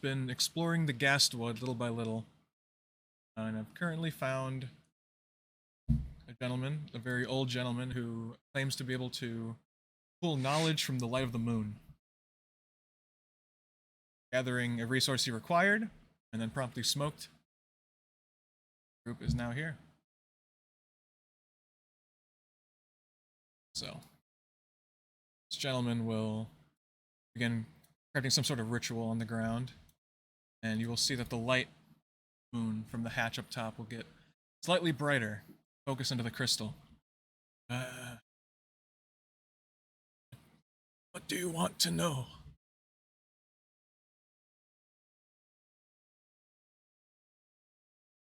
been exploring the Ghastwood little by little, and I've currently found a gentleman, a very old gentleman, who claims to be able to pull knowledge from the light of the moon, gathering a resource he required, and then promptly smoked. The group is now here. So, this gentleman will begin crafting some sort of ritual on the ground, and you will see that the light moon from the hatch up top will get slightly brighter, focus into the crystal. What do you want to know?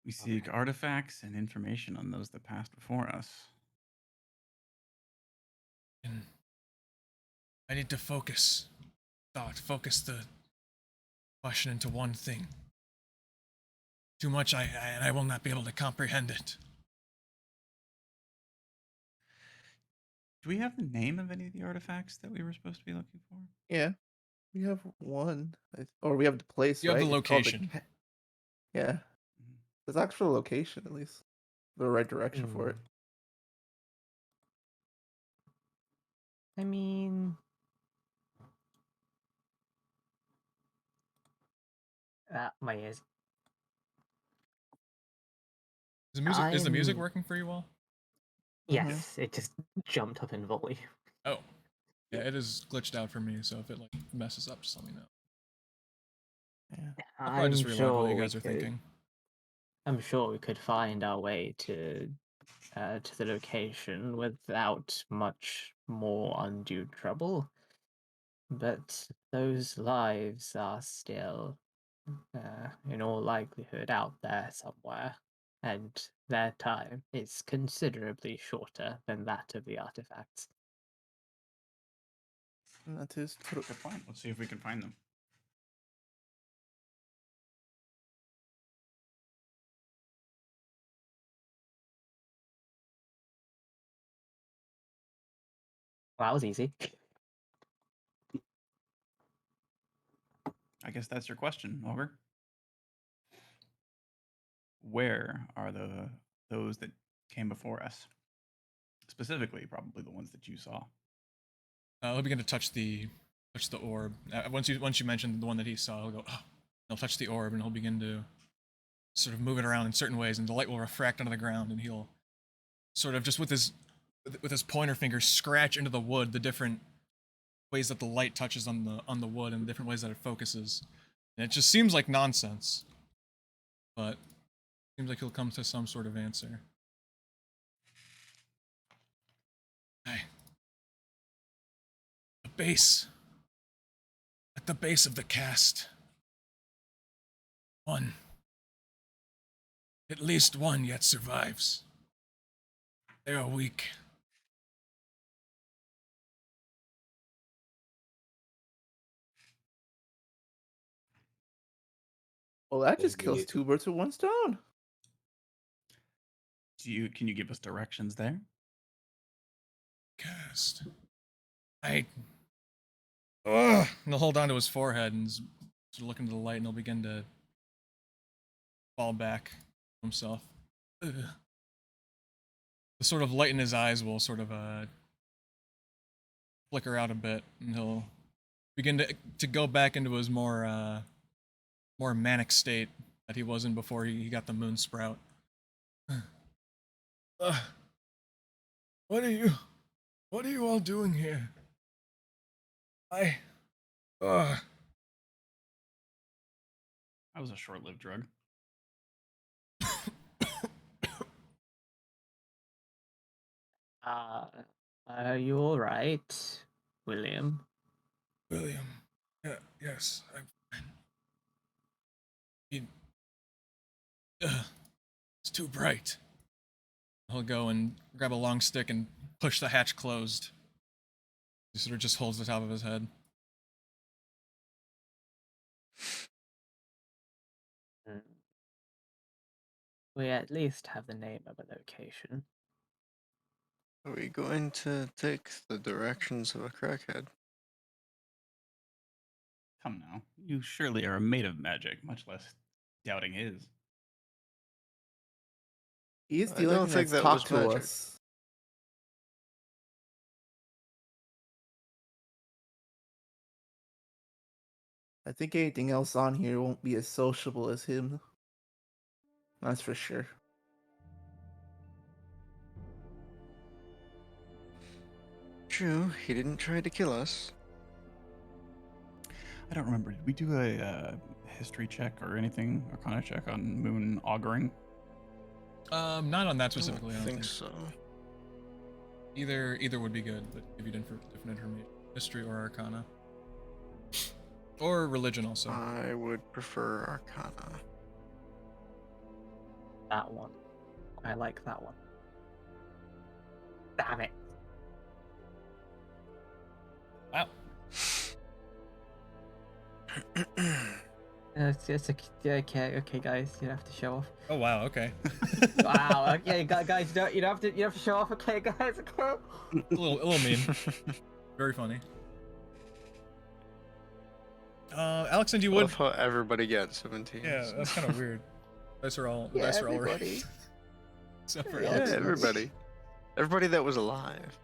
We seek artifacts and information on those that passed before us. I need to focus the question into one thing. Too much, I will not be able to comprehend it. Do we have the name of any of the artifacts that we were supposed to be looking for? Yeah, we have one, or we have the place. You have right? the It's called location. Yeah, there's actual location at least, the right direction for it. I mean, my ears. Is the music working for you all? Yes, it just jumped up in volume. Oh, yeah, it is glitched out for me. So if it like messes up, just let me know. Yeah, I'll probably just realize what you guys are thinking. I'm sure we could find our way to the location without much more undue trouble. But those lives are still, in all likelihood, out there somewhere, and their time is considerably shorter than that of the artifacts. that is true. Good point. Let's see if we can find them. Well, that was easy. I guess that's your question, Ogre. Where are those that came before us? Specifically, probably the ones that you saw. He'll begin to touch the orb. Once you mention the one that he saw, he'll go, oh. He'll touch the orb, and he'll begin to sort of move it around in certain ways, and the light will refract onto the ground, and he'll sort of just with his pointer finger scratch into the wood the different ways that the light touches on the wood and the different ways that it focuses. And it just seems like nonsense, but it seems like he'll come to some sort of answer. At the base of the cast, at least one yet survives. They are weak. Well, that just kills two birds with one stone. Can you give us directions there? Cast. And he'll hold on to his forehead and sort of look into the light, and he'll begin to fall back himself. Ugh. The sort of light in his eyes will sort of flicker out a bit, and he'll begin to go back into his more manic state that he was in before he got the moon sprout. What are you all doing here? That was a short-lived drug. Are you all right, William? William. Yeah, yes, I'm fine. It's too bright. He'll go and grab a long stick and push the hatch closed. He sort of just holds the top of his head. We at least have the name of a location. Are we going to take the directions of a crackhead? Come now. You surely are a maid of magic, much less doubting his. He's I the only don't thing think that's that was talked to magic. us. I think anything else on here won't be as sociable as him. That's for sure. True, he didn't try to kill us. I don't remember. Did we do a history check or anything, Arcana check on moon auguring? Not on that I don't specifically. I don't think think. so. Either would be good, but give you different information, history or Arcana, or religion also. I would prefer Arcana. That one. I like that one. Damn it. Wow. It's okay, guys. You don't have to show off. Oh wow. Okay. Wow. Okay, guys. You don't have to show off. Okay, guys. Okay. a little mean. Very funny. Alyxend, you would. Love how everybody gets 17. Yeah, that's kind of weird. Dice are all. Yeah, Dice are all right. everybody. Except for Yeah, Alyxend. everybody. Everybody that was alive.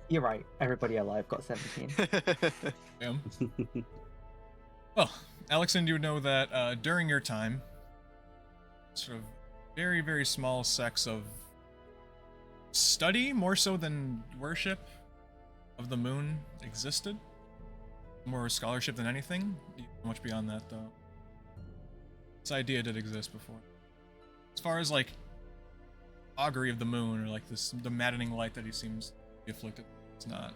You're right. Everybody alive got 17. Damn. Well, Alyxend, you know that during your time, sort of very, very small sects of study, more so than worship, of the moon existed. More scholarship than anything. Much beyond that, though. This idea did exist before. As far as, like, augury of the moon, or, like, the maddening light that he seems to be afflicted, it's not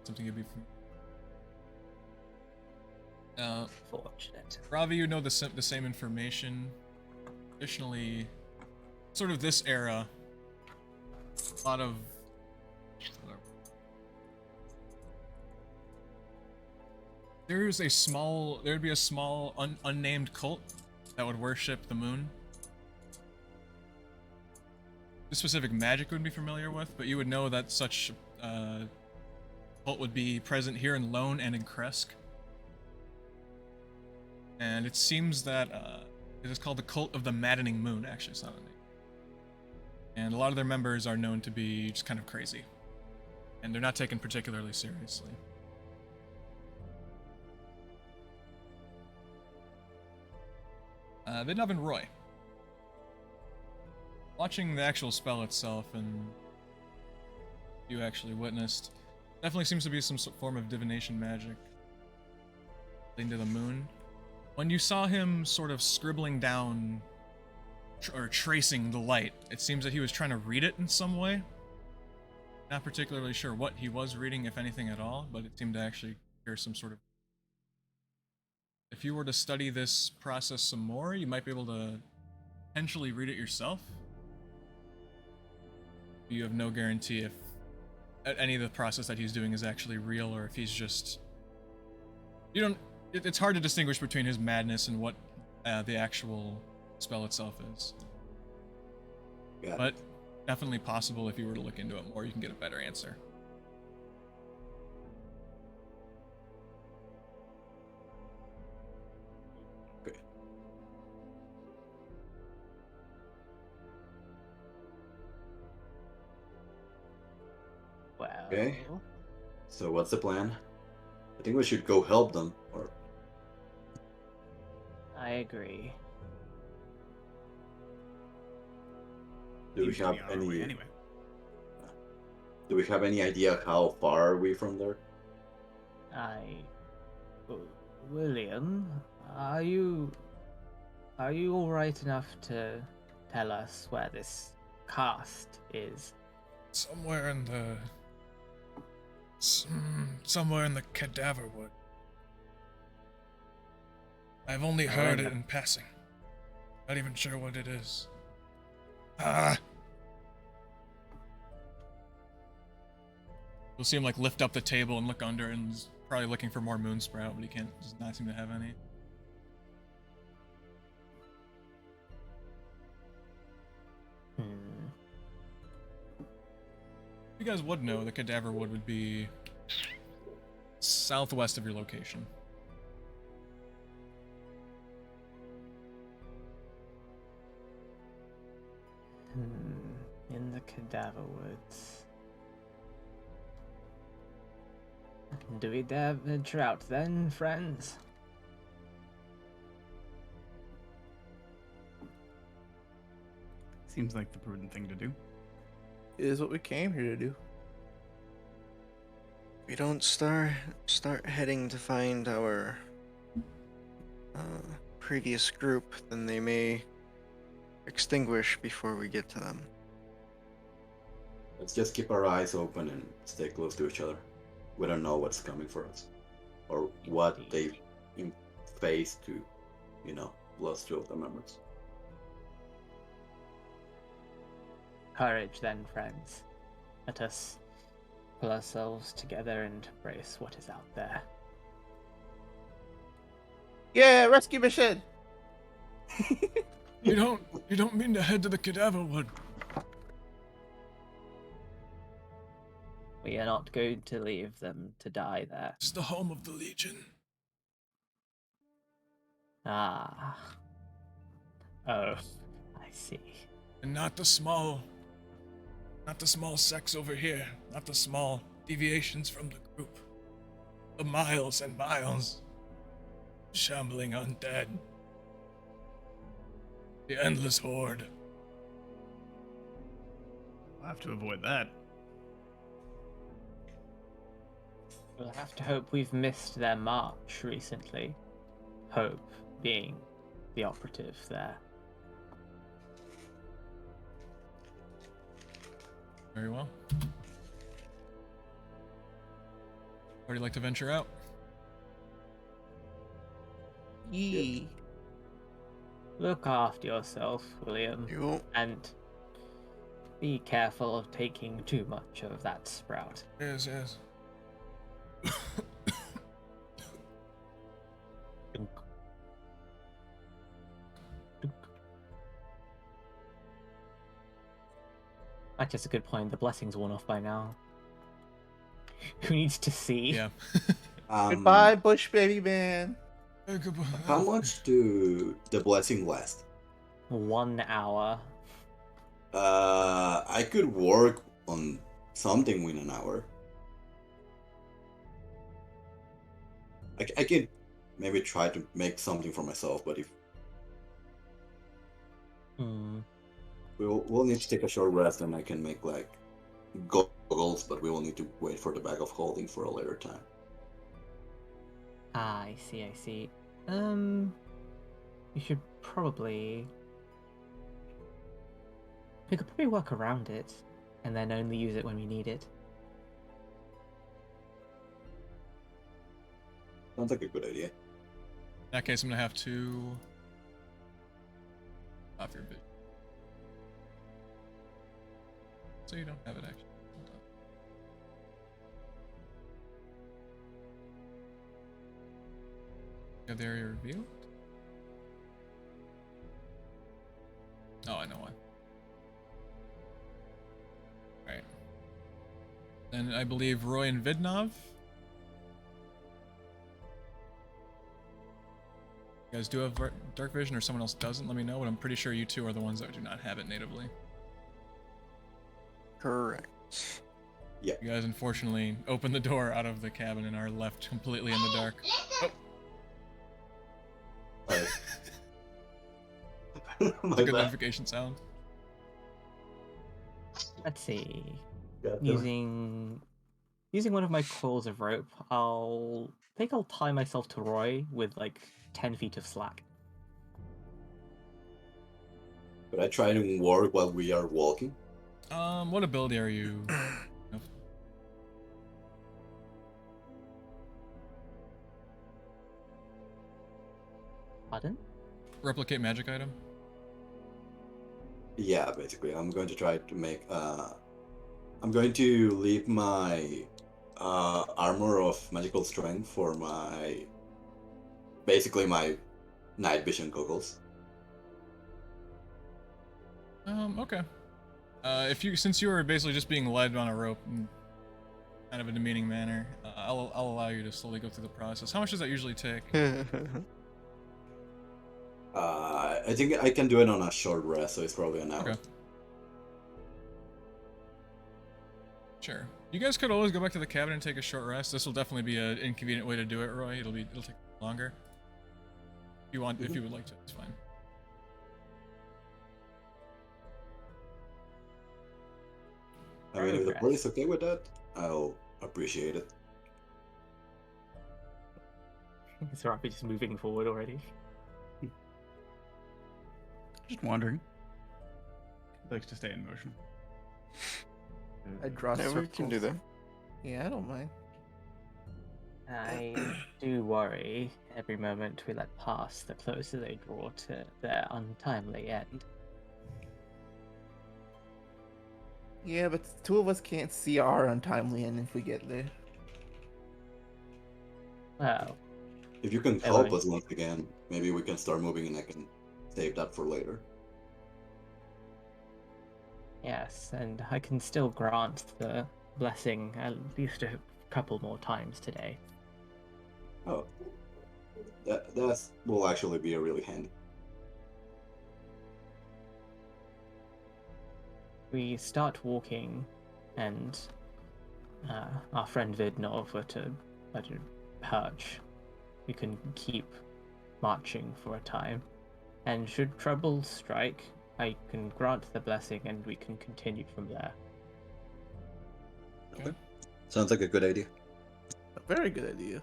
something you'd be familiar. Fortunate. Ravi, you know the same information. Additionally, sort of this era, a lot of there'd be a small unnamed cult that would worship the moon. The specific magic you would be familiar with, but you would know that such cult would be present here in Lone and in Kresk. And it seems that it is called the Cult of the Maddening Moon, actually, it's not a name. And a lot of their members are known to be just kind of crazy. And they're not taken particularly seriously. Vidnov and Roy. Watching the actual spell itself, and you actually witnessed, definitely seems to be some form of divination magic into the moon. When you saw him sort of scribbling down or tracing the light, it seems that he was trying to read it in some way. Not particularly sure what he was reading, if anything at all, but it seemed to actually hear some sort of... If you were to study this process some more, you might be able to potentially read it yourself. You have no guarantee if any of the process that he's doing is actually real, or if he's just... You don't... It's hard to distinguish between his madness and what the actual spell itself is. But definitely possible if you were to look into it more, you can get a better answer. Okay. Well. Okay. So what's the plan? I think we should go help them, or I agree. do we Seems to have be on our way any? anyway? Do we have any idea how far are we from there? William, are you all right enough to tell us where this cast is? Somewhere in the... somewhere in the Cadaver Wood. I've only heard it in passing. Not even sure what it is. You'll see him like lift up the table and look under, and he's probably looking for more moonsprout, but he does not seem to have any. You guys would know the Cadaver Wood would be southwest of your location. cadaver woods. Do we dare venture out then, friends? Seems like the prudent thing to do. It is what we came here to do. We don't start heading to find our previous group, then they may extinguish before we get to them. Let's just keep our eyes open and stay close to each other. We don't know what's coming for us, or what they face to, lost two of the members. Courage then, friends. Let us pull ourselves together and embrace what is out there. Yeah, rescue mission. You don't mean to head to the cadaver wood. We are not going to leave them to die there. It's the home of the Legion. Ah. Oh, I see. And not the small sects over here. Not the small deviations from the group. The miles and miles. Shambling undead. The endless horde. We'll have to avoid that. We'll have to hope we've missed their march recently. Hope being the operative there. Very well. Would you like to venture out? Yee. Look after yourself, William, You won't. and be careful of taking too much of that sprout. Yes, yes. That's just a good point. The blessing's worn off by now. Who needs to see? Yeah. Goodbye, bush baby man. How much do the blessing last? 1 hour. I could work on something in an hour. I could maybe try to make something for myself, but if we'll need to take a short rest, and I can make like goggles, but we will need to wait for the bag of holding for a later time. Ah, I see. You should probably... We could probably work around it, and then only use it when we need it. Sounds like a good idea. In that case, I'm gonna have to off your vision. So you don't have it actually. Hold on. You have the area revealed? Oh, I know why. Right. Then I believe Roy and Vidnov. You guys do have dark vision, or someone else doesn't? Let me know, but I'm pretty sure you two are the ones that do not have it natively. Correct. Yeah. You guys unfortunately opened the door out of the cabin and are left completely in the dark. Oh. It's a good notification sound. Let's see. Yeah, Using one of my coils of rope, I'll tie myself to Roy with like 10 feet of slack. But I try to work while we are walking. What ability are you? Pardon? Replicate magic item? Yeah, basically, I'm going to try to make. I'm going to leave my armor of magical strength for basically my night vision goggles. Okay. Since you were basically just being led on a rope in kind of a demeaning manner, I'll allow you to slowly go through the process. How much does that usually take? I think I can do it on a short rest, so it's probably an hour. Okay. Sure. You guys could always go back to the cabin and take a short rest. This will definitely be an inconvenient way to do it, Roy. It'll take longer. If you want, if you would like to, it's fine. I mean, if the party's okay with that, I'll appreciate it. Is Aravi just moving forward already? Just wondering. He likes to stay in motion. I draw Yeah, we can do that. Yeah, I don't mind. I do worry every moment we let pass, the closer they draw to their untimely end. Yeah, but two of us can't see our untimely end if we get there. Well, If you can Hey, help buddy. us once again, maybe we can start moving and I can save that for later. yes, and I can still grant the blessing at least a couple more times today. Oh, that will actually be a really handy. We start walking, and our friend Vidnov were to perch. We can keep marching for a time, and should trouble strike, I can grant the blessing, and we can continue from there. Okay. Sounds like a good idea. A very good idea.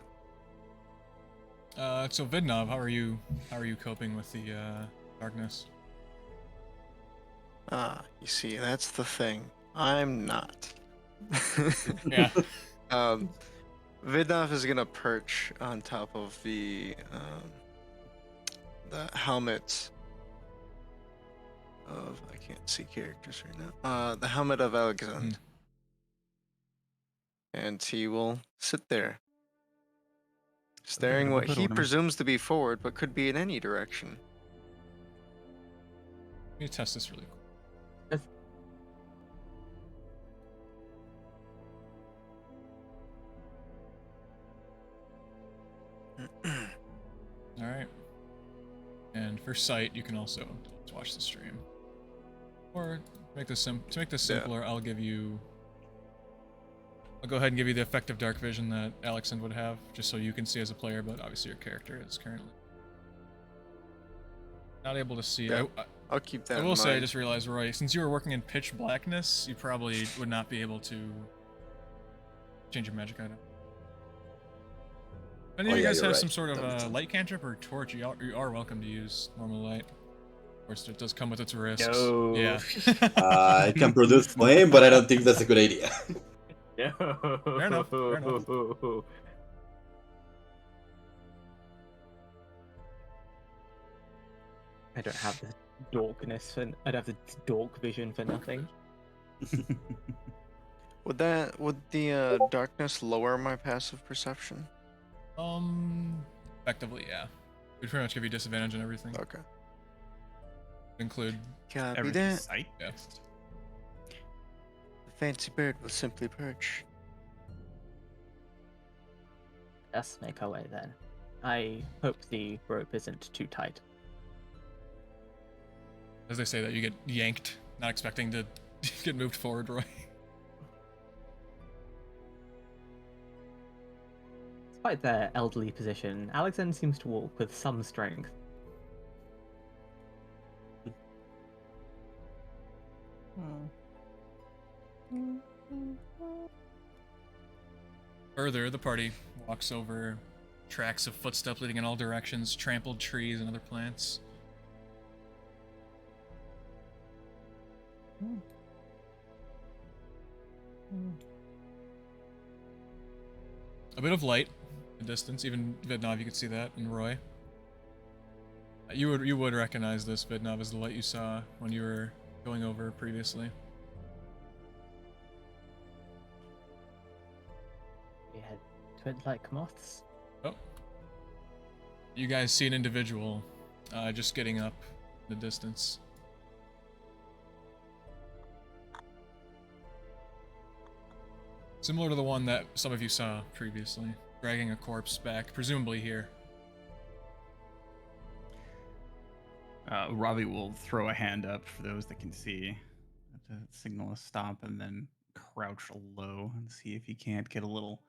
So Vidnov, how are you coping with the darkness? You see, that's the thing. I'm not. Yeah. Vidnov is gonna perch on top of the helmet of, I can't see characters right now. The helmet of Alyxend. And he will sit there, staring what he presumes to be forward, but could be in any direction. Let me test this really quick. All right. And for sight, you can also watch the stream. Or make this to make this simpler, I'll go ahead and give you the effective dark vision that Alyxend would have, just so you can see as a player, but obviously your character is currently not able to see. Yeah, I'll keep that I in will say, I mind. just realized, Roy, since you were working in pitch blackness, you probably would not be able to change your magic item. If any of you guys have some sort of light cantrip or torch, you are welcome to use normal light. Of course, it does come with its risks. No. Yeah. It can produce flame, but I don't think that's a good idea. No. Fair enough. Fair enough. I don't have the dorkness, and I'd have the dork vision for nothing. Would the darkness lower my passive perception? Effectively, yeah. We pretty much give you disadvantage on everything. Okay. Include. Copy Everything that. sight? Yeah. The fancy bird will simply perch. Let's make our way then. I hope the rope isn't too tight. As they say that, you get yanked, not expecting to get moved forward, Roy. Despite their elderly position, Alyxend seems to walk with some strength. Further, the party walks over tracks of footsteps leading in all directions, trampled trees and other plants. A bit of light in the distance, even Vidnov, you could see that, and Roy. You would recognize this, Vidnov, as the light you saw when you were going over previously. We had twin like moths. Oh. You guys see an individual just getting up in the distance. Similar to the one that some of you saw previously, dragging a corpse back, presumably here. Ravi will throw a hand up for those that can see to signal a stop and then crouch low and see if he can't get a little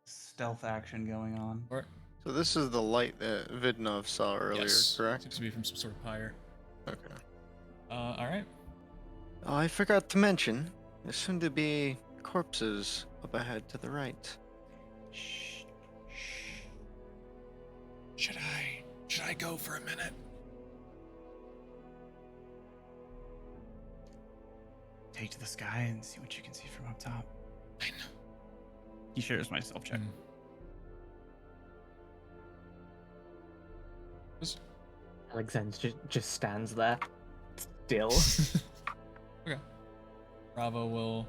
stealth action going on. Or So this is the light that Vidnov saw earlier, yes, correct? seems to be from some sort of pyre. Okay. All right. Oh, I forgot to mention, there's soon to be corpses up ahead to the right. Shh. Should I go for a minute? Take to the sky and see what you can see from up top. I know. He shares my self check. Alyxend just stands there, still. Okay. Bravo will.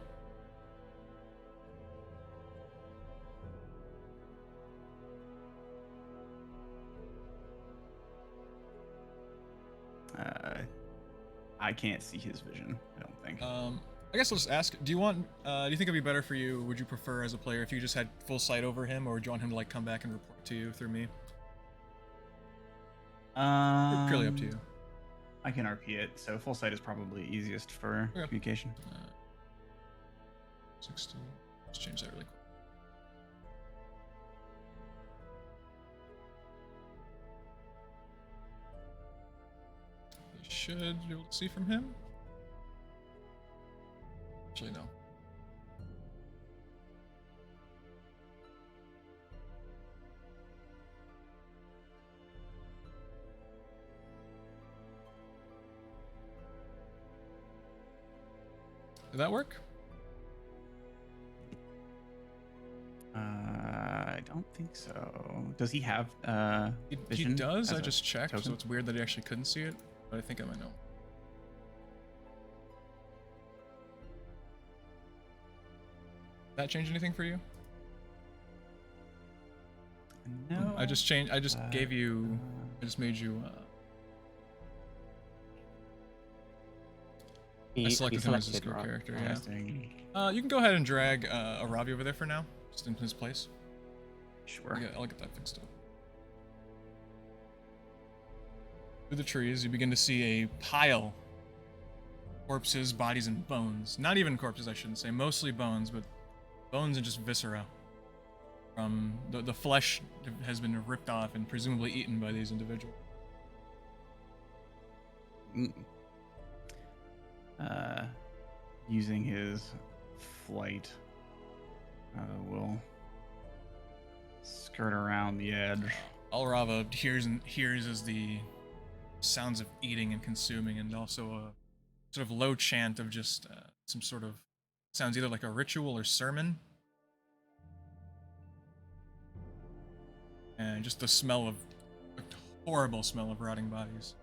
I can't see his vision, I don't think. I guess I'll just ask. Do you think it'd be better for you? Would you prefer as a player if you just had full sight over him, or would you want him to like come back and report to you through me? Purely up to you. I can RP it, so full sight is probably easiest for Okay. communication. 60. Let's change that really quick. You should be able to see from him. Actually, no. Did that work? I don't think so. Does he have He vision does. as I a just checked, so token? it's weird that he actually couldn't see it, but I think I might know. That change anything for you? No. I just changed. I just gave you. I just made you. I selected him as his selected, right? character. Yeah. Interesting. You can go ahead and drag Aravi over there for now, just in his place. Sure. I'll get that fixed up. Through the trees, you begin to see a pile. Corpses, bodies, and bones. Not even corpses, I shouldn't say. Mostly bones, but bones and just viscera. From the flesh has been ripped off and presumably eaten by these individuals. Mm. Using his flight, will skirt around the edge. Alrava hears as the sounds of eating and consuming, and also a sort of low chant of just some sort of sounds either like a ritual or sermon. And just the smell of a horrible smell of rotting bodies.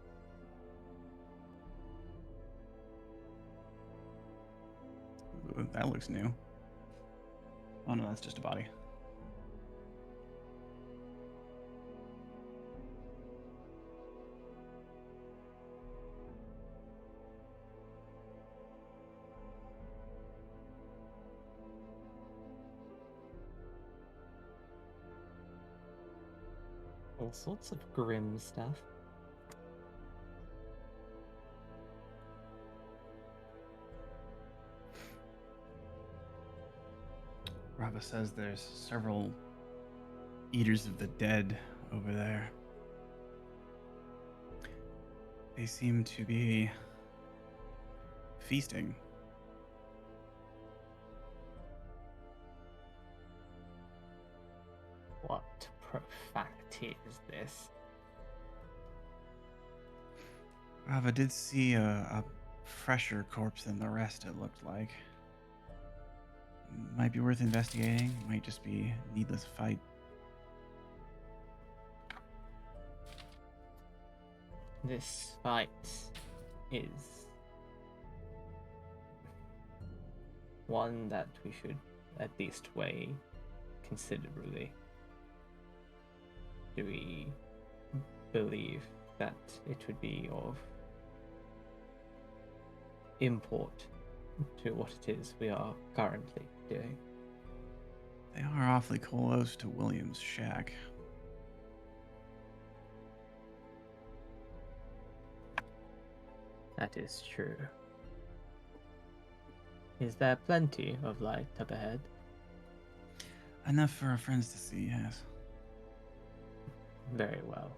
Ooh, that looks new. Oh no, that's just a body. All sorts of grim stuff. Rava says there's several eaters of the dead over there. They seem to be feasting. What profanity is this? Rava did see a fresher corpse than the rest, it looked like. Might be worth investigating. Might just be needless fight. This fight is one that we should at least weigh considerably. Do we believe that it would be of import to what it is we are currently doing? They are awfully close to William's shack. That is true. Is there plenty of light up ahead? Enough for our friends to see, yes. Very well.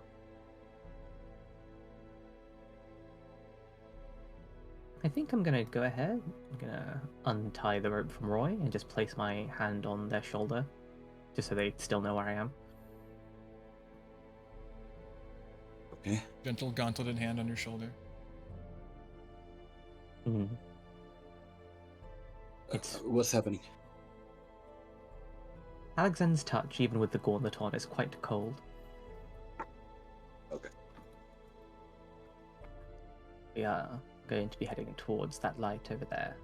I think I'm gonna go ahead. I'm gonna untie the rope from Roy and just place my hand on their shoulder, just so they still know where I am. Okay. Gentle gauntleted hand on your shoulder. Mm. It's What's happening? Alyxend's touch, even with the gauntlet on, is quite cold. Okay. We are going to be heading towards that light over there.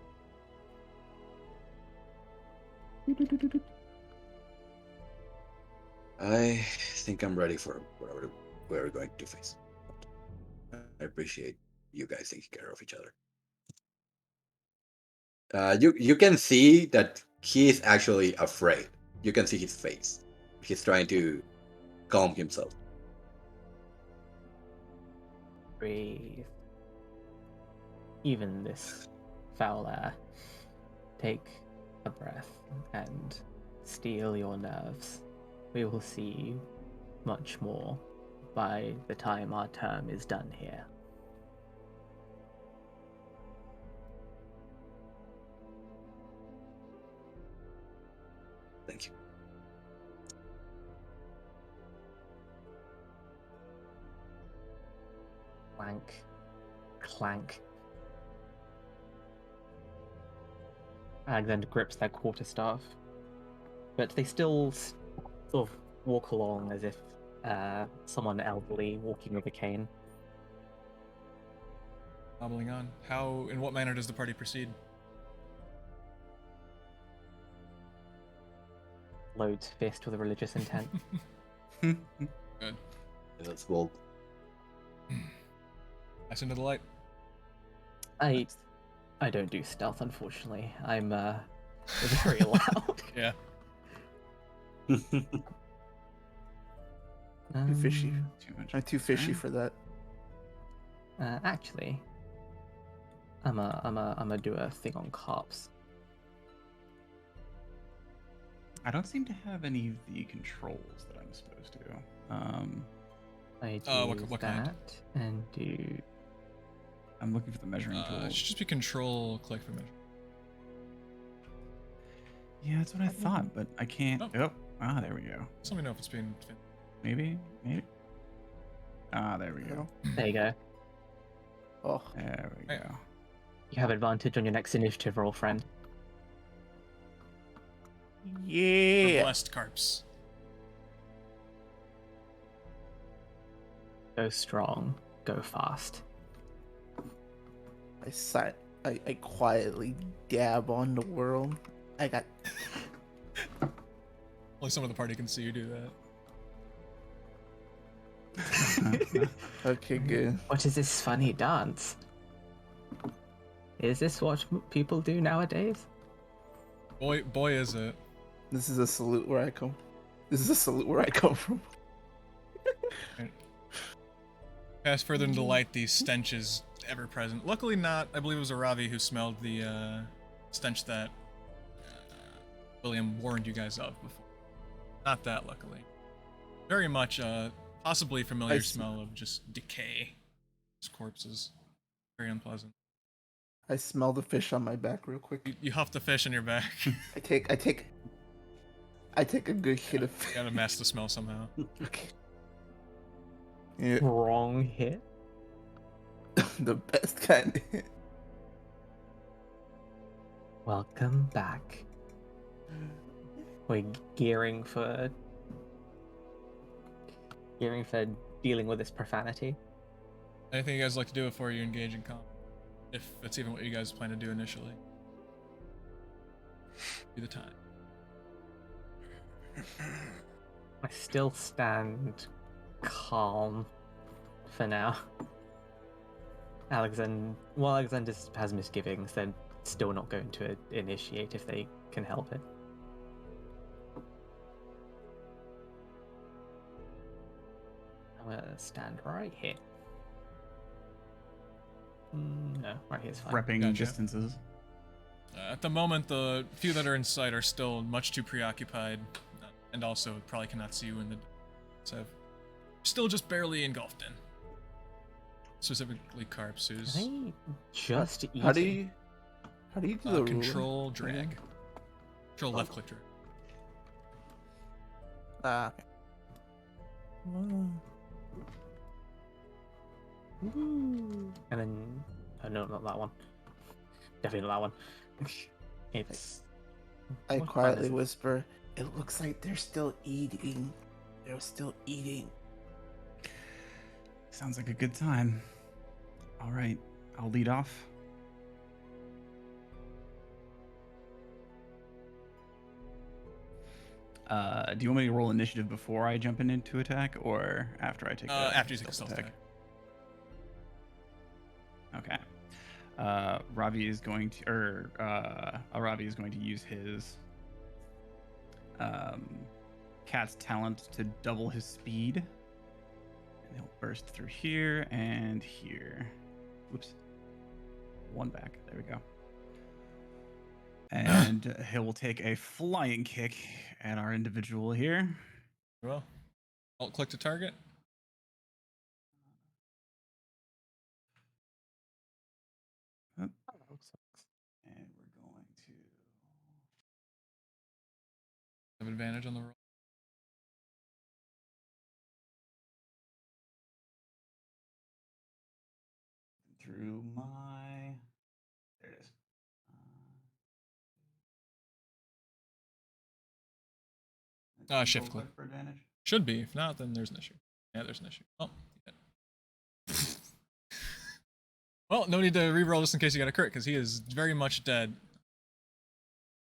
I think I'm ready for whatever we're going to face. I appreciate you guys taking care of each other. You can see that he's actually afraid. You can see his face. He's trying to calm himself. Breathe. Even this foul air. Take a breath and steel your nerves. We will see much more by the time our term is done here. Thank you. Clank. Clank. Alexander grips their quarterstaff, but they still sort of walk along as if someone elderly walking with a cane. Hobbling on. How, in what manner does the party proceed? Loads fist with a religious intent. Good. Yeah, that's bold. Pass into the light. I don't do stealth, unfortunately. I'm very loud. Yeah. Too fishy. Too much. I'm too fishy for that. Actually, I'm a do a thing on Karps. I don't seem to have any of the controls that I'm supposed to. I do what that kind? and do. I'm looking for the measuring tool. It should just be control, click for measure. Yeah, that's what I thought, but I can't. Oh. Oh, there we go. Just let me know if it's being. Maybe. There we go. There you go. Oh, There we Hey. go. You have advantage on your next initiative roll, friend. We're yeah. blessed, Karps. Go strong, go fast. I quietly dab on the world. I got Only some of the party can see you do that. okay, good. What is this funny dance? Is this what people do nowadays? Boy, is it. This is a salute where I come. This is a salute where I come from. Pass further into the light, the stench is ever present. Luckily not, I believe it was Aravi who smelled the stench that William warned you guys of before. Not that, luckily. Very much possibly familiar smell of just decay. Just corpses. Very unpleasant. I smell the fish on my back real quick. You huff the fish in your back. I take a good hit of You gotta mask the smell somehow. Okay. Yeah, Wrong hit. the best kind. Welcome back. We're gearing for dealing with this profanity. Anything you guys like to do before you engage in combat? If that's even what you guys plan to do initially. Be the time. I still stand calm for now. Alexander has misgivings, they're still not going to initiate if they can help it. I'm gonna stand right here. No, right here's fine. Repping Gotcha. distances. At the moment, the few that are in sight are still much too preoccupied, and also probably cannot see you in the. So, still just barely engulfed in. Specifically, Karps, Are who's they just eating? How do you do the ruling? control drag. Control left click drag. Okay. And then, oh no, not that one. Definitely not that one. It's. I what quietly one is it? whisper, "It looks like they're still eating. They're still eating." Sounds like a good time. All right, I'll lead off. Do you want me to roll initiative before I jump into attack, or after I take? After you take a stealth stealth Okay. Ravi is going to, Aravi is going to use his cat's talent to double his speed, and he'll burst through here and here. Whoops. One back. There we go. And he will take a flying kick at our individual here. Well, alt click to target. And we're going to Have advantage on the roll. through my. There it is. Shift click. For advantage. Should be. If not, then there's an issue. Yeah, there's an issue. Oh. Yeah. Well, no need to reroll just in case you got a crit, because he is very much dead.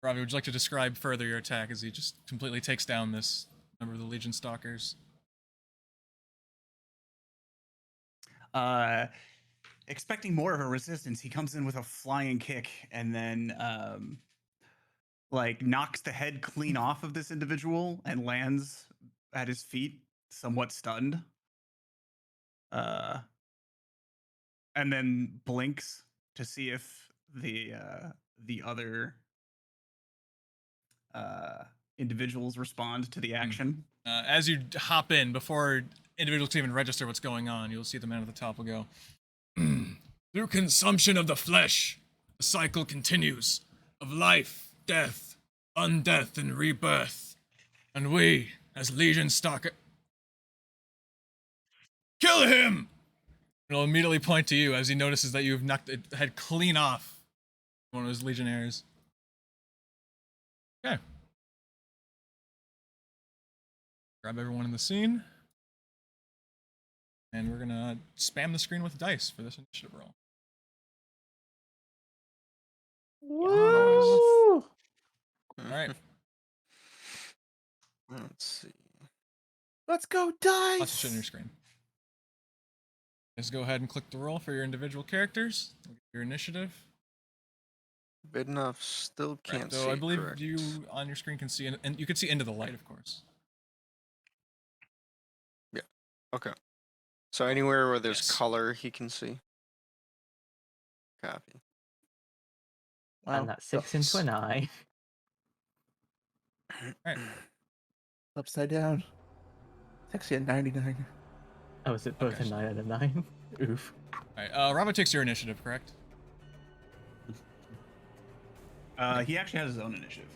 Ravi, would you like to describe further your attack as he just completely takes down this member of the Legion Stalkers? Expecting more of a resistance, he comes in with a flying kick and then like knocks the head clean off of this individual and lands at his feet, somewhat stunned. And then blinks to see if the other individuals respond to the action. As you hop in, before individuals can even register what's going on, you'll see the man at the top will go, "Through consumption of the flesh, the cycle continues of life, death, undeath, and rebirth. And we, as Legion Stalker... Kill him!" And he'll immediately point to you as he notices that you've knocked the head clean off one of his Legionnaires. Okay. Grab everyone in the scene. And we're gonna spam the screen with dice for this initiative roll. Woo! Alright. Let's see. Let's go, dice! Lots of shit on your screen. Just go ahead and click the roll for your individual characters. Your initiative. Vidnov still can't see. So I believe correct. you on your screen can see, and you can see into the light, of course. Yeah. Okay. So anywhere where there's Yes. color, he can see. Copy. Wow. And that 6 into an eye. Alright. Upside down. It's actually a 99. Oh, is it both Okay. a 9 and a 9? Oof. Alright, Rava takes your initiative, correct? He actually has his own initiative.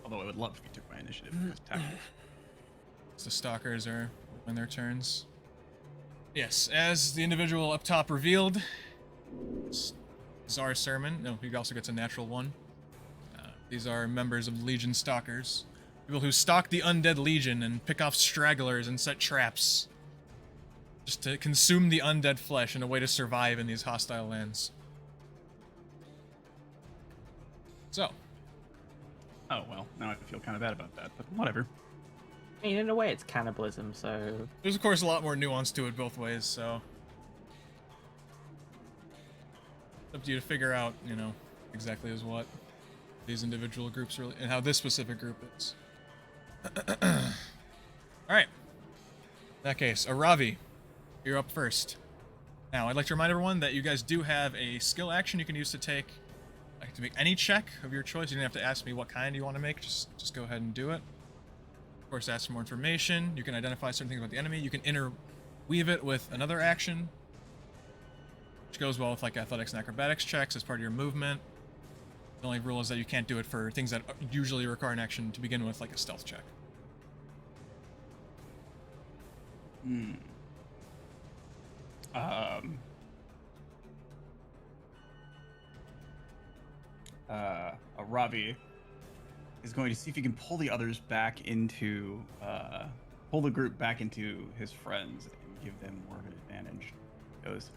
Although I would love if you took my initiative. because technically- So the stalkers are in their turns. Yes, as the individual up top revealed, Czar Sermon. No, he also gets a natural 1. These are members of the Legion Stalkers. People who stalk the undead Legion and pick off stragglers and set traps. Just to consume the undead flesh in a way to survive in these hostile lands. So, Oh, well, now I feel kind of bad about that, but whatever. I mean, in a way, it's cannibalism, so there's of course a lot more nuance to it both ways, so... It's up to you to figure out, you know, exactly as what these individual groups really, and how this specific group is. Alright. In that case, Aravi, You're up first. Now, I'd like to remind everyone that you guys do have a skill action you can use to make any check of your choice. You don't have to ask me what kind you want to make. Just go ahead and do it. Of course, ask for more information. You can identify certain things about the enemy. You can interweave it with another action, which goes well with like athletics and acrobatics checks as part of your movement. The only rule is that you can't do it for things that usually require an action to begin with, like a stealth check. Aravi is going to see if he can pull the others back into, pull the group back into his friends and give them more of an advantage. He goes,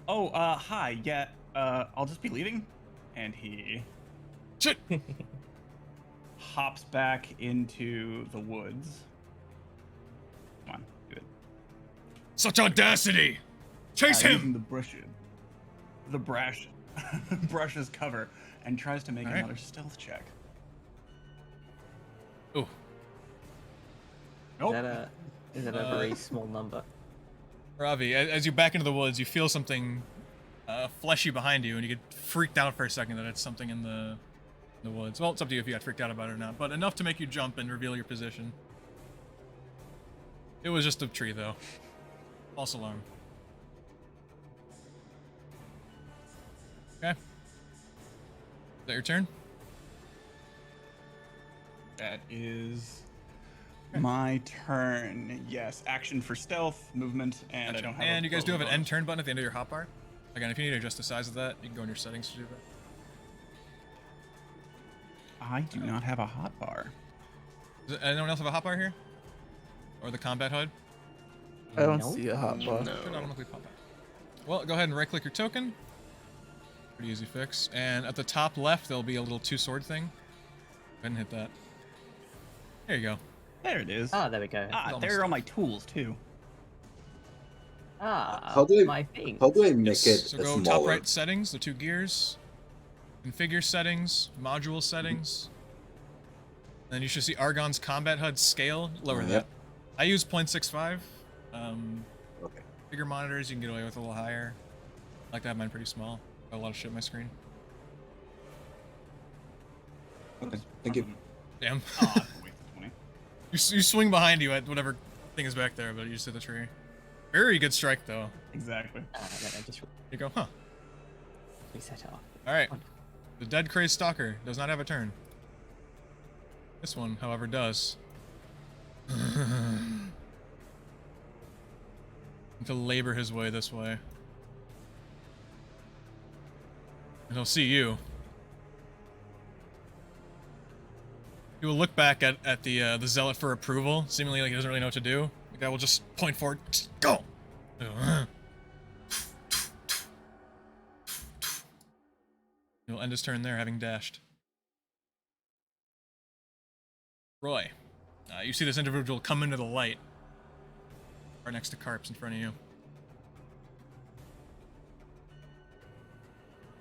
oh, hi, yeah, I'll just be leaving. And he Shit! hops back into the woods. Come on, do it. Such audacity! Chase him! Using the brush's cover, and tries to make another stealth check. Ooh. Nope. Is that a very small number? Ravi, as you back into the woods, you feel something fleshy behind you, and you get freaked out for a second that it's something in the woods. Well, it's up to you if you got freaked out about it or not, but enough to make you jump and reveal your position. It was just a tree, though. False alarm. Okay. Is that your turn? That is my turn. Yes, action for stealth, movement, and Gotcha. I don't have. And you guys do have an end bonus. turn button at the end of your hotbar. Again, if you need to adjust the size of that, you can go in your settings to do that. I do not have a hotbar. Does anyone else have a hotbar here? Or the combat HUD? I don't Nope. see a hotbar. Should automatically pop out. Well, go ahead and right-click your token. Pretty easy fix. And at the top left, there'll be a little two-sword thing. Go ahead and hit that. There you go. There it is. Ah, there we go. Ah, there are all my tools too. Ah, How do I- my thing. How do I make Yes, it so go smaller? top right settings, the two gears. Configure settings, module settings. Then you should see Argon's combat HUD scale. Lower Yep. that. I use 0.65. Okay. Bigger monitors, you can get away with a little higher. I like to have mine pretty small. Got a lot of shit on my screen. Okay. Thank you. Damn. Ah, wait, 20. You swing behind you at whatever thing is back there, but you just hit the tree. Very good strike, though. Exactly. Then I just You go, huh. reset it off. Alright. The dead crazed stalker does not have a turn. This one, however, does. To labor his way this way. And he'll see you. He will look back at the zealot for approval, seemingly like he doesn't really know what to do. The guy will just point forward. Go! He'll end his turn there, having dashed. Roy, you see this individual come into the light. Right next to Karps in front of you.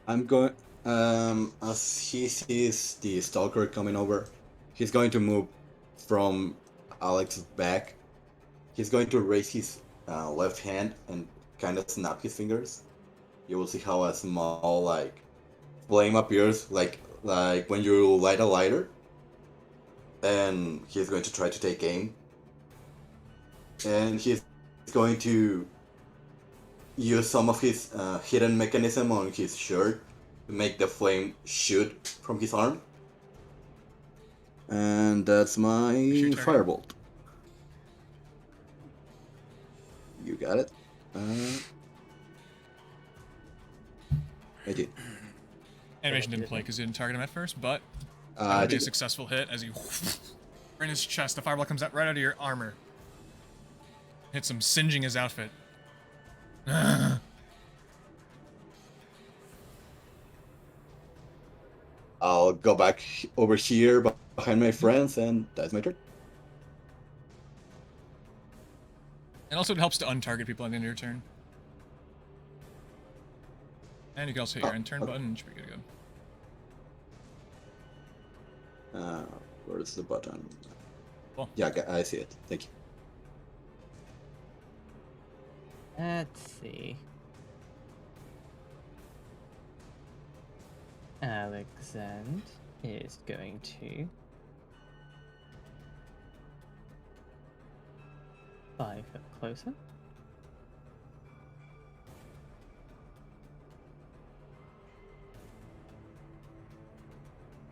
I'm going. As he sees the stalker coming over, he's going to move from Alex's back. He's going to raise his left hand and kind of snap his fingers. You will see how a small like flame appears, like when you light a lighter. And he's going to try to take aim. And he's going to use some of his hidden mechanism on his shirt to make the flame shoot from his arm. And that's my your turn. firebolt. You got it. I did. Animation didn't play because you didn't target him at first, but I that would be a did. successful hit as you right in his chest. The fireball comes out right out of your armor. Hits him, singeing his outfit. I'll go back over here behind my friends, and that's my turn. And also it helps to untarget people at the end of your turn. And you can also hit your end turn okay. button, and should be good. Where's the button? Cool. Yeah, I see it. Thank you. Let's see. Alyxend is going to 5 foot closer.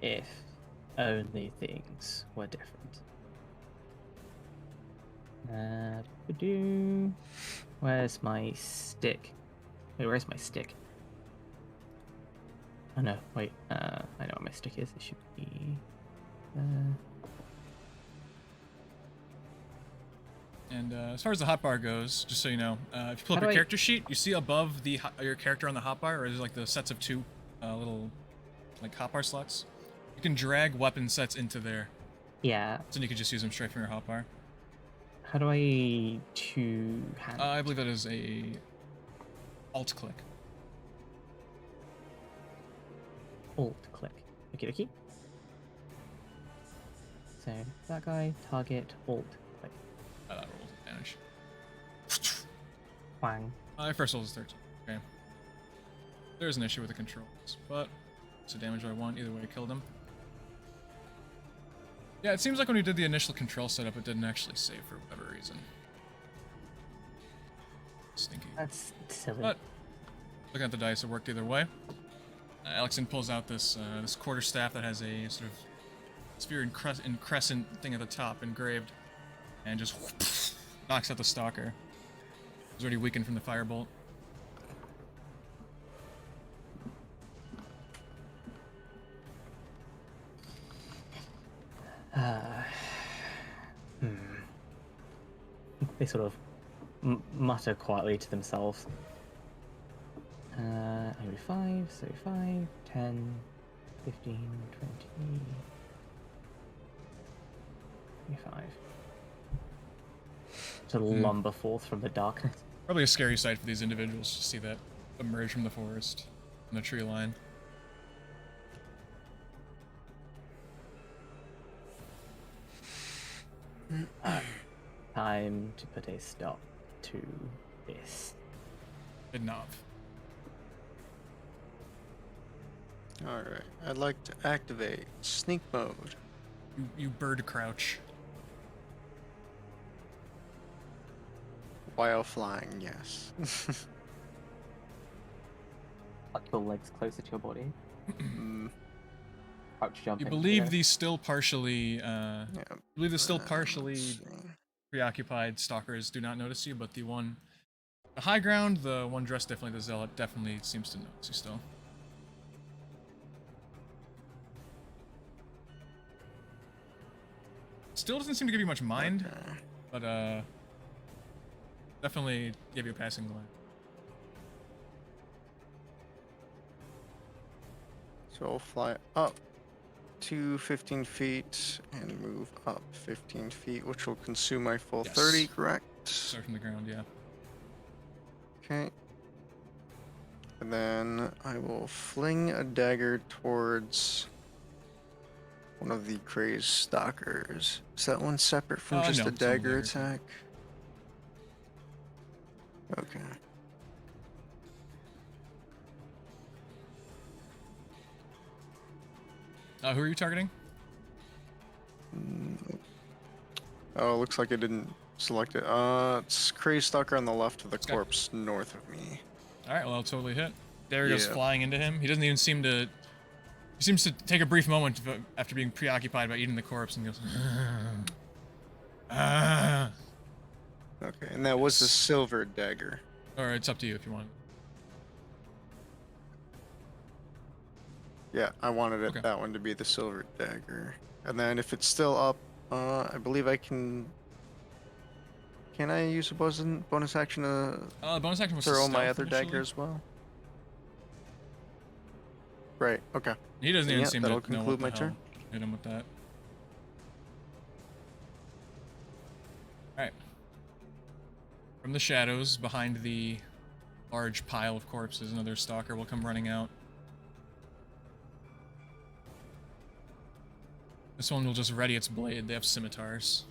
If only things were different. Where's my stick? Wait, where's my stick? Oh no, wait, I know where my stick is. It should be... And as far as the hotbar goes, just so you know, if you pull up How your do I- character sheet, you see above the your character on the hotbar, or there's like the sets of 2 little like hotbar slots. You can drag weapon sets into there, Yeah, so then you can just use them straight from your hotbar. how do I two-hand? I believe that is a alt click. Alt-click. Okie dokie. So, that guy, target, alt-click. That rolls advantage. Wang. First roll is 13. Okay. There's an issue with the controls, but it's a damage by 1. Either way, I killed him. Yeah, it seems like when we did the initial control setup, it didn't actually save for whatever reason. Stinky. That's silly. But looking at the dice, it worked either way. Alyxend pulls out this this quarterstaff that has a sort of sphere and crescent thing at the top engraved, and just knocks out the stalker. He's already weakened from the firebolt. They sort of mutter quietly to themselves. 5, so 5, 10, 15, 20, 25. To lumber forth from the darkness. Probably a scary sight for these individuals to see that emerge from the forest, from the tree line. Time to put a stop to this. Vidnov. Alright, I'd like to activate sneak mode. You bird crouch. While flying, yes. Like your legs closer to your body. Mm, Crouch jump. You into believe it. these still partially, yeah. you believe the still let's partially see. preoccupied stalkers do not notice you, but the high ground, the one dressed differently, the zealot, definitely seems to notice you still. Still doesn't seem to give you much mind, Okay. but definitely give you a passing glance. So I'll fly up to 15 feet and move up 15 feet, which will consume my full Yes. 30, correct? Start from the ground, yeah. Okay. And then I will fling a dagger towards one of the crazed stalkers. Is that one separate from just no, a it's only dagger dagger attack. attack? Okay. Who are you targeting? Oh, looks like I didn't select it. It's crazed stalker on the left of the Okay. corpse north of me. Alright, well, I'll totally hit. Dagger goes Yeah. flying into him. He doesn't even seem to... He seems to take a brief moment after being preoccupied by eating the corpse and goes... Ah. Okay, and that was a silver dagger. Or it's up to you if you want. Yeah, I wanted it, Okay. that one to be the silver dagger. And then if it's still up, I believe I can... Can I use a bonus action to Bonus action was throw my stealth other initially. dagger as well? Right, okay. He doesn't even Yeah, seem that'll to know conclude what the my hell hit him with that. Alright. From the shadows, behind the large pile of corpses, another stalker will come running out. This one will just ready its blade. They have scimitars.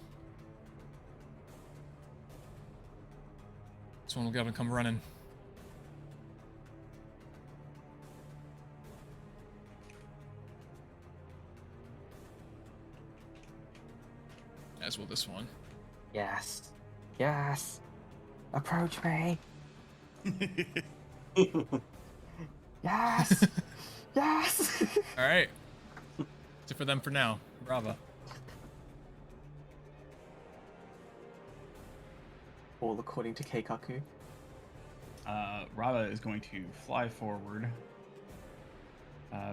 This one will go and come running. As will this one. Yes. Yes. Approach me. Yes. Yes. All right. That's it for them for now. Bravo. All according to Keikaku. Rava is going to fly forward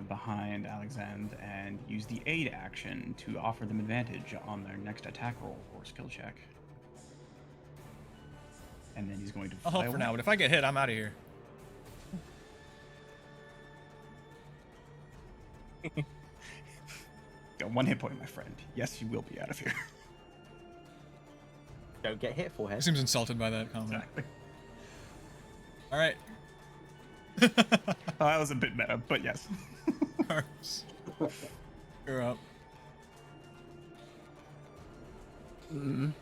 behind Alyxend and use the aid action to offer them advantage on their next attack roll or skill check. And then he's going to I'll fly help for away. now, but if I get hit, I'm out of here. Got 1 hit point, my friend. Yes, you will be out of here. Don't get hit, He forehead. seems insulted by that comment. Exactly. All right. Oh, that was a bit meta, but yes. Karps. You're up. I'm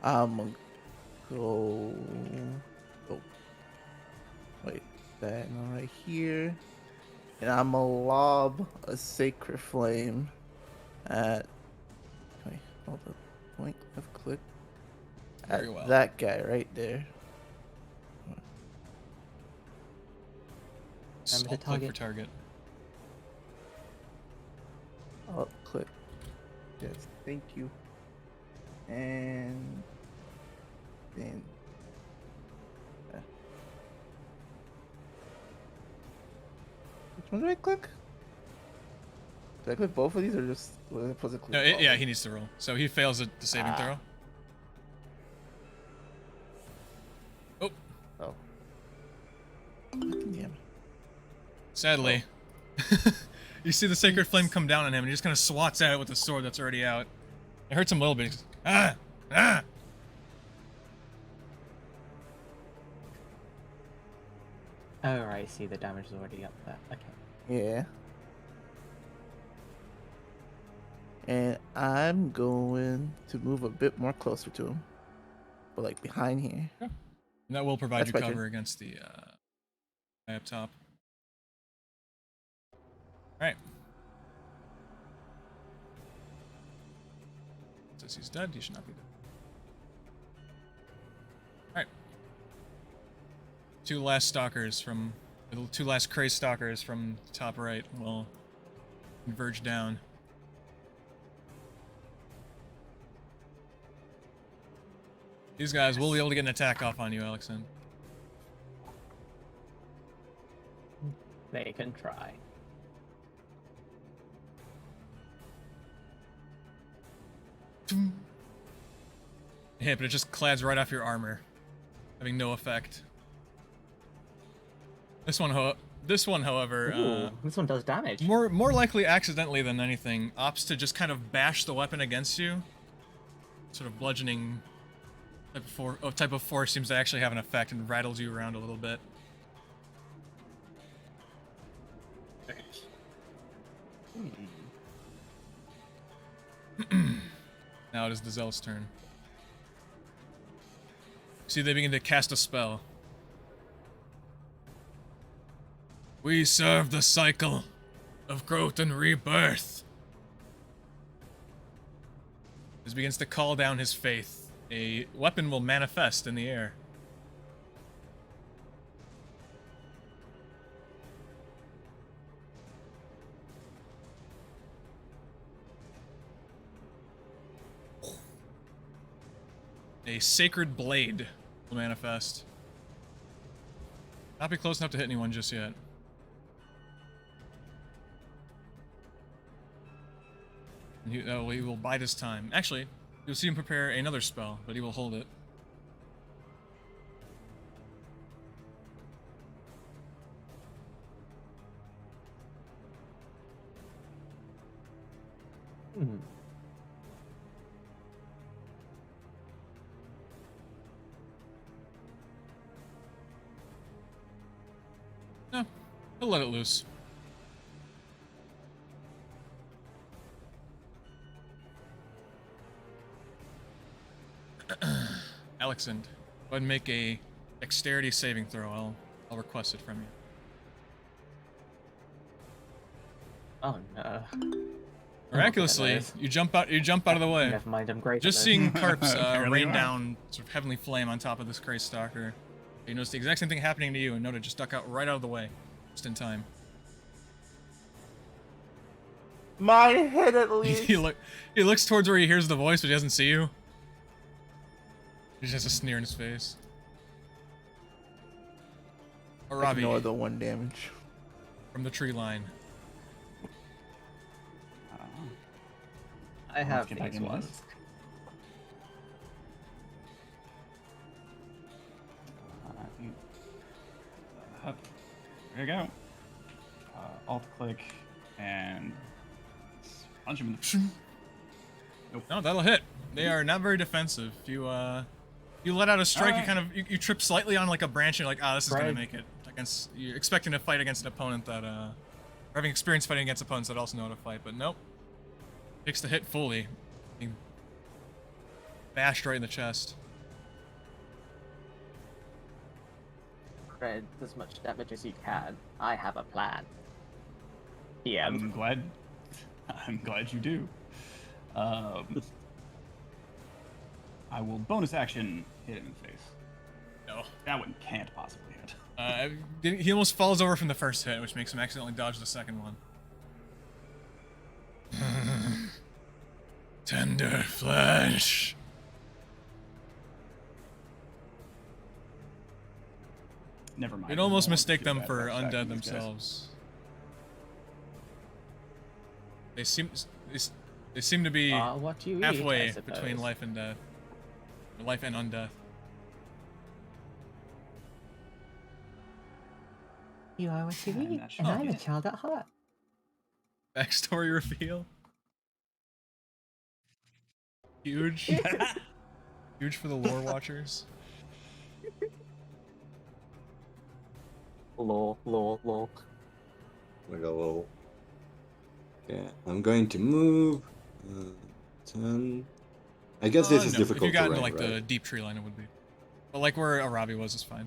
gonna go. Oh, wait, that one right here, and I'm gonna lob a sacred flame at. Wait, hold up. Point of click. At Very well. that guy right there. Remember Alt the click for target. target. Alt click. Yes, thank you. And then. Which one do I click? Did I click both of these or just was I supposed to click? No, all yeah, of he needs to roll. So he fails the saving Ah. throw. Oh, them? Oh. Damn. sadly. You see the sacred flame come down on him, and he just kind of swats at it with the sword that's already out. It hurts him a little bit. He's, ah! Ah! Oh, right, see, the damage is already up there. Okay. Yeah. And I'm going to move a bit more closer to him. But like behind here. And that will provide That's you my turn. cover against the guy up top. Alright. Says he's dead, he should not be dead. Alright. Two last crazed stalkers from top right will converge down. These guys will be able to get an attack off on you, Alyxend. They can try. Hit, but it just clads right off your armor, having no effect. This one, however, Ooh, this one does damage. more likely accidentally than anything, opts to just kind of bash the weapon against you. Sort of bludgeoning type of force seems to actually have an effect and rattles you around a little bit. Now it is the Zealot's turn. See, they begin to cast a spell. We serve the cycle of growth and rebirth. This begins to call down his faith. A weapon will manifest in the air. A sacred blade will manifest. Not be close enough to hit anyone just yet. And he will bide his time. Actually, you'll see him prepare another spell, but he will hold it. Hmm. No, he'll let it loose. Alyxend, go ahead and make a Dexterity saving throw. I'll request it from you. Oh no. Miraculously, you jump out of the way. Never mind, I'm great. Just at seeing Karps Apparently rain you are. down sort of heavenly flame on top of this crazed stalker. You notice the exact same thing happening to you, and Noda just duck out right out of the way, just in time. My head at least. He looks towards where he hears the voice, but he doesn't see you. He just has a sneer in his face. Ignore Aravi, the 1 damage. from the tree line. I have get back these into ones. this. There you go. Alt click and punch him in the. No, that'll hit. They are not very defensive. You let out a strike. Alright. You kind of you trip slightly on like a branch. And you're like, ah, this is gonna Right. make it. Against you're expecting to fight against an opponent that or having experience fighting against opponents that also know how to fight, but nope. Takes the hit fully. Being bashed right in the chest. Spread as much damage as you can. I have a plan. Yeah. I'm glad you do. I will bonus action hit him in the face. No. That one can't possibly hit. He almost falls over from the first hit, which makes him accidentally dodge the second one. Tender flesh. Never mind. You'd almost I don't mistake feel them bad for about undead attacking these guys. themselves. They seem to be What you eat, halfway I suppose. between life and death. Or life and undeath. You are what you And eat, that and shall I'm a hit. child at heart. Backstory reveal. Huge. Huge for the lore watchers. Lol. Like a little. Yeah, I'm going to move. 10. I guess this is No, difficult if you got terrain, into like the right? deep tree line, it would be. But like where Aravi was is fine.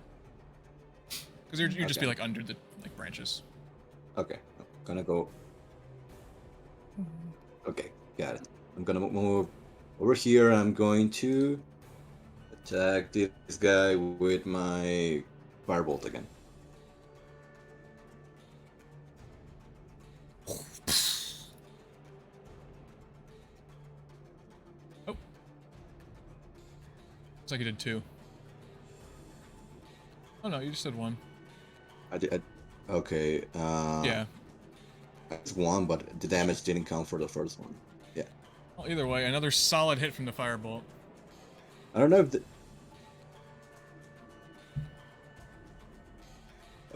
Because you'd just be Okay. like under the like branches. Okay, I'm gonna go. Okay, got it. I'm gonna move over here. I'm going to attack this guy with my firebolt again. Oh. Looks like you did 2. Oh no, you just did 1. I did. Okay. Yeah. It's 1, but the damage didn't count for the first one. Yeah. Well, either way, another solid hit from the firebolt. I don't know if the.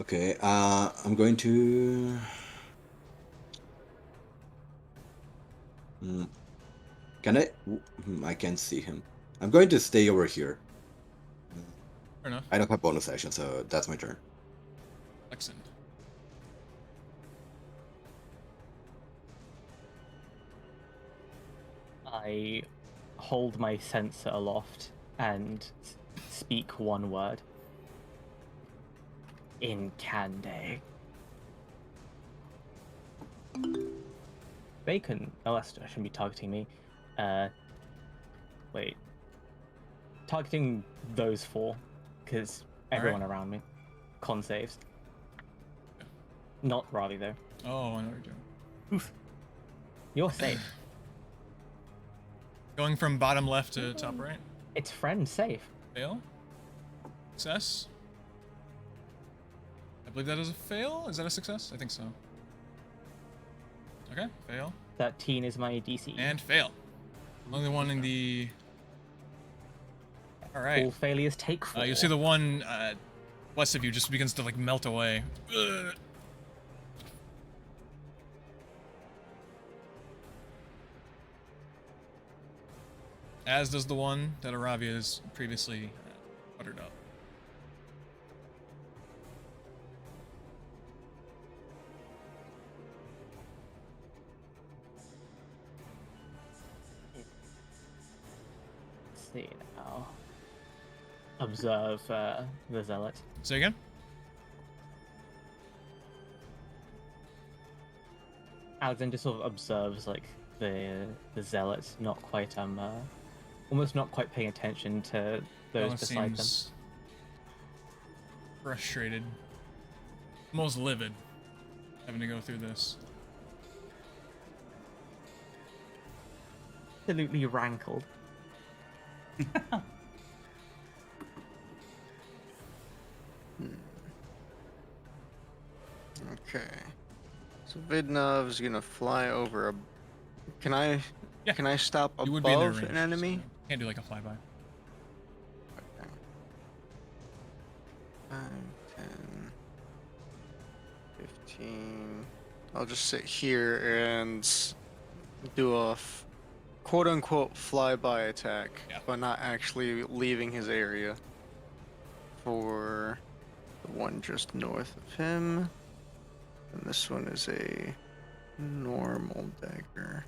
Okay. I'm going to. Can I? I can't see him. I'm going to stay over here. Fair enough. I don't have bonus action, so that's my turn. Alyxend. I hold my sensor aloft and speak one word. Incande. Bacon. Oh, that shouldn't be targeting me. Wait. Targeting those 4, because everyone around me. Con saves. Not Raleigh though. Oh, I know what you're doing. Oof. You're safe. Going from bottom left to top right. It's friend safe. Fail. Success. I believe that is a fail. Is that a success? I think so. Okay, fail. 13 is my DC. And fail. Only one in the... All Alright. failures take 4. You'll see the one west of you just begins to like melt away. Ugh. As does the one that Aravi has previously buttered up. Let's see now. observe the zealot. Say again? Alexander sort of observes like the zealot, not quite almost not quite paying attention to those Almost beside them. seems frustrated, almost livid, having to go through this. Absolutely rankled. Okay. So Vidnov's gonna fly over a. Can I? Yeah. Can I stop You would be in their above range, an enemy? so can't do like a flyby. Okay. 5, 10, 15. I'll just sit here and do a quote-unquote flyby attack, Yeah. but not actually leaving his area. For the one just north of him. And this one is a normal dagger.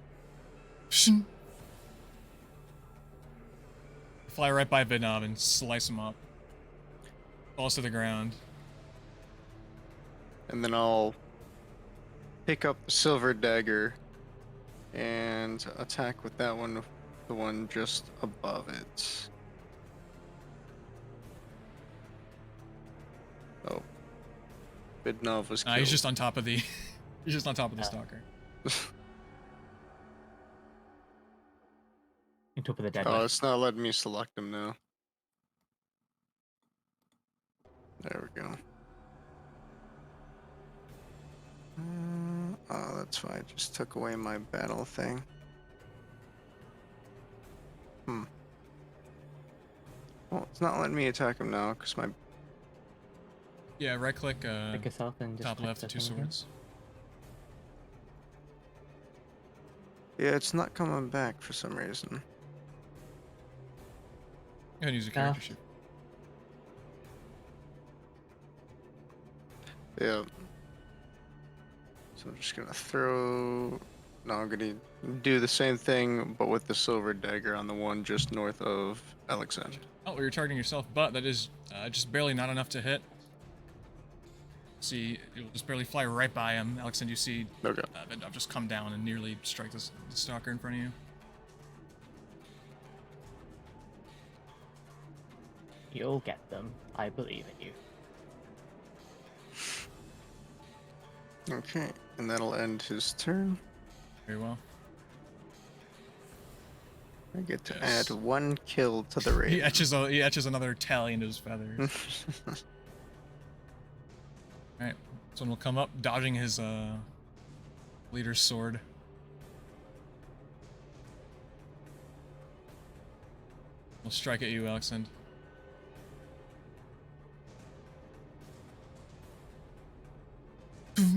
Fly right by Vidnov and slice him up. Falls to the ground. And then I'll pick up the silver dagger and attack with that one, the one just above it. Oh. Vidnov was killed. He's just on top of the. He's just on top of the stalker. On top of the dead Oh, one. it's not letting me select him now. There we go. Oh, that's why I just took away my battle thing. Well, it's not letting me attack him now because my. Yeah, right click. Click yourself and just Top click left, the two thing again. swords. Yeah, it's not coming back for some reason. Go ahead and use a character sheet. Yeah. So I'm just gonna throw. No, I'm gonna do the same thing, but with the silver dagger on the one just north of Alyxend. Oh, well, you're targeting yourself, but that is just barely not enough to hit. See, you'll just barely fly right by him. Alyxend, you see Okay. Vidnov just come down and nearly strike the stalker in front of you. You'll get them. I believe in you. Okay, and that'll end his turn. Very well. I get to Yes. add 1 kill to the He rating. etches another tally into his feathers. Alright, this one will come up, dodging his leader's sword. We'll strike at you, Alyxend.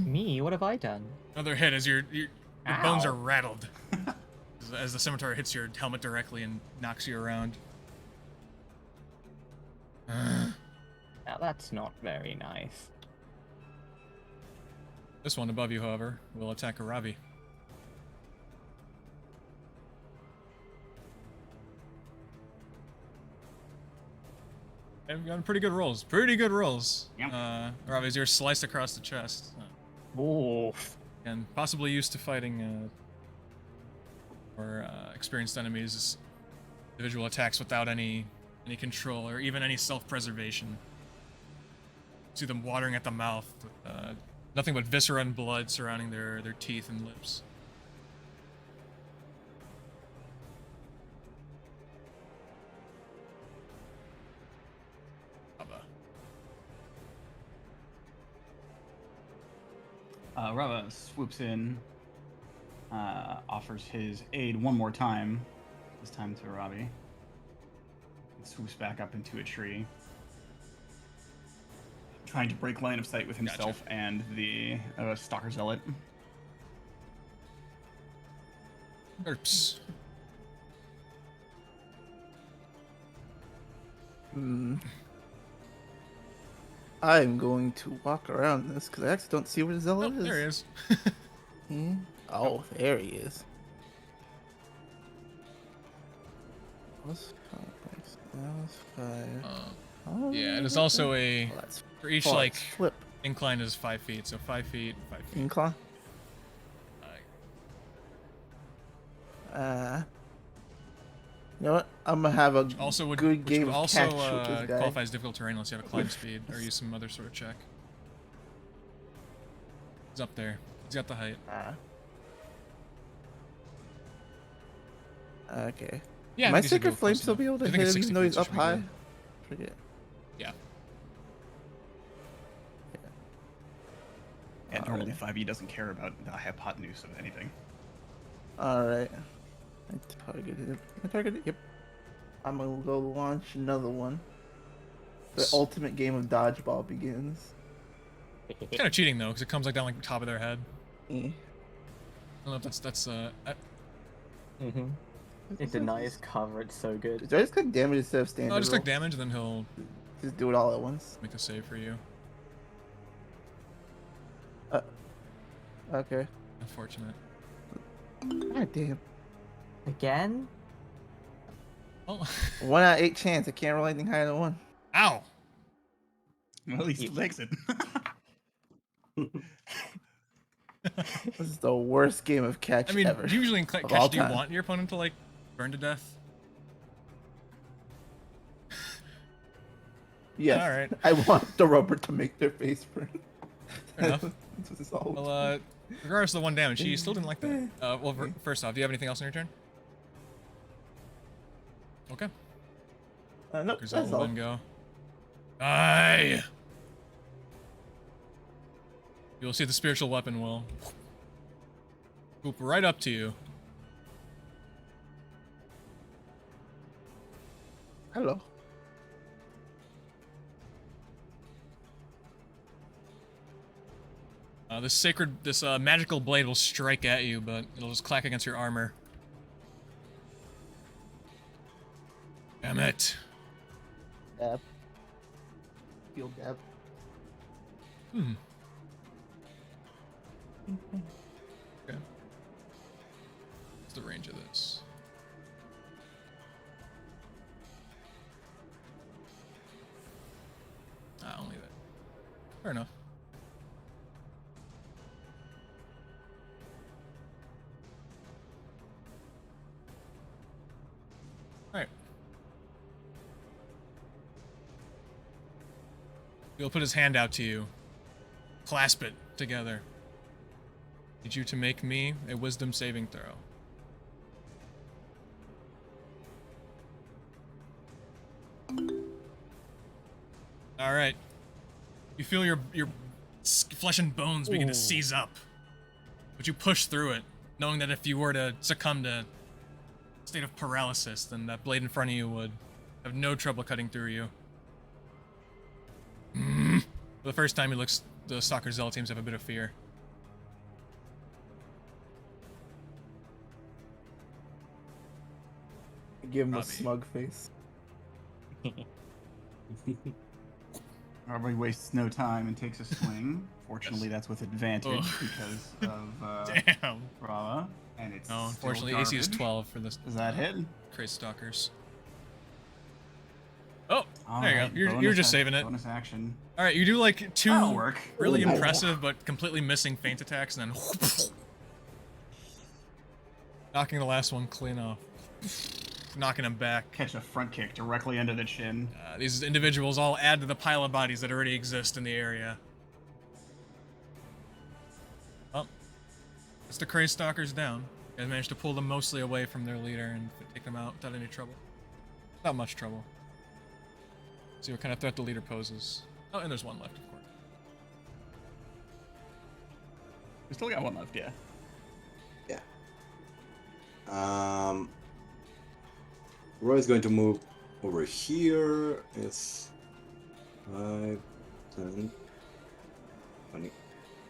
Me? What have I done? Another hit as your bones are Ow. rattled. as the scimitar hits your helmet directly and knocks you around. Now that's not very nice. This one above you, however, will attack Aravi. I've gotten pretty good rolls. Pretty good rolls. Yep. Aravi's you're sliced across the chest. Oof. And possibly used to fighting or experienced enemies, individual attacks without any control or even any self-preservation. See them watering at the mouth, with, nothing but viscera and blood surrounding their teeth and lips. Rava swoops in, offers his aid one more time, this time to Aravi. And swoops back up into a tree, trying to break line of sight with himself and the Stalker Zealot. Karps. I'm going to walk around this because I actually don't see where the Oh, zealot is. there he is. Hmm? Oh, there he is. Plus 5 That's 5. Yeah, and it's also a Oh, that's for each oh, like it's flip. incline is 5 feet, so 5 feet, 5 feet. Incline. Uh, You know what? I'm gonna have a also would good which game would of also catch with this guy. qualify as difficult terrain unless you have a climb speed or use some other sort of check. He's up there. He's got the height. Okay. Yeah, I Might think he's Sacred gonna go Flame close still be enough. able to I think hit it's him 60 even though feet, he's so it up should be high? good. Forget. Yeah. And normally 5e doesn't care about the hypotenuse of anything. Alright. I targeted it. I targeted it. Yep. I'm gonna go launch another one. The ultimate game of dodgeball begins. It's kind of cheating though, because it comes like down like the top of their head. Eh. I don't know if that's It denies cover, it's so good. Do I just click damage instead of standard? no, just roll? click damage and then he'll Just do it all at once. make a save for you. Okay. Unfortunate. God damn. Again? Oh. 1 out of 8 chance. I can't roll anything higher than 1. Ow! Well, at least he likes it. This is the worst game of catch I mean, ever. usually in of all catch, do you time. want your opponent to like burn to death? Yes. Alright. I want the rubber to make their face burn. Fair enough. That's what it's all Well, about. regardless of the 1 damage, he still didn't like that. Well, first off, do you have anything else on your turn? Okay. Nope, Grizel that's will all. then go. Die! You'll see the spiritual weapon will swoop right up to you. Hello. This magical blade will strike at you, but it'll just clack against your armor. Damn it. Dab. Field dab. Hmm. Okay. What's the range of this? Only that. Fair enough. Alright. He'll put his hand out to you. Clasp it together. Need you to make me a wisdom saving throw. Alright. You feel your flesh and bones begin to seize up. But you push through it, knowing that if you were to succumb to a state of paralysis, then that blade in front of you would have no trouble cutting through you. For the first time, he looks. The Stalker Zealot teams have a bit of fear. Give him a Robbie. smug face. Everybody wastes no time and takes a swing. Fortunately, that's with advantage Ugh. because of Damn. Brava. And it's No, still unfortunately, AC is garbage. 12 for this. Does that hit? Crazy Stalkers. Oh, All there you right, go. You're bonus just ac- saving it. Bonus action. All right, you do like 2 That'll work. really Ooh. impressive but completely missing feint attacks, and then knocking the last one clean off, knocking him back. Catch a front kick directly under the chin. These individuals all add to the pile of bodies that already exist in the area. Well, it's the Crazy Stalkers down. You guys managed to pull them mostly away from their leader and take them out without any trouble. Not much trouble. See what kind of threat the leader poses. Oh, and there's one left, of course. We still got one left, yeah. Yeah. Roy's going to move over here. It's 5, 10, 20,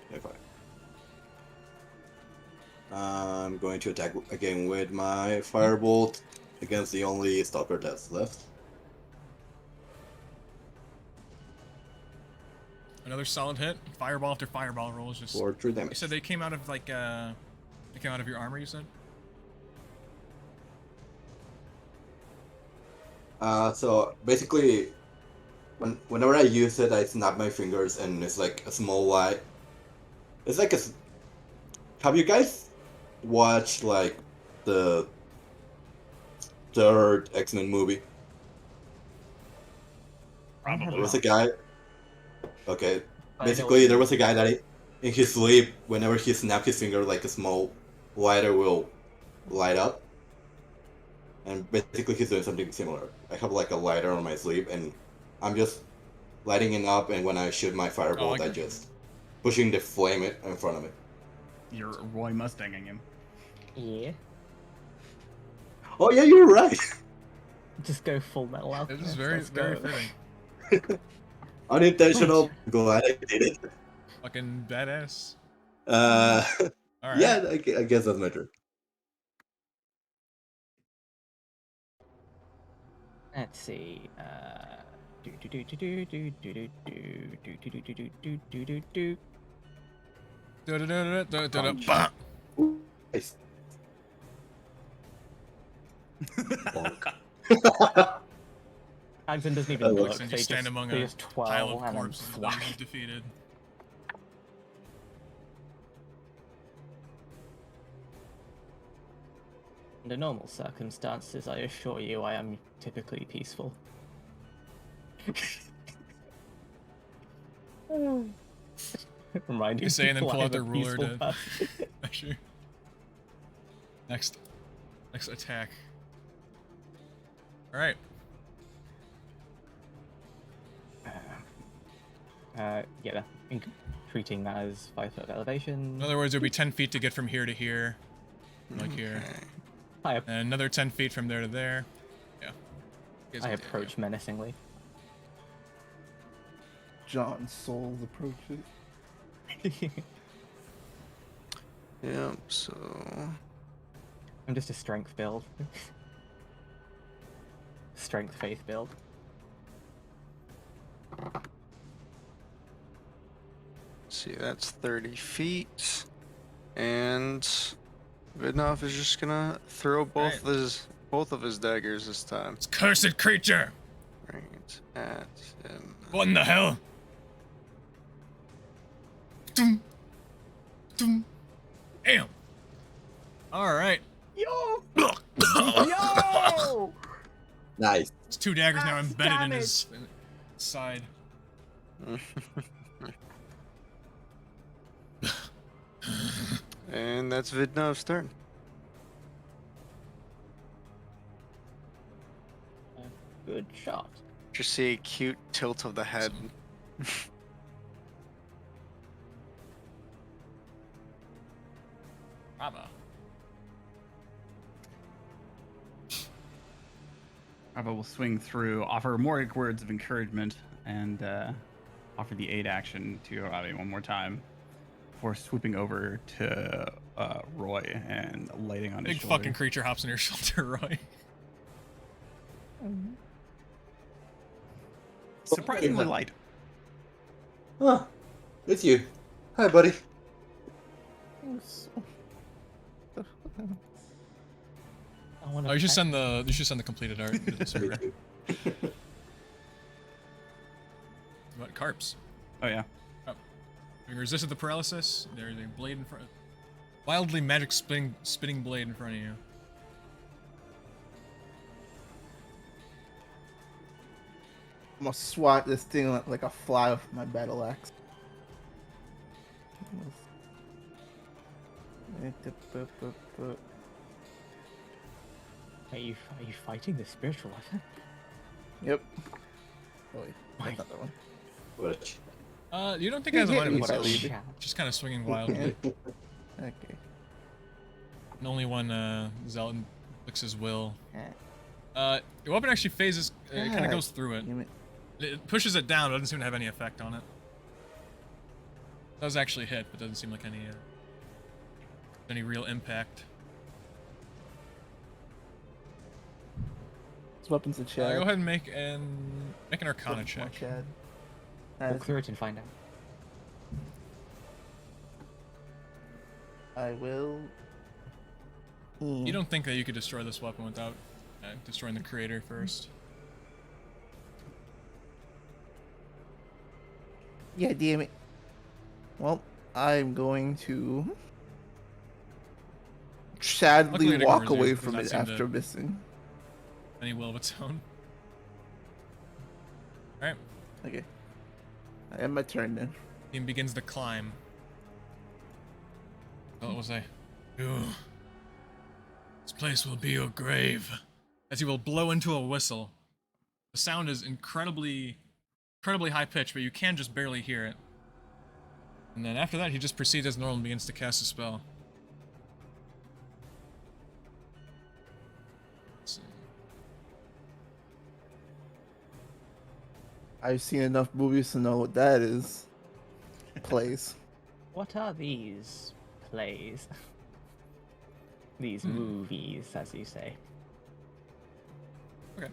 25. I'm going to attack again with my firebolt against the only stalker that's left. Another solid hit. Fireball after fireball rolls. Just. For 3 You damage. said they came out of like they came out of your armor. You said. So basically, whenever I use it, I snap my fingers, and it's like a small light. It's like a. Have you guys watched like the third X-Men movie? Probably. There was a guy. Okay, I know basically what there you was a mean. guy that in his sleep, whenever he snapped his finger, like a small lighter will light up. And basically he's doing something similar. I have like a lighter on my sleeve, and I'm just lighting it up, and when I shoot my firebolt, I I just pushing the flame in front of it. You're Roy Mustanging him. Yeah. Oh yeah, you're right. Just go full metal It alchemist. was very, Let's very go. fitting. Unintentional. Glad I did it. Fucking badass. Uh, All right. yeah, I guess that's my turn. Let's see. Do do do do do do do do do do do do do do do do do. Bah! Nice. Bonk. Alyxend doesn't I even love look. Alex, and you stand among they a just pile twirl of and then corpses that fly. you've defeated. Under normal circumstances, I assure you, I am typically peaceful. Reminding You say and then people pull out I'm a the ruler peaceful to person. measure. Next attack. All right. Yeah, treating that as 5 foot of elevation. In other words, it would be 10 feet to get from here to here, like here, I and another 10 feet from there to there. Yeah. You guys I get the idea. approach menacingly. John Souls approaches. Yep, so I'm just a strength build. Strength faith build. see, that's 30 feet. And Vidnov is just gonna throw both of his daggers this time. This cursed creature! Right at him. What in the hell? Doom. Doom. Damn. All right. Yo! Yo! Nice. It's 2 daggers now That's embedded in damage. his side. And that's Vidnov's turn. Good shot. Just see a cute tilt of the head. Bravo. Bravo will swing through, offer more words of encouragement, and offer the aid action to Aravi one more time before swooping over to Roy and lighting on his Big shoulder. fucking creature hops on your shoulder, Roy. Surprisingly light. Huh. It's you. Hi, buddy. I wanna Oh, you should pet- send the completed art. to the server. What Karps? Oh yeah. Having resisted the paralysis, there's a blade in front. Wildly magic spinning blade in front of you. I'm gonna swat this thing like a fly with my battle axe. Are you fighting the spiritual weapon? Yep. Oh wait, My- that's not that one. What? You don't think it has a hit line of me, its but I own. leave it. Just kind of swinging wildly. Okay. And only when Zealot clicks his will. Eh. Your weapon actually phases. It kind God of goes through it. damn it. It pushes it down, but doesn't seem to have any effect on it. Does actually hit, but doesn't seem like any real impact. This weapon's a Chad. Go ahead and make an Arcana Weapon's more check. Chad. Walk through it and find out. I will. You don't think that you could destroy this weapon without destroying the creator first? Yeah, damn it. Well, I'm going to sadly Luckily it walk ignores you. away Does from not it seem to- after missing. Any will of its own. Alright. Okay. I end my turn then. Team begins to climb. What was I? Ooh. This place will be your grave. As he will blow into a whistle. The sound is incredibly high pitched, but you can just barely hear it. And then after that, he just proceeds as normal and begins to cast a spell. Let's see. I've seen enough movies to know what that is. Plays. What are these plays? These movies, as you say. Okay.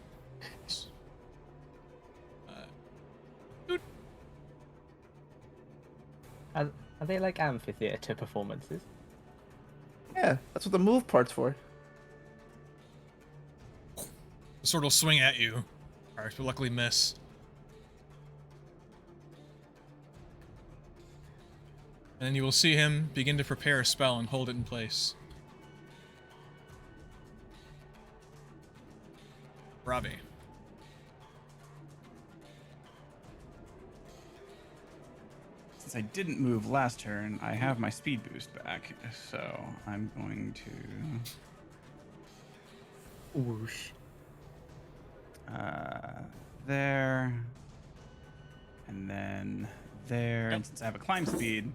Are they like amphitheater performances? Yeah, that's what the move part's for. The sword will swing at you. Alright, but luckily miss. And then you will see him begin to prepare a spell and hold it in place. Ravi. Since I didn't move last turn, I have my speed boost back, so I'm going to Whoosh. there, and then there. Yep. And since I have a climb speed,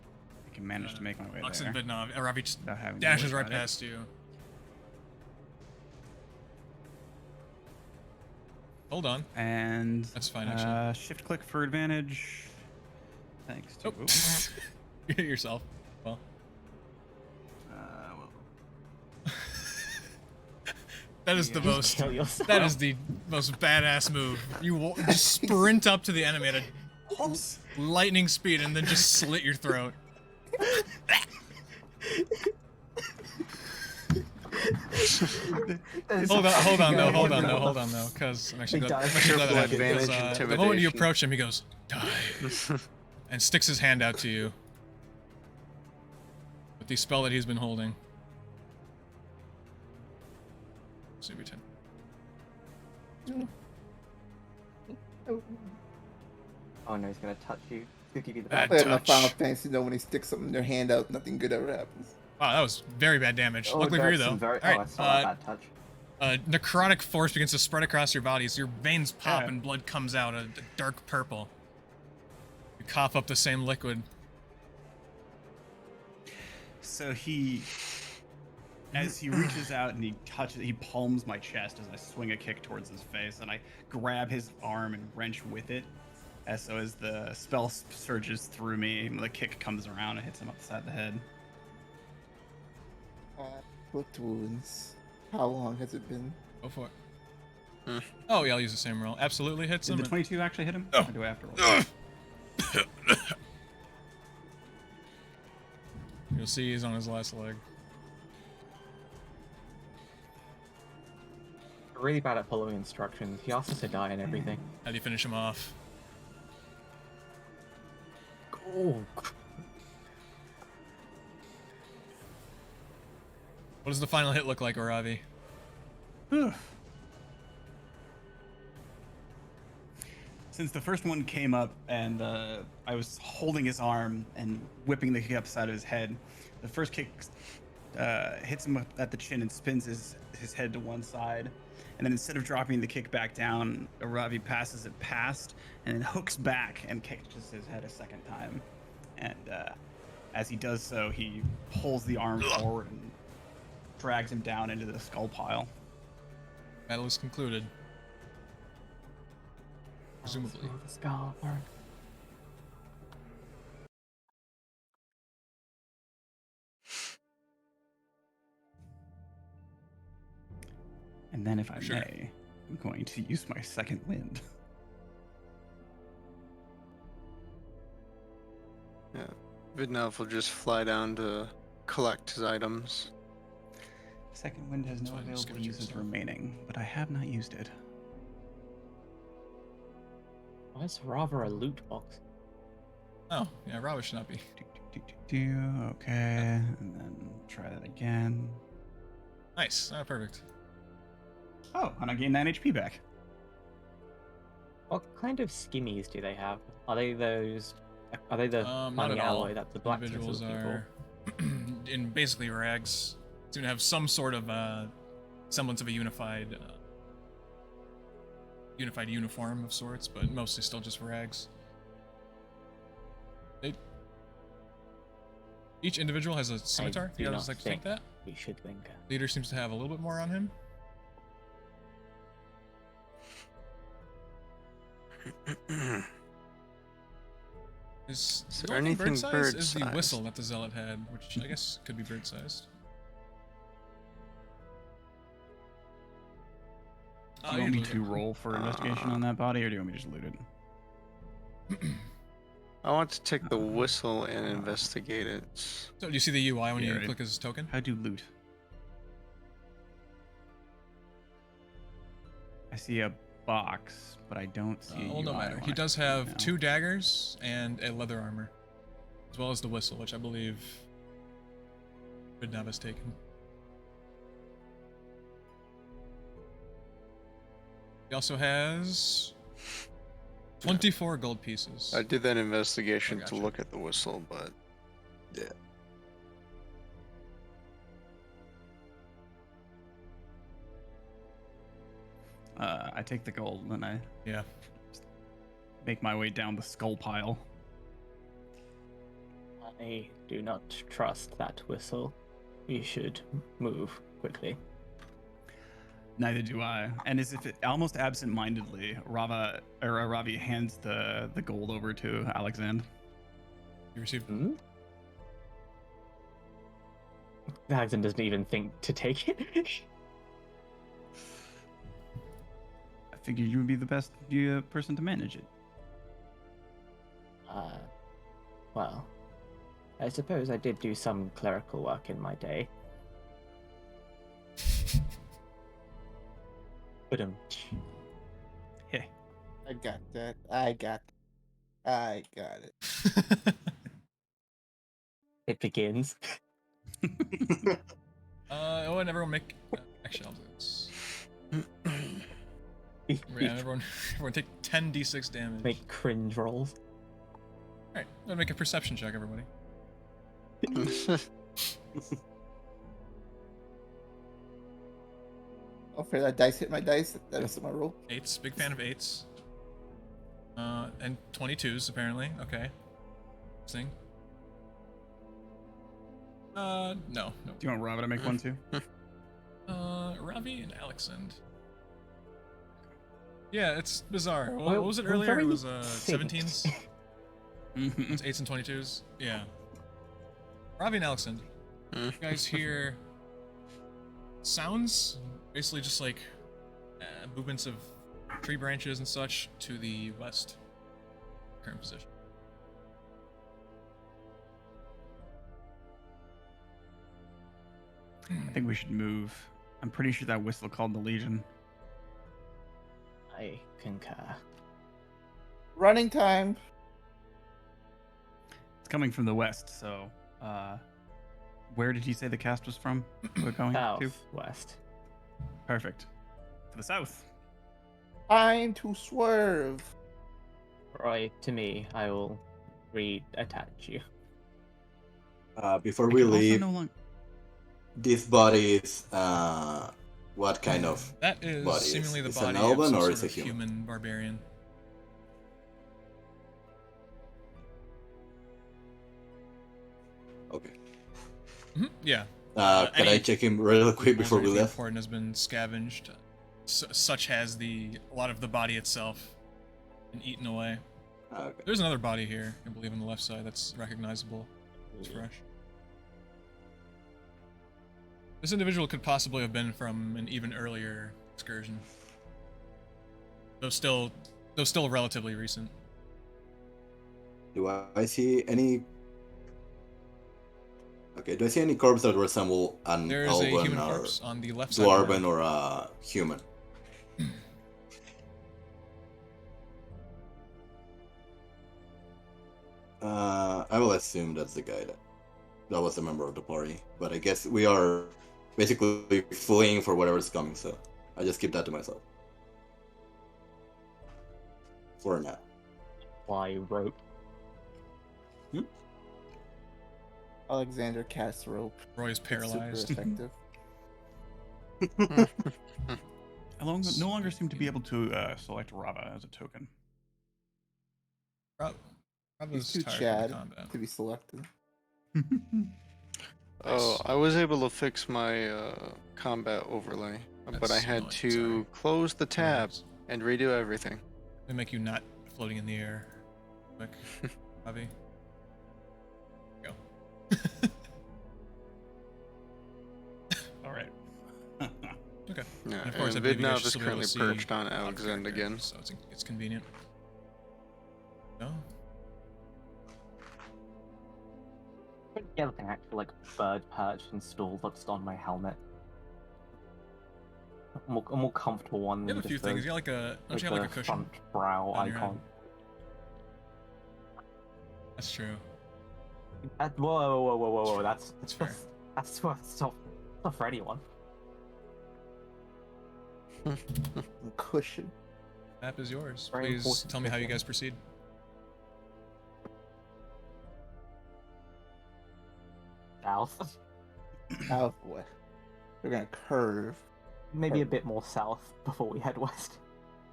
I can manage to make my way Alyxend, there. Vidnov. Aravi just without having to dashes worry right about it. past you. Hold on. And That's fine, actually. shift click for advantage. Thanks to Oh. You hit yourself. Well. That is the You most. kill yourself. That is the most badass move. You just sprint up to the enemy at a lightning speed and then just slit your throat. Hold on though, because I'm actually He glad, dies. I'm actually glad that happened, Advantage, because, the moment you intimidation. approach him, he goes, "Die," and sticks his hand out to you with the spell that he's been holding. CB10. Oh no, he's gonna touch you. He'll give you the Bad I have no touch. Final Fantasy know when they stick something in their hand out, nothing good ever happens. Wow, that was very bad damage. Oh, Luckily for you, that's though. some very... All Oh, I saw that bad touch. necrotic force begins to spread across your bodies. Your veins pop Yeah. and blood comes out, a dark purple. You cough up the same liquid. So as he reaches out and he palms my chest as I swing a kick towards his face, and I grab his arm and wrench with it. As the spell surges through me, the kick comes around and hits him upside the head. Flipped wounds. How long has it been? Go for it. Oh, yeah, I'll use the same roll. Absolutely hits Did him. the 22 actually hit him? Oh. Or do I have to roll? You'll see he's on his last leg. Really bad at following instructions. He asks us to die and everything. How do you finish him off? Oh, What does the final hit look like, Aravi? Since the first one came up and I was holding his arm and whipping the kick upside of his head, the first kick hits him at the chin and spins his head to one side. And then instead of dropping the kick back down, Aravi passes it past and then hooks back and catches his head a second time. And as he does so, he pulls the arm forward and drags him down into the skull pile. Battle is concluded. Presumably. the skull part. And then, if I Sure. may, I'm going to use my second wind. Yeah. Vidnov will just fly down to collect his items. Second wind has no fine, just give available it to uses yourself. remaining, but I have not used it. Why is rather a loot box? Oh, yeah, Rawa should not be. Okay, and then try that again. Nice. Perfect. Oh, and I gained 9 HP back. What kind of skimmies do they have? Are they those? Are they the Not funny at all. alloy that the blacksmiths are Individuals looking for? are in basically rags. Seem to have some sort of semblance of a unified uniform of sorts, but mostly still just rags. Each individual has a scimitar. do You guys not just like to take think that? We should linger. Leader seems to have a little bit more on him. Is Is the there only anything bird size? Is the bird-sized? whistle that the zealot had, which I guess could be bird sized. Do you want me to roll for investigation on that body, or do you want me to just loot it? I want to take the whistle and investigate it. So do you see the UI when Yeah, you right. click his token? How do loot? I see a box, but I don't see a Well, no UI matter. on He it does right have now. 2 daggers and a leather armor, as well as the whistle, which I believe Vidnov has taken. He also has 24 gold pieces. I did that investigation I to gotcha. look at the whistle, but yeah. I take the gold and I Yeah. make my way down the skull pile. I do not trust that whistle. We should move quickly. Neither do I. And as if it, almost absent-mindedly, Aravi hands the gold over to Alyxend. You received. Alyxend doesn't even think to take it. I figured you would be the best person to manage it. Well, I suppose I did do some clerical work in my day. But Hey, I got that. I got it. it begins. Oh, and everyone make. Actually, I'll do this. Yeah, everyone take 10d6 damage. Make cringe rolls. Alright, I'm gonna make a perception check, everybody. Oh, for that dice hit my dice. That is my roll. 8s, big fan of 8s. And 22s, apparently. Okay. Interesting. No. do you want Rava to make one too? Ravi and Alyxend. Yeah, it's bizarre. What Well, was it we're earlier? very It was synced. 17s? It's 8s and 22s? Yeah. Ravi and Alyxend. You guys hear sounds? Basically just like movements of tree branches and such to the west. Current position. I think we should move. I'm pretty sure that whistle called the Legion. I concur. Running time. It's coming from the west, so where did he say the cast was from? We're going to? Southwest. Perfect. To the south. Time to swerve. Roy, to me, I will reattach you. Before I we can also leave, no longer- this body is what kind of That is body seemingly the is body an of elven some or sort is a of human? human barbarian. Okay. Yeah. Can I any check him real quick before we anything left? important has been scavenged, such as a lot of the body itself, and eaten away. Okay. There's another body here, I believe, on the left side that's recognizable. It's fresh. This individual could possibly have been from an even earlier excursion, though still relatively recent. Do I see any? Okay. Do I see any corpse that resemble an There is a elven human or corpse on the left side. Of the dwarven road. or a human? I will assume that's the guy that was a member of the party. But I guess we are basically fleeing for whatever's coming, so I just keep that to myself. For now. Why rope? Alexander casts rope. Roy is It's paralyzed. super effective. I no longer seem to be able to select Rava as a token. Rob He's was too tired Chad from the combat. to be selected. Oh, I was able to fix my combat overlay, but I That's had annoying, to sorry. close the tab and redo everything. They make you not floating in the air. Quick, Bobby. Go. All right. Okay. Yeah, And of course, I and believe you guys Vidnov should is still be able currently to see perched on Bob's Alyxend character, again. so it's convenient. No. Yeah, like an actual like bird perch installed just on my helmet. A more comfortable one You than have a few just things. You got like a don't you have like a cushion? front brow on your icon. That's true. Whoa! That's fair. That's not for anyone. Cushion. Map is yours. Very Please important tell me how you cushion. guys proceed. South, Southwest. We're gonna curve. maybe a bit more south before we head west.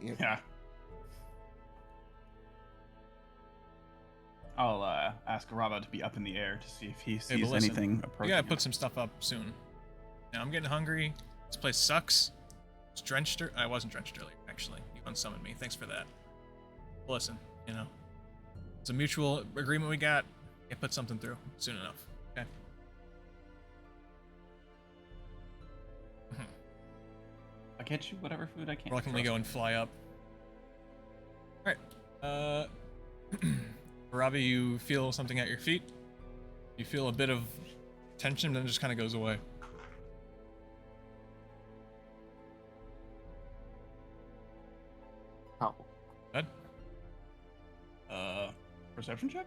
Yeah. I'll ask Rava to be up in the air to see if he Hey, sees but listen, anything You approaching. gotta him. put some stuff up soon. Now I'm getting hungry. This place sucks. It's drenched. I wasn't drenched earlier, actually. You unsummoned me. Thanks for that. But listen, you know, it's a mutual agreement we got. You put something through soon enough. Okay. I'll get you whatever food I can. Reluctantly go and fly up. All right. Aravi, you feel something at your feet. You feel a bit of tension, then it just kind of goes away. Oh, Good. Perception check?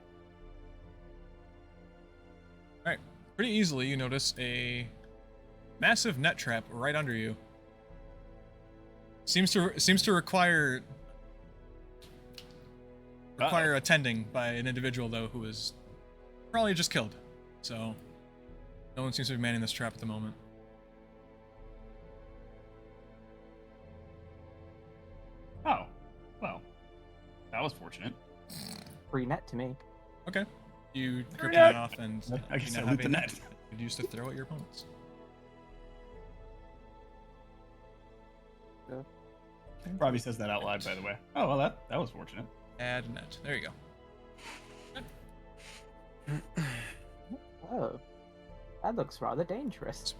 All right. Pretty easily, you notice a massive net trap right under you. Seems to require attending by an individual though who is probably just killed. So no one seems to be manning this trap at the moment. Oh, well, that was fortunate. free net to me. Okay. You grip the net. net off and I you guess now I have loot a the net net. you can use to throw at your opponents. Robbie says that out loud, by the way. Oh, well, that was fortunate. Add net. There you go. Oh, that looks rather dangerous.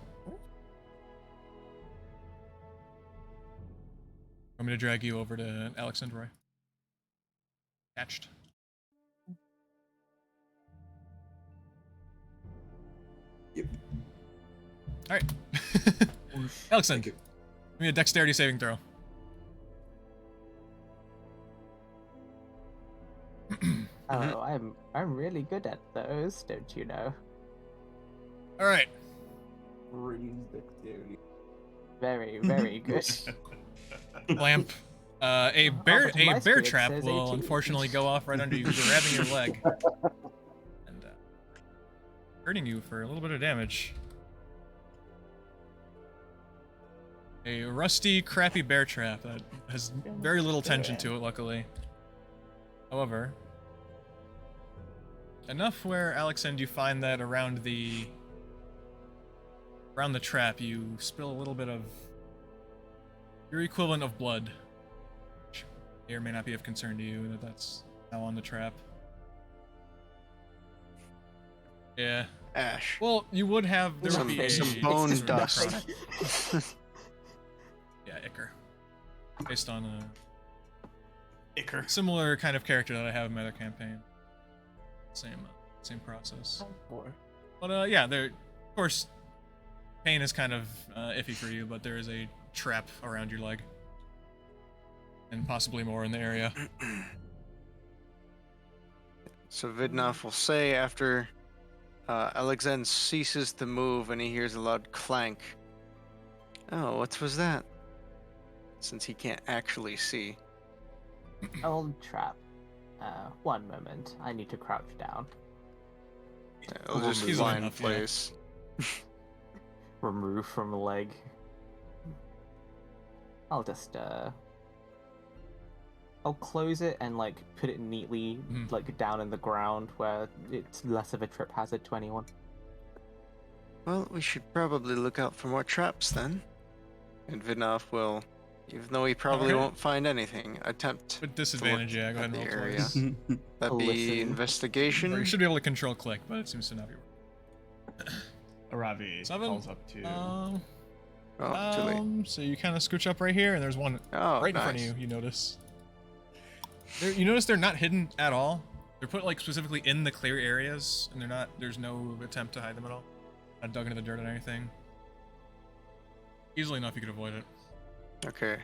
Want me to drag you over to Alyxend, Roy? Attached. Yep. All right. Alyxend, give me a dexterity saving throw. Oh, I'm really good at those, don't you know? All right. Freeze dexterity. Very, very good. Lamp. A bear but my script trap says will 18. unfortunately go off right under you, grabbing your leg and hurting you for a little bit of damage. A rusty, crappy bear trap that has very little tension to it, luckily. However, enough where Alyxend, you find that around the trap, you spill a little bit of your equivalent of blood. Which may or may not be of concern to you, that's now on the trap. Yeah. Ash. Well, you would have, there would be Some a bone sort of dust. necrotic. Yeah, Icker. Based on a Icker. similar kind of character that I have in my other campaign. Same process. But yeah, there, of course, pain is kind of iffy for you, but there is a trap around your leg, and possibly more in the area. So Vidnov will say after Alyxend ceases to move and he hears a loud clank. Oh, what was that? Since he can't actually see. Old trap. One moment. I need to crouch down. It'll just Easily lie in enough, yeah. place. Remove from the leg. I'll just I'll close it and like put it neatly like down in the ground where it's less of a trip hazard to anyone. Well, we should probably look out for more traps then. And Vidnov will, even though he probably Alright. won't find anything, attempt With disadvantage, yeah, go ahead at and the roll area. twice. That'd be Listen. Or you investigation. should be able to control click, but it seems to not be working. Aravi 7. calls up to. Oh, too late. So you kind of scooch up right here, and there's one Oh, right in nice. front of you. You notice. You notice they're not hidden at all. They're put like specifically in the clear areas, and they're not. There's no attempt to hide them at all. Not dug into the dirt or anything. Easily enough, you could avoid it. Okay.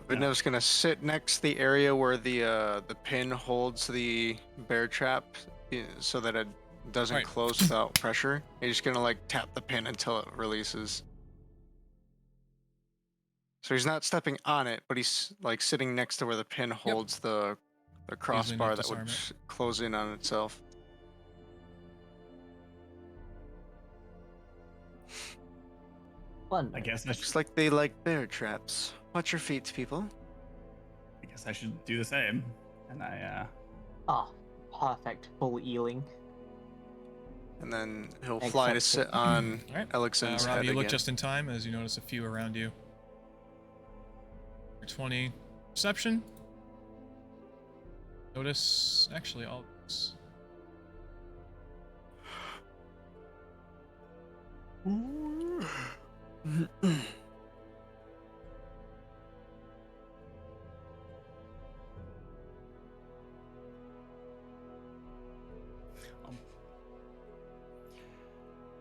Vidnov's gonna sit next to the area where the pin holds the bear trap, so that it doesn't Right. close without pressure. He's just gonna like tap the pin until it releases. So he's not stepping on it, but he's like sitting next to where the pin holds the crossbar enough that would disarm close in on itself. One. I guess I Looks like they like bear traps. Watch your feet, people. should do the same. And I Ah, perfect. Full ealing. And then he'll fly to sit on All right. Alyxend's Rob, head you look again. just in time as you notice a few around you. Your 20 perception. Notice actually all this.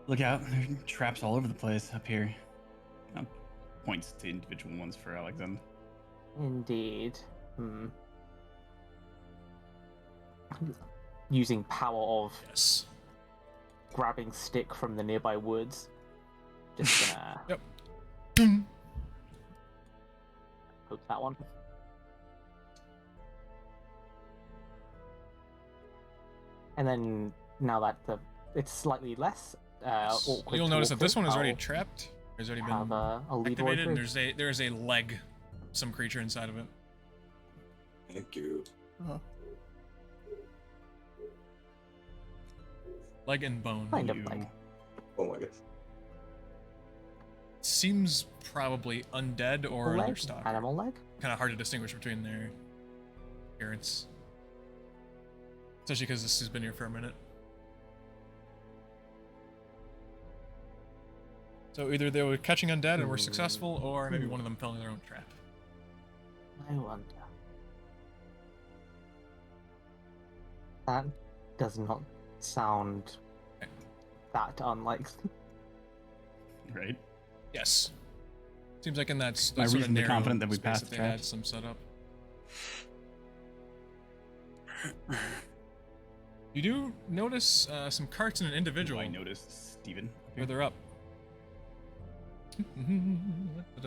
look out. There's traps all over the place up here. Points to individual ones for Alyxend. Indeed. Using power of Yes. grabbing stick from the nearby woods. Just gonna Yep. poke that one. And then now that it's slightly less awkward. You'll to notice walk that this through, one is already I'll trapped. There's already have been a lead activated, and through. there's a leg, some creature inside of it. Thank you. Leg and bone. Kind of You- like Oh my god. Seems probably undead or another leg, stock. animal leg. Kind of hard to distinguish between their appearance. Especially because this has been here for a minute. So either they were catching undead and were successful, or maybe one of them fell in their own trap. I wonder. That does not sound that unlikely. Right? Yes. Seems like in that Am I sort of reasonably narrow confident that we space passed that the they had traps? some setup. You do notice some carts and an individual I noticed Steven. further up. Put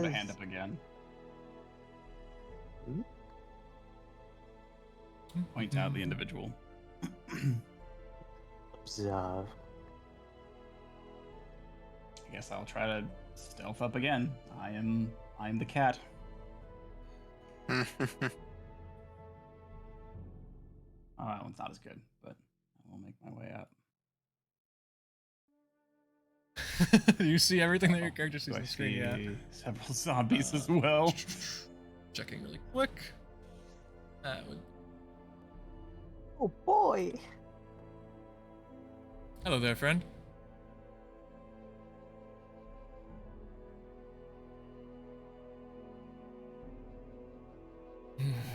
a hand up again. Point out the individual. Observe. I guess I'll try to stealth up again. I'm the cat. Oh, that one's not as good, but I will make my way up. You see everything that your character sees Do on I the screen, yeah. see several zombies as well? Checking really quick. Oh boy! Hello there, friend.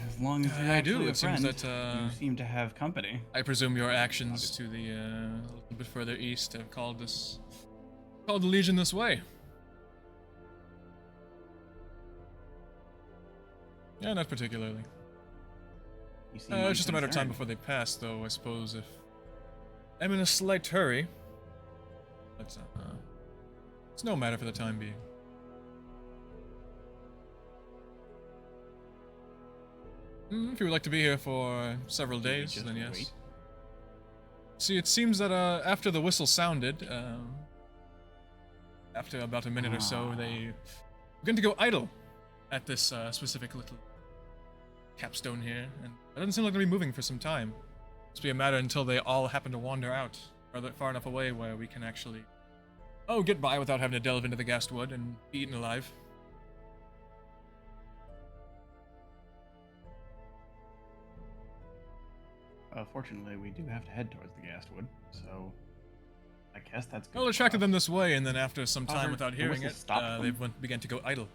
As long as you're I do. actually a It seems friend, that you seem to have company. I presume your actions to the a little bit further east have called the Legion this way. Yeah, not particularly. You seem It's just a matter of time unconcerned. before they pass, though, I suppose, if I'm in a slight hurry. But, it's no matter for the time being. If you would like to be here for several Should we days, just then yes. wait? See, it seems that after the whistle sounded, after about a minute or so, they began to go idle at this specific little capstone here, and it doesn't seem like they'll be moving for some time. It's be a matter until they all happen to wander out far enough away where we can actually, get by without having to delve into the Ghastwood and be eaten alive. Fortunately, we do have to head towards the Ghastwood, so I guess that's good. Well, it for attracted us. them this way, and then after some time However, without the hearing whistle it, stopped they them. began to go idle.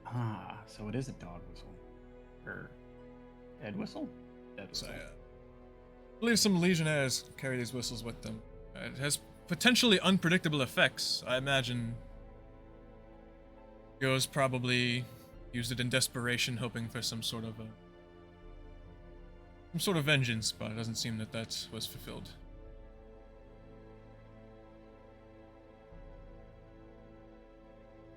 Ah, so it is a dog whistle. Or dead whistle? Dead So, whistle. I believe some legionnaires carry these whistles with them. It has potentially unpredictable effects. I imagine Yo's probably used it in desperation, hoping for some sort of vengeance, but it doesn't seem that that was fulfilled.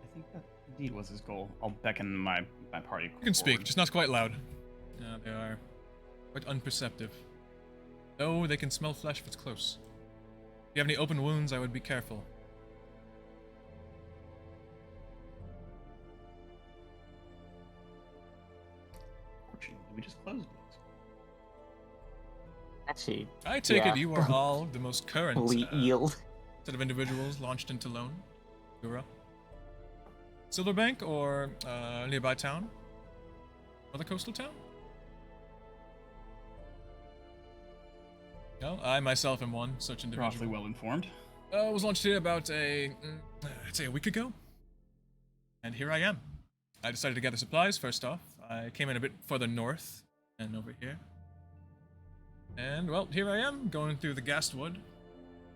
I think that indeed was his goal. I'll beckon my party. You can speak, just not quite loud. They are quite unperceptive. Though they can smell flesh if it's close. If you have any open wounds, I would be careful. Fortunately, we just closed it. Actually, I take yeah. it you are all the most current fully yield. set of individuals launched into loan. Duah. Silverbank or nearby town? Other coastal town? No, I myself am one such You're individual. awfully well informed. Was launched here about I'd say a week ago. And here I am. I decided to gather supplies first off. I came in a bit further north and over here. And, well, here I am, going through the Ghastwood,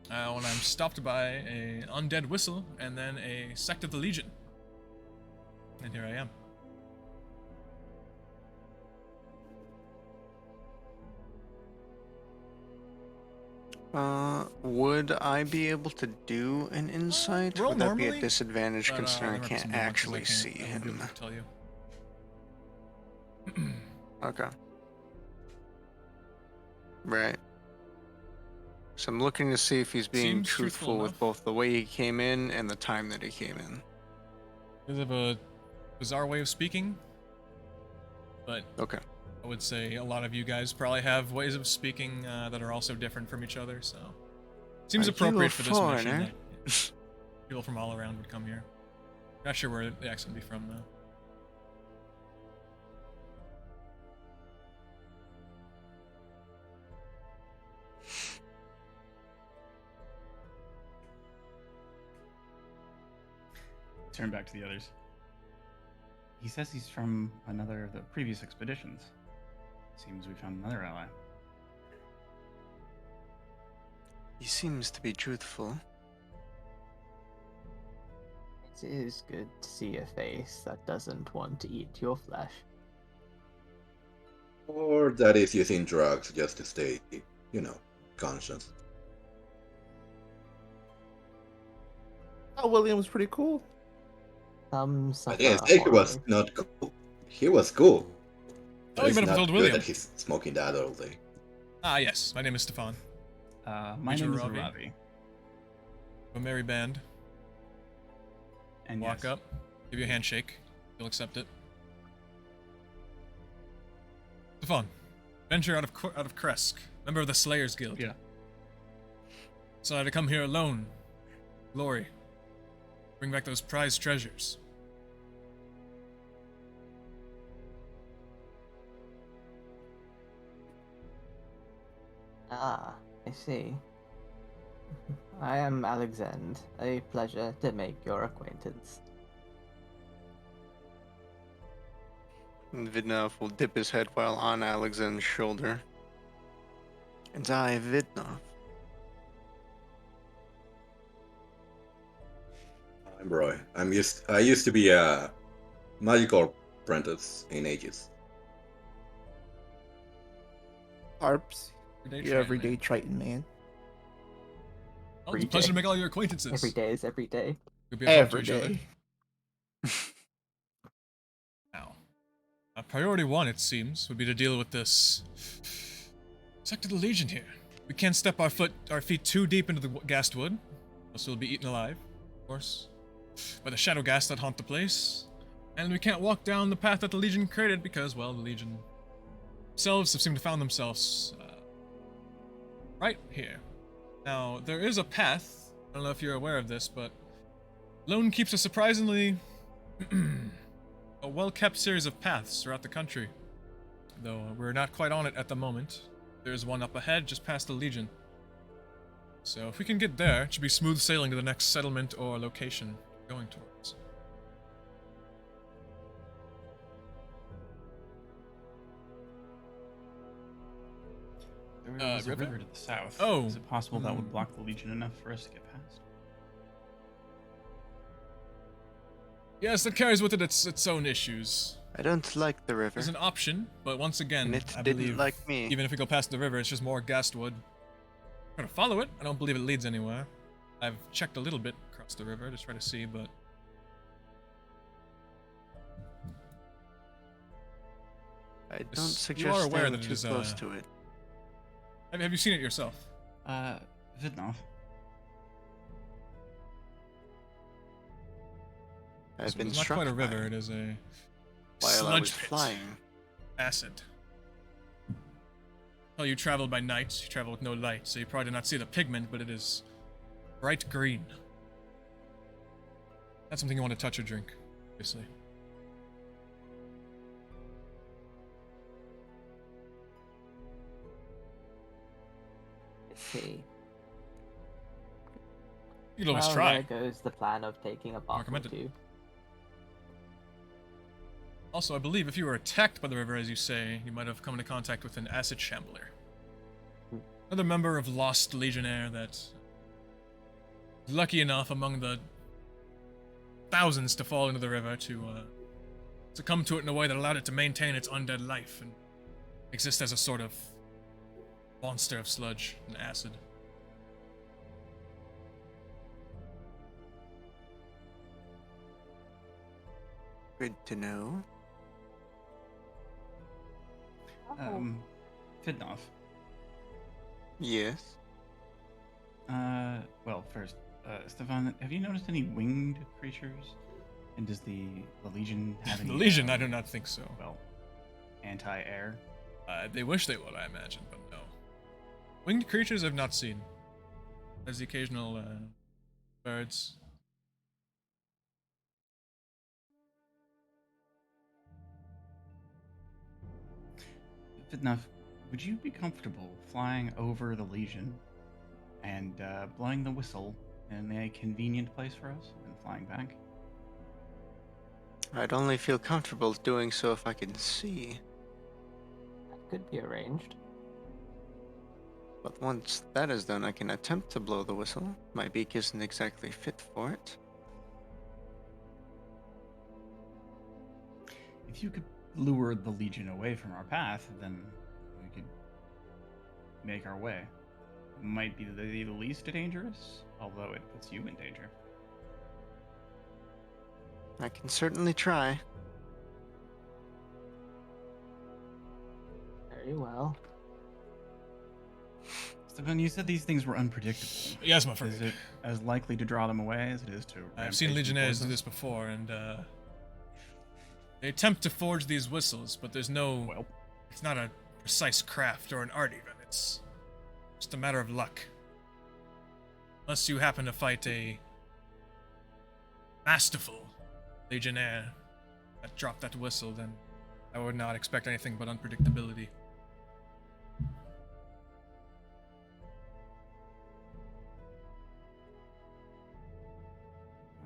when I'm stopped by an undead whistle and then a sect of the Legion. And here I am. Would I be able to do an insight? Roll Would that be normally, a disadvantage but, considering I there might be some can't nuances actually see I won't be him? able to tell you. Okay. Right. So I'm looking to see if he's being Seems truthful truthful with enough. both the way he came in and the time that he came in. They have a bizarre way of speaking, but Okay. I would say a lot of you guys probably have ways of speaking that are also different from each other, so seems Are you appropriate a for this mission. foreigner? That people from all around would come here. Not sure where the accent would be from though. Turn back to the others. He says he's from another of the previous expeditions. Seems we found another ally. He seems to be truthful. It is good to see a face that doesn't want to eat your flesh. Or that is using drugs just to stay, conscious. Oh, William was pretty cool. Some I suffer didn't say he was horribly. not cool. He was cool. Oh, you It's might have not told good William. that he's smoking that all day. Ah, yes. My name is Stefan. My Meet name is Aravi. Aravi. A merry band. And Walk yes, up, give you a handshake. You'll accept it. Stefan, venture out of Kresk, member of the Slayers Guild. Yeah. Decided to come here alone. Glory. Bring back those prized treasures. Ah, I see. I am Alyxend. A pleasure to make your acquaintance. And Vidnov will dip his head while on Alyxend's shoulder. And I, Vidnov. I'm Roy. I used to be a magical apprentice in Aegis. Karps, Everyday your Triton, everyday man. Triton man. Oh, it's a Every pleasure day. to make all your acquaintances. Every day is every day. We'll be able to talk to Every each other. day. Now, priority one, it seems, would be to deal with this sect of the Legion here. We can't step our feet too deep into the Ghastwood, else we'll be eaten alive, of course, by the shadow gas that haunt the place. And we can't walk down the path that the Legion created because, well, the Legion themselves have seemed to found themselves right here. Now, there is a path. I don't know if you're aware of this, but Lone keeps a surprisingly a well-kept series of paths throughout the country. Though we're not quite on it at the moment. There's one up ahead, just past the Legion. So if we can get there, it should be smooth sailing to the next settlement or location we're going towards. There was a river? river to the south. Oh. Is it possible that would block the Legion enough for us to get past? Yes, that carries with it its own issues. I don't like the river. There's an option, but once again, And it I didn't believe like me. even if we go past the river, it's just more Ghastwood. I'm gonna follow it. I don't believe it leads anywhere. I've checked a little bit across the river to try to see, but I don't you are suggest aware staying that it too is, close to it. have you seen it yourself? Vidnov. I've So been it's not struck quite a by river. it It is a while I sludge was pit. flying. Acid. Well, you traveled by night. You travel with no light, so you probably did not see the pigment, but it is bright green. That's something you want to touch or drink, obviously. Let's see. You can always Well, try. there goes the plan of taking a bottle or recommend it. two. Also, I believe if you were attacked by the river, as you say, you might have come into contact with an acid shambler. Another member of Lost Legionnaire that is lucky enough among the thousands to fall into the river to succumb to it in a way that allowed it to maintain its undead life and exist as a sort of monster of sludge and acid. Good to know. Vidnov. Yes. Well, first, Stefan, have you noticed any winged creatures? And does the Legion have any? The Legion, I do not think so. Well, anti-air. They wish they would, I imagine, but no. Winged creatures I've not seen. There's the occasional birds. Vidnov, would you be comfortable flying over the Legion and blowing the whistle in a convenient place for us and flying back? I'd only feel comfortable doing so if I could see. That could be arranged. But once that is done, I can attempt to blow the whistle. My beak isn't exactly fit for it. If you could lure the Legion away from our path, then we could make our way. It might be the least dangerous, although it puts you in danger. I can certainly try. Very well. Stefan, you said these things were unpredictable. Yes, my friend. Is it as likely to draw them away as it is to? I've seen rampage Legionnaires towards do us? this before, and they attempt to forge these whistles, but there's no. Well, It's not a precise craft or an art even. It's just a matter of luck. Unless you happen to fight a masterful Legionnaire that dropped that whistle, then I would not expect anything but unpredictability.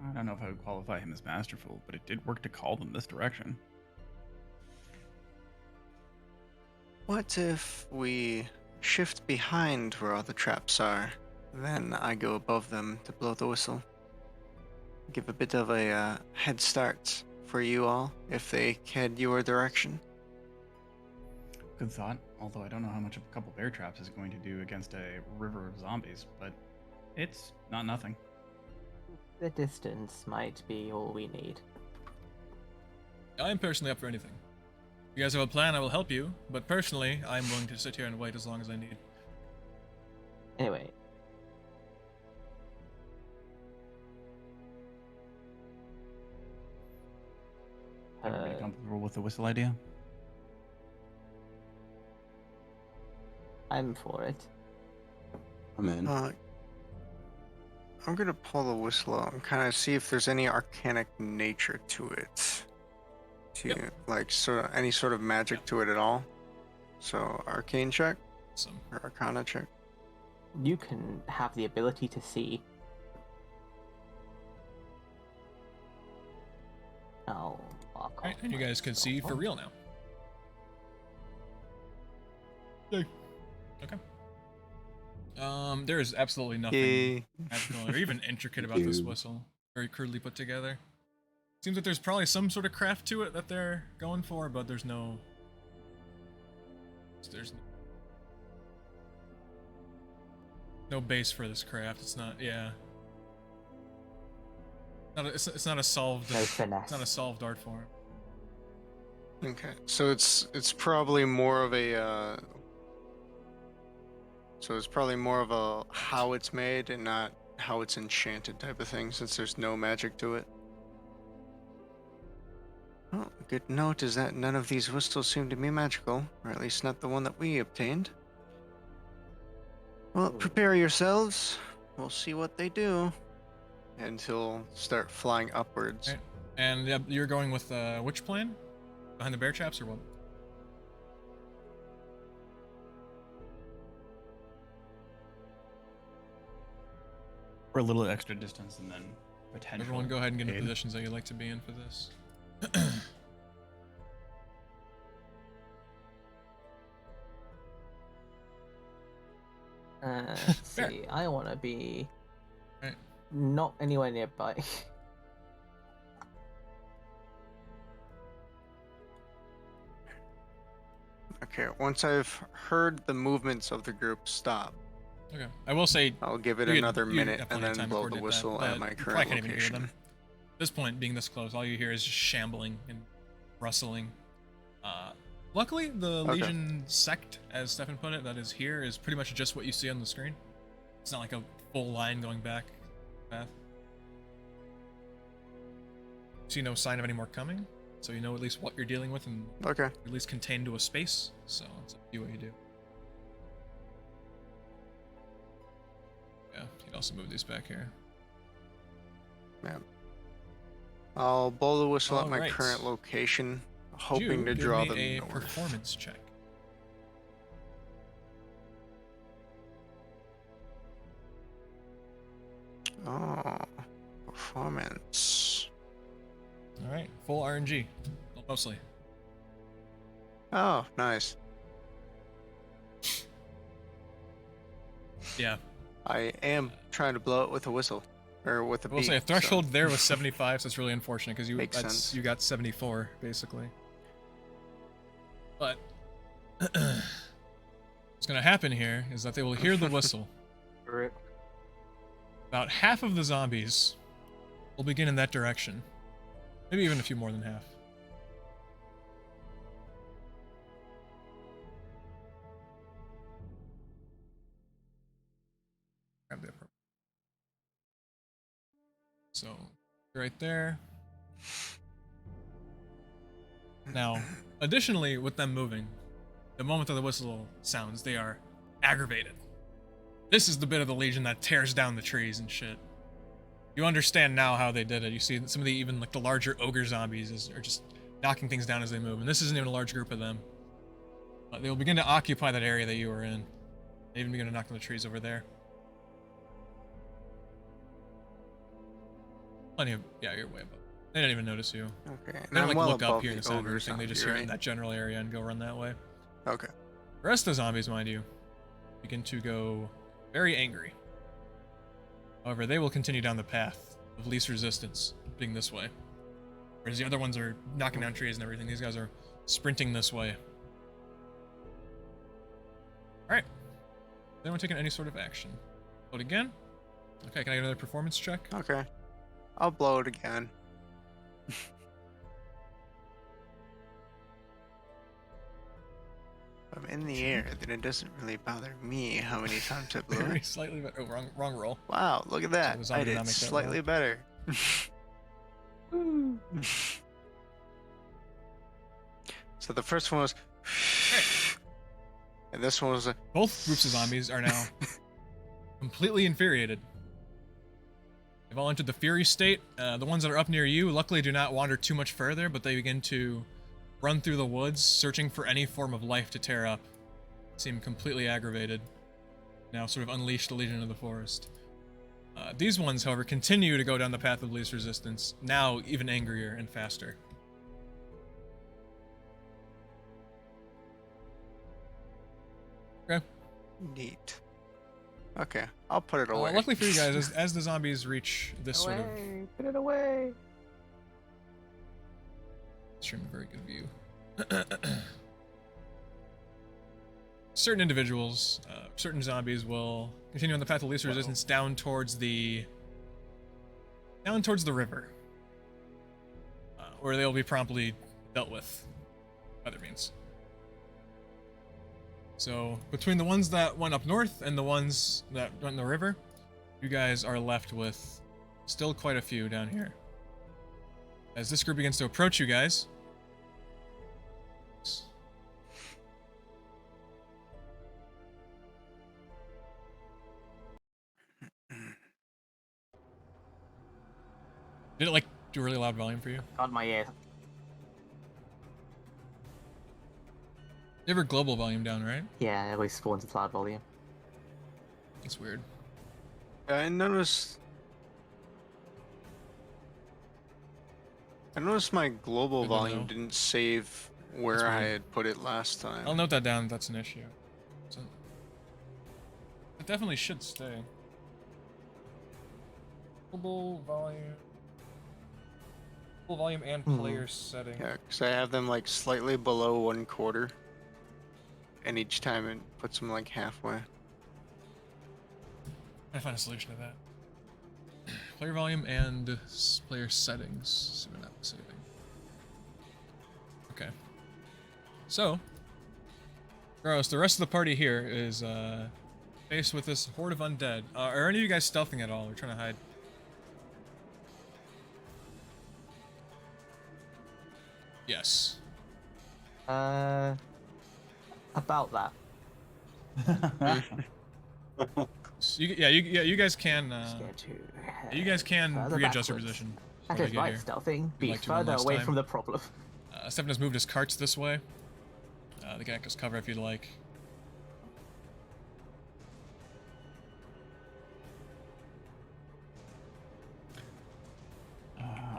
I don't know if I would qualify him as masterful, but it did work to call them this direction. What if we shift behind where all the traps are? Then I go above them to blow the whistle. give a bit of a head start for you all if they head your direction. Good thought. Although I don't know how much a couple bear traps is going to do against a river of zombies, but it's not nothing. The distance might be all we need. I'm personally up for anything. If you guys have a plan, I will help you, but personally, I'm willing to sit here and wait as long as I need. Anyway. Everybody comfortable with the whistle idea? I'm for it. I'm in. I'm gonna pull the whistle out and kind of see if there's any arcanic nature to it. Like sort of any sort of magic to it at all. So arcane check Awesome. or arcana check. You can have the ability to see. I'll mark Alright, off and you my guys can see for scroll. real now. Yay. Okay. There is absolutely nothing Yay. magical or even intricate about this Ew. whistle. Very crudely put together. Seems like there's probably some sort of craft to it that they're going for, but there's no base for this craft. It's not, yeah. It's not a solved. No It's finesse. not a solved art form. Okay, so it's probably more of a how it's made and not how it's enchanted type of thing, since there's no magic to it. Well, a good note is that none of these whistles seem to be magical, or at least not the one that we obtained. Well, prepare yourselves. We'll see what they do. And he'll start flying upwards. Right. And you're going with which plan? Behind the bear traps or what? For a little extra distance and then potential. Everyone go ahead and get into aid. positions that you'd like to be in for this. Let's Fair. see. I want to be Right. not anywhere nearby. Okay, once I've heard the movements of the group stop, Okay. I will say, I'll give it you another you minute have and plenty of then time to blow the coordinate whistle that, at my you probably current can't even hear location. them. At this point, being this close, all you hear is just shambling and rustling. Luckily, the Okay. Legion sect, as Stefan put it, that is here, is pretty much just what you see on the screen. It's not like a full line going back path. See no sign of any more coming, so you know at least what you're dealing with and Okay. at least contained to a space, so it's up to you what you do. Yeah, you can also move these back here. Yeah. I'll blow the whistle at my Alright. current location, You hoping to give draw me them a north. performance check. Oh, performance. All right, full RNG, well, mostly. Oh, nice. Yeah, I am trying to blow it with a whistle, or with a I will beat. say a so- throreshold there was 75, so it's really unfortunate because Makes sense. you got 74 basically. But what's gonna happen here is that they will hear the whistle. Rip. About half of the zombies will begin in that direction. Maybe even a few more than half. Grab the appropriate. So, right there. Now, additionally, with them moving, the moment that the whistle sounds, they are aggravated. This is the bit of the Legion that tears down the trees and shit. You understand now how they did it. You see some of the even like the larger ogre zombies are just knocking things down as they move, and this isn't even a large group of them. But they will begin to occupy that area that you were in. They even begin to knock down the trees over there. Plenty of you're way above. They didn't even notice you. Okay. And They don't I'm like well look up above here the and sound or ogre anything. They just zombie, hear it in right? that general area and go run that way. Okay. The rest of the zombies, mind you, begin to go very angry. However, they will continue down the path of least resistance, being this way. Whereas the other ones are knocking down trees and everything. These guys are sprinting this way. Alright. Anyone taking any sort of action? Load again? Okay, can I get another performance check? Okay. I'll blow it again. I'm in the air, then it doesn't really bother me how many times I blow Very it. slightly better. Oh, wrong roll. Wow, look at that. the I zombie did did not make that slightly roll. better. So the first one was, and this one was a, Both groups of zombies are now completely infuriated. They've all entered the fury state. The ones that are up near you luckily do not wander too much further, but they begin to run through the woods, searching for any form of life to tear up. Seem completely aggravated. Now sort of unleashed the Legion of the Forest. These ones, however, continue to go down the path of least resistance, now even angrier and faster. Okay. neat. Okay, I'll put it away. Luckily for you guys, as the zombies reach this sort of... Put it away. Stream a very good view. Certain individuals, certain zombies will continue on the path of least resistance down towards the river, where they'll be promptly dealt with by other means. So between the ones that went up north and the ones that went in the river, you guys are left with still quite a few down here. As this group begins to approach you guys, did it like do a really loud volume for you? On my ear. You have your global volume down, right? Yeah, it always spawns at loud volume. That's weird. I noticed my global Good to volume know. didn't save where That's I weird. had put it last time. I'll note that down. That's an issue. So, it definitely should stay. Global volume. Global volume and player setting. Yeah, because I have them like slightly below 1/4, and each time it puts them like halfway. I find a solution to that. Player volume and player settings. See what that was saving. Okay. So, Gross, the rest of the party here is faced with this horde of undead. Are any of you guys stealthing at all? Or trying to hide? Yes. About that. So you guys can. Scared to You guys can further readjust your backwards. position. That before is they get right, here. stealthing. Be like to one further last away time. from the problem. Stefan has moved his carts this way. They can act as cover if you'd like.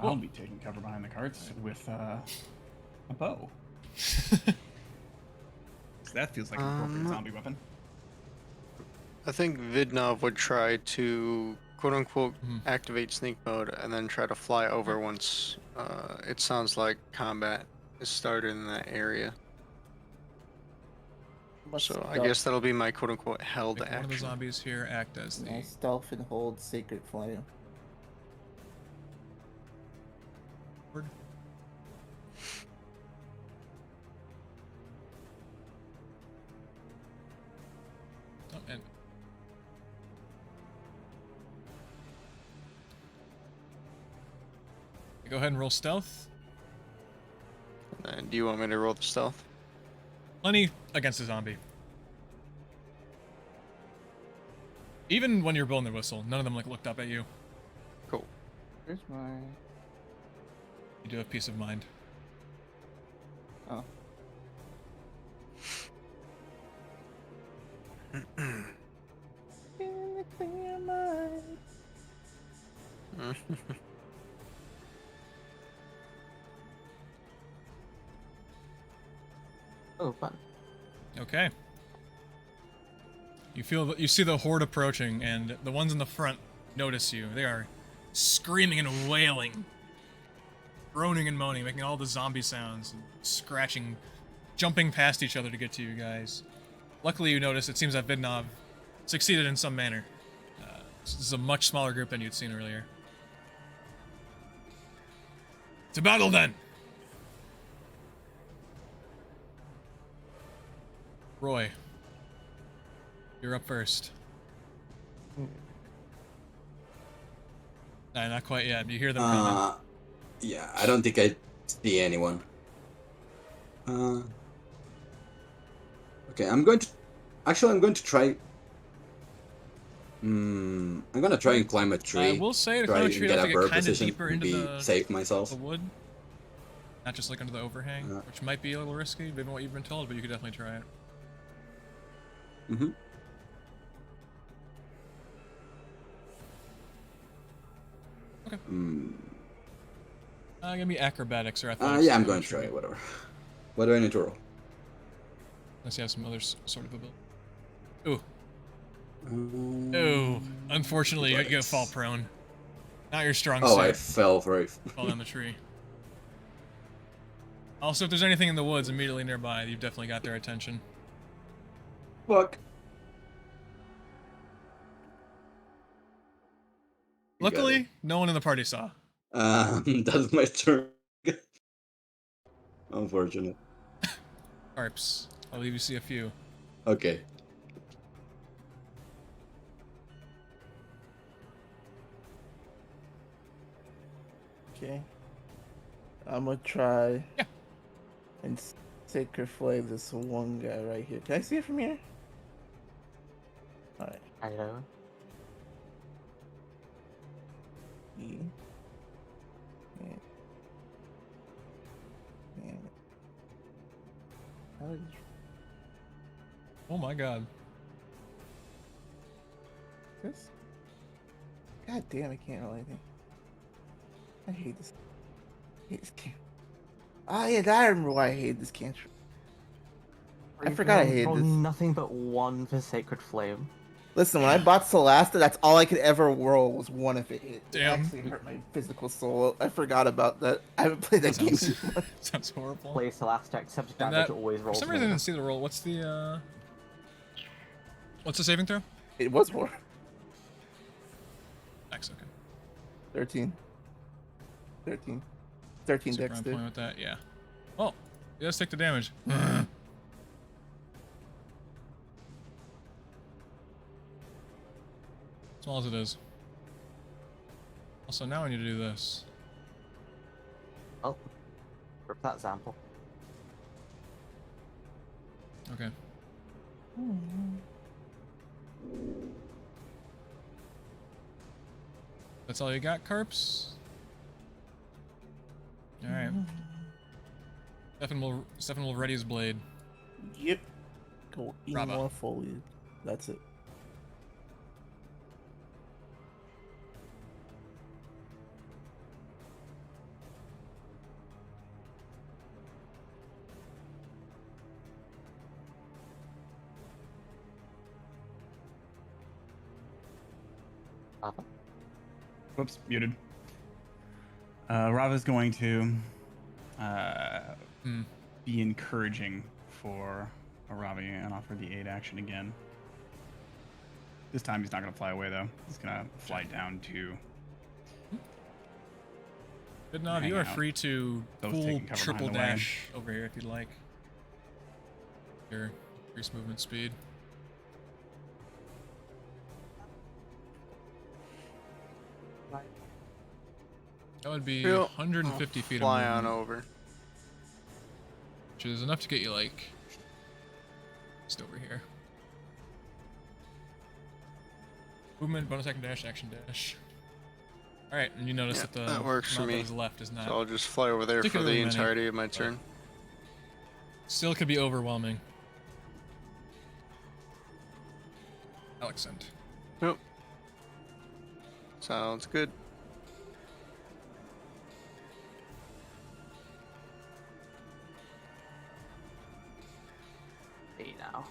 I'll be taking cover behind the carts with a bow. That feels like an appropriate zombie weapon. I think Vidnov would try to quote-unquote Mhm. activate sneak mode and then try to fly over once it sounds like combat is started in that area. So I guess that'll be my quote-unquote held Make one of the action. zombies here act as the. Stealth and hold sacred flame. Word. Oh, and go ahead and roll stealth. And do you want me to roll the stealth? Plenty against a zombie. Even when you're blowing the whistle, none of them like looked up at you. Cool. Where's my... You do have peace of mind. Oh. In the clear mind. Oh, fun. Okay. You see the horde approaching, and the ones in the front notice you. They are screaming and wailing, groaning and moaning, making all the zombie sounds, and scratching, jumping past each other to get to you guys. Luckily, you notice it seems that Vidnov succeeded in some manner. This is a much smaller group than you'd seen earlier. To battle, then! Roy, you're up first. Nah, not quite yet. You hear them coming. Yeah, I don't think I see anyone. Okay, I'm going to try. I'm gonna try and climb a tree. I will say to try climb a and tree, get I a think bird it kind of position deeper and into be the safe myself. wood, not just like under the overhang, which might be a little risky, given what you've been told, but you could definitely try it. Mm-hmm. Okay. Give me acrobatics or athletics. Yeah, I'm going to try it. Whatever. What do I need to roll? Unless you have some other sort of ability. Ooh. Ooh. Unfortunately, you go fall prone. Not your strong suit. Oh, I fell for it. Fall down the tree. Also, if there's anything in the woods immediately nearby, you've definitely got their attention. Fuck. Luckily, no one in the party saw. That's my turn. Unfortunate. Karps, I'll leave you see a few. Okay. Okay. I'm gonna try. Yeah. And sacred flame this one guy right here. Can I see it from here? Alright. I know. E. And. How did Oh my god. this? God damn, I can't roll anything. I hate this. I hate this cantrip. Ah, yeah, I remember why I hate this cantrip. I forgot I hated roll this. Nothing but 1 for Sacred Flame. Listen, when I bought Celasta, that's all I could ever roll was 1 if it hit. Damn. It actually hurt my physical soul. I forgot about that. I haven't played that game too much. Sounds horrible. Play Celasta, accept And damage, that, always for rolls some reason I more. didn't see the roll. What's the saving throw? It was 4. X, okay. 13. 13 See where dex, I'm dude. playing with that, yeah. Oh, he does take the damage. Small as it is. Also, now I need to do this. Oh, rip that sample. Okay. That's all you got, Karps? Alright. Stefan will ready his blade. Yep. Go eat Bravo. more foliage. That's it. Whoops, muted. Rava's going to be encouraging for Aravi and offer the aid action again. This time he's not going to fly away though. He's going to fly down to. Vidnov, Hang you are out. free to Those full taking cover triple behind the wagon. dash over here if you'd like. Your increased movement speed. That would be Yep. 150 feet of Fly on movement, over. which is enough to get you like just over here. Movement, bonus action dash, action dash. All right, and you notice Yeah, that the that works for amount me. that is left is not. So I'll just fly over there for the particularly many, entirety of my turn. Still could be overwhelming. Alyxend. Yep. Sounds good. See now.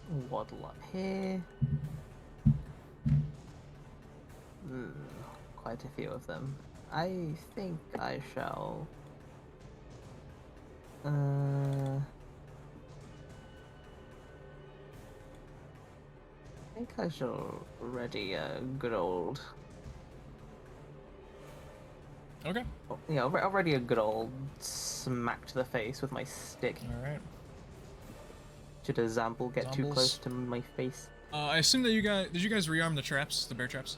waddle up here. Quite a few of them. I think I shall. I think I shall ready a good old. Okay. Yeah, already a good old smack to the face with my stick. All right. Should a Zamble get too Zambles. close to my face? I assume that did you guys rearm the traps, the bear traps?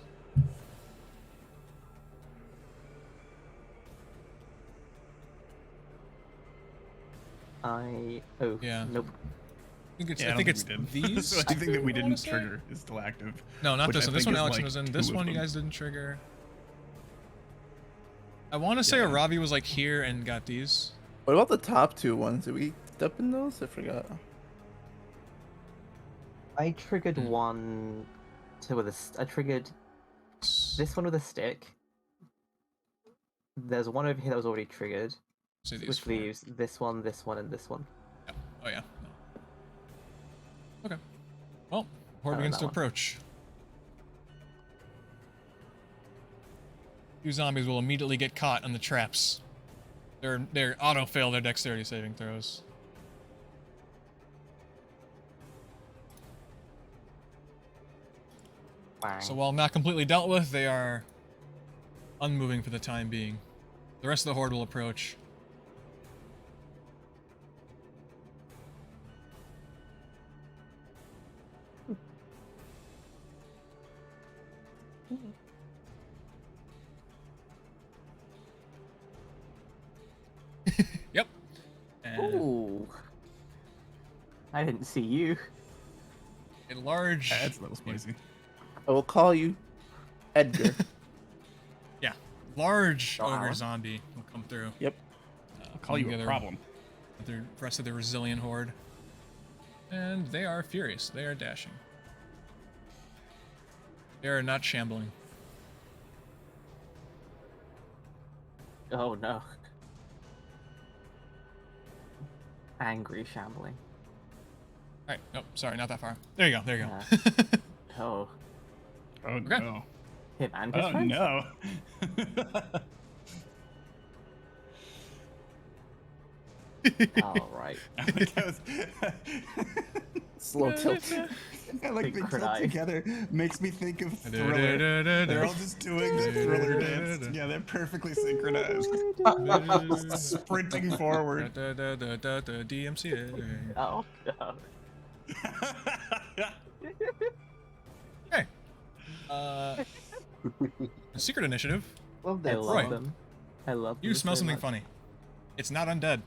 Oh Yeah. nope. I think it's, Yeah, I think it's we did. these. So anything that we I wanna didn't say? trigger is still active. No, not which this I one. This think one is, Alyxend like, was in. two This of one you them. guys didn't trigger. I want to say Yeah. Aravi was like here and got these. What about the top two ones? Did we step in those? I forgot. I triggered one with a. I triggered this one with a stick. There's one over here that was already triggered, Say these which four. leaves this one, and this one. Yeah. Oh yeah. No. Okay. Well, horde Oh, begins that to one. approach. Two zombies will immediately get caught on the traps. They're auto fail their dexterity saving throws. Bang. So while not completely dealt with, they are unmoving for the time being. The rest of the horde will approach. Yep. And Ooh. I didn't see you. a large. That's a little spicy. I will call you Edgar. Yeah, large Wow. ogre zombie will come through. Yep. I'll call you a together problem. with the rest of the resilient horde. And they are furious. They are dashing. They are not shambling. Oh no. Angry shambling. Alright, nope, sorry, not that far. There you go, there you go. Oh, Oh Okay. no. him and his Oh friends? no. All right. I like how Slow tilt. I like they tilt Synchronized. together. Makes me think of Thriller. They're all just doing the Thriller dance. Yeah, they're perfectly synchronized. Sprinting forward. DMCA. Oh god. Okay. Secret initiative. Love I that love Roy. song. them. I love them You smell so something much. funny. It's not undead.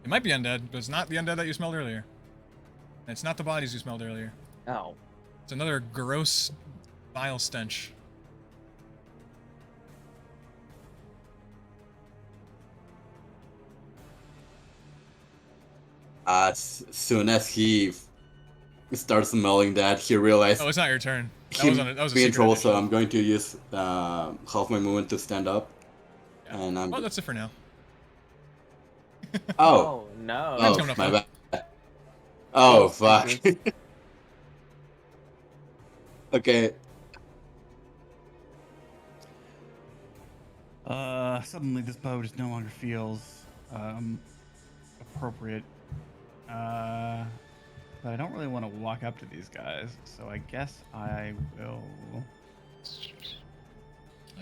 It might be undead, but it's not the undead that you smelled earlier. And it's not the bodies you smelled earlier. Oh. It's another gross, vile stench. As soon as he starts smelling that, he realized Oh, it's not your turn. That he was a be in secret trouble, so initiative. I'm going to use half my movement to stand up. Yeah. And I'm. Oh, that's it for now. Oh, Oh no. That's oh, coming up my though. bad. Oh, Oh, fuck. goodness. Okay. Suddenly this bow just no longer feels appropriate. But I don't really want to walk up to these guys, so I guess I will.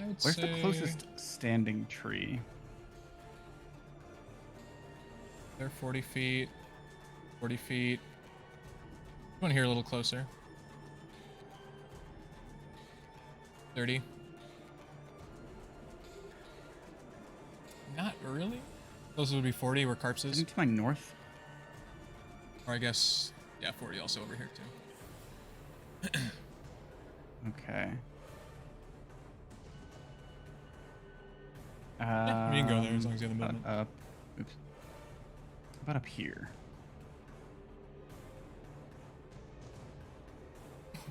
I would Where's say the closest standing tree? they're 40 feet. 40 feet. One here a little closer. 30. Not really. Those would be 40 where Karps is. Isn't to my north? Or I guess, yeah, 40 also over here too. Okay. Yeah, you can go there as long as you have the movement. Up. Oops. How about up here?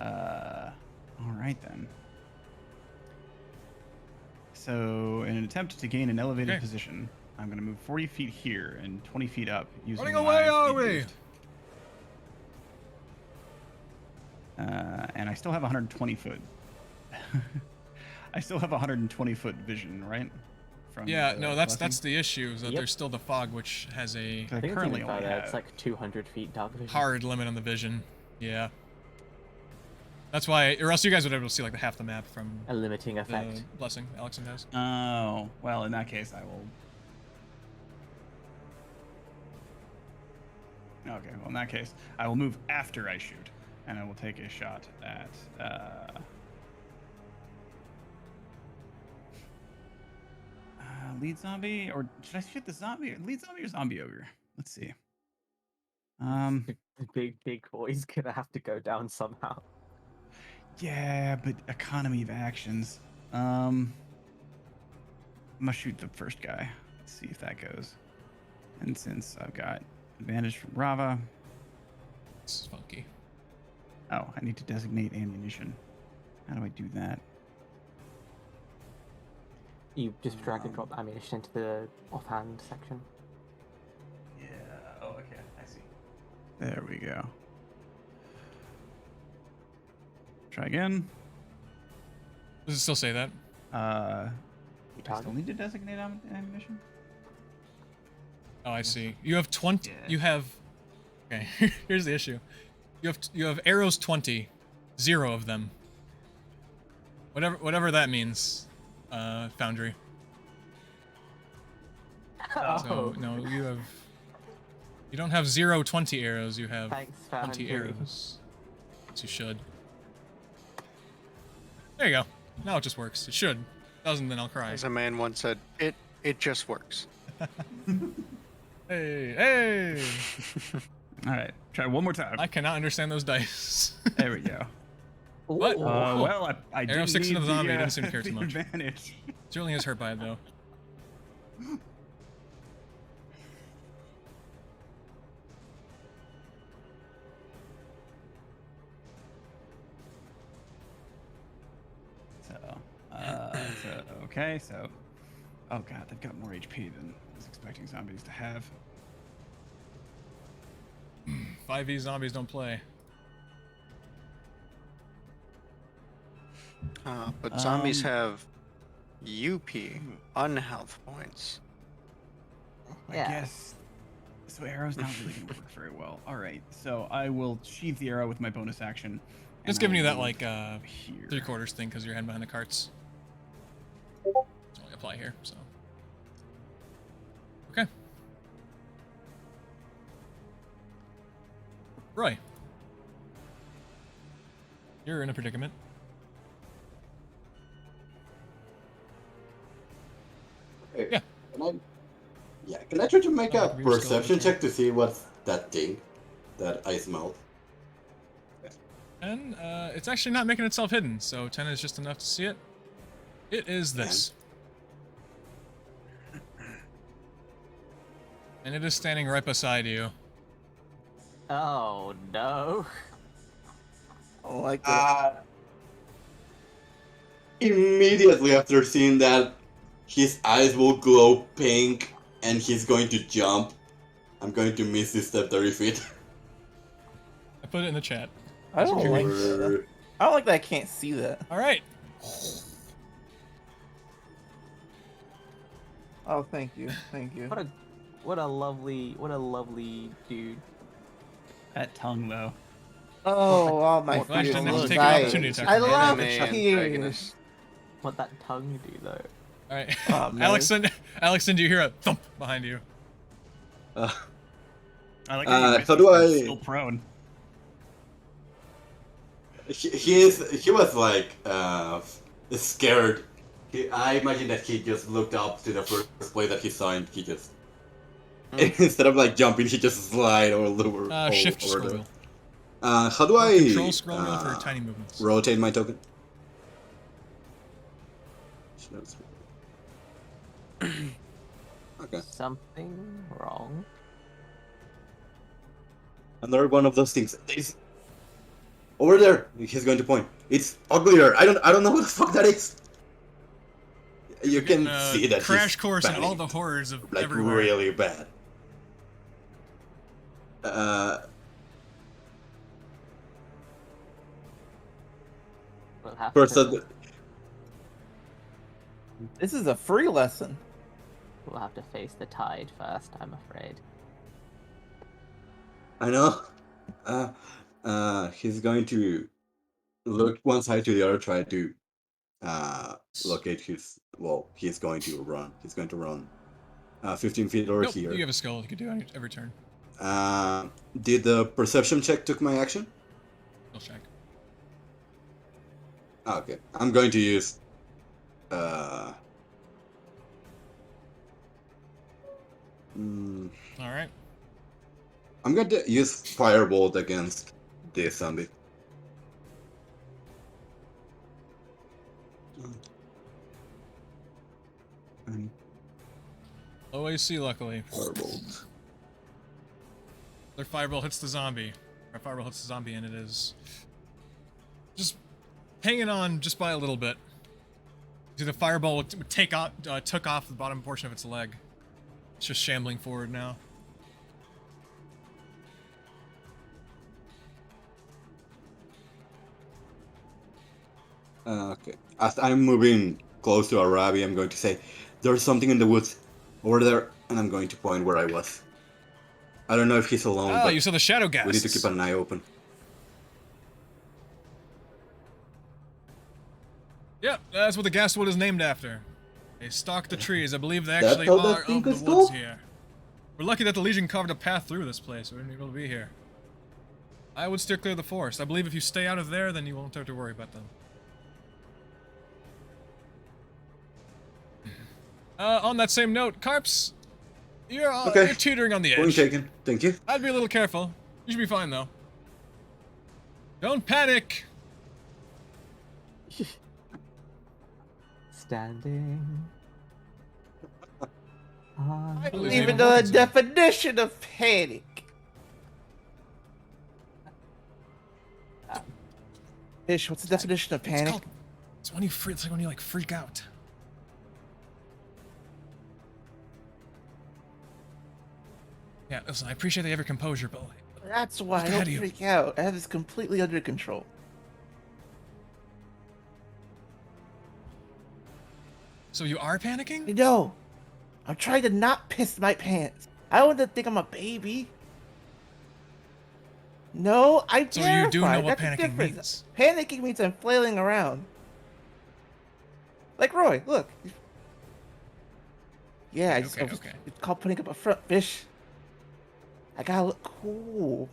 All right then. So, in an attempt to gain an elevated Okay. position, I'm going to move 40 feet here and 20 feet up using Running away, my are speed we? boost. And I still have 120 foot. I still have 120 foot vision, right? From Yeah, the no, that's blessing? the issue. Is that Yep. there's still the fog, which has a 'Cause I think currently it's only about have. it's like 200 feet dark vision. hard limit on the vision. Yeah. That's why, or else you guys would be able to see like the half the map from A limiting the effect. blessing Alyxend has. Oh, well, in that case, I will. Okay, well, in that case, I will move after I shoot, and I will take a shot at. Lead zombie, or should I shoot the zombie? Lead zombie or zombie ogre? Let's see. The big boy's gonna have to go down somehow. Yeah, but economy of actions. I'm gonna shoot the first guy. Let's see if that goes. And since I've got advantage from Rava, This is funky. oh, I need to designate ammunition. How do I do that? You just drag and drop ammunition into the offhand section. Yeah. Oh, okay. I see. There we go. Try again. Does it still say that? You I still target. need to designate ammunition. Oh, I see. You have 20. Yeah. You have. Okay, here's the issue. You have arrows 20, 0 of them. Whatever that means, Foundry. So no, you don't have 0 20 arrows. You have Thanks, 20 Foundry. arrows. As you should. There you go. Now it just works. It should. Doesn't, then I'll cry. As a man once said, it just works. Hey! All right. Try one more time. I cannot understand those dice. There we go. What? Well, I Arrow didn't 6 into need the zombie, the, didn't seem to care too the much. advantage. Certainly is hurt by it though. Okay, so, oh god, they've got more HP than I was expecting zombies to have. 5e zombies don't play. But zombies Um, have UP, unhealth points. I Yeah. guess. So arrow's not really gonna work very well. All right, so I will sheath the arrow with my bonus action. Just and giving I you that will like here. 3/4 thing because you're heading behind the carts. It's only apply here, so. Okay. Roy. You're in a predicament. Okay, Yeah. Can I try to make Oh, a we're still perception looking. check to see what's that thing that I smelled? And it's actually not making itself hidden, so 10 is just enough to see it. It is this. And it is standing right beside you. Oh no. I don't like that. Immediately after seeing that, his eyes will glow pink and he's going to jump. I'm going to miss this step 30 feet. I put it in the chat. I don't like Or- that. I don't like that I can't see that. All right. Oh, thank you. Thank you. What a lovely dude. That tongue though. Oh, my Well, actually, fears. let's Look, take an opportunity attack. I love Anime tears. antagonist. What that tongue do though? All right. Oh, man. Alyxend, do you hear a thump behind you? Uh, I like how do I- still prone. he was like scared. I imagine that he just looked up to the first place that he saw and he just instead of like jumping, he just slide or lower. Shift over scroll there. wheel. How do I Control scroll wheel for tiny movements. rotate my token? Okay. Something wrong? Another one of those things. It's over there. He's going to point. It's uglier. I don't know what the fuck that is. You can see that crash he's course in all panicked, the horrors of like everywhere. really bad. have First, to, This is a free lesson. we'll have to face the tide first, I'm afraid. I know. He's going to look one side to the other, try to locate his. Well, he's going to run. He's going to run 15 feet over Nope, here. you have a skill you could do every turn. Did the perception check took my action? Skill check. Okay, I'm going to use. All right. I'm going to use Firebolt against this zombie. Low AC, luckily. Firebolt. Their fireball hits the zombie. Our fireball hits the zombie, and it is just hanging on just by a little bit. See, the fireball would take off, took off the bottom portion of its leg. It's just shambling forward now. Okay. As I'm moving close to Aravi, I'm going to say, "There's something in the woods over there," and I'm going to point where I was. I don't know if he's alone, Oh, but you saw the shadow gas. we need to keep an eye open. Yep, that's what the Ghastwood is named after. They stalk the trees. I believe they That's actually how that are thing of the is woods called? here. We're lucky that the Legion carved a path through this place. We wouldn't be able to be here. I would steer clear of the forest. I believe if you stay out of there, then you won't have to worry about them. On that same note, Karps, you're teetering on the Point edge. taken. Thank you. I'd be a little careful. You should be fine, though. Don't panic! Standing. I Don't believe even even know the words. definition of panic. Fish, what's the definition of panic? It's when you it's like when you like freak out. Yeah, listen, I appreciate that you have your composure, but like, That's why I Look ahead don't of you. freak out. I have this completely under control. so you are panicking? No, I'm trying to not piss my pants. I want to think I'm a baby. No, I'm So terrified. you do know what That's the panicking difference. means. Panicking means I'm flailing around. Like Roy, look. Yeah, I Okay, just, okay. it's called putting up a front, fish. I gotta look cool.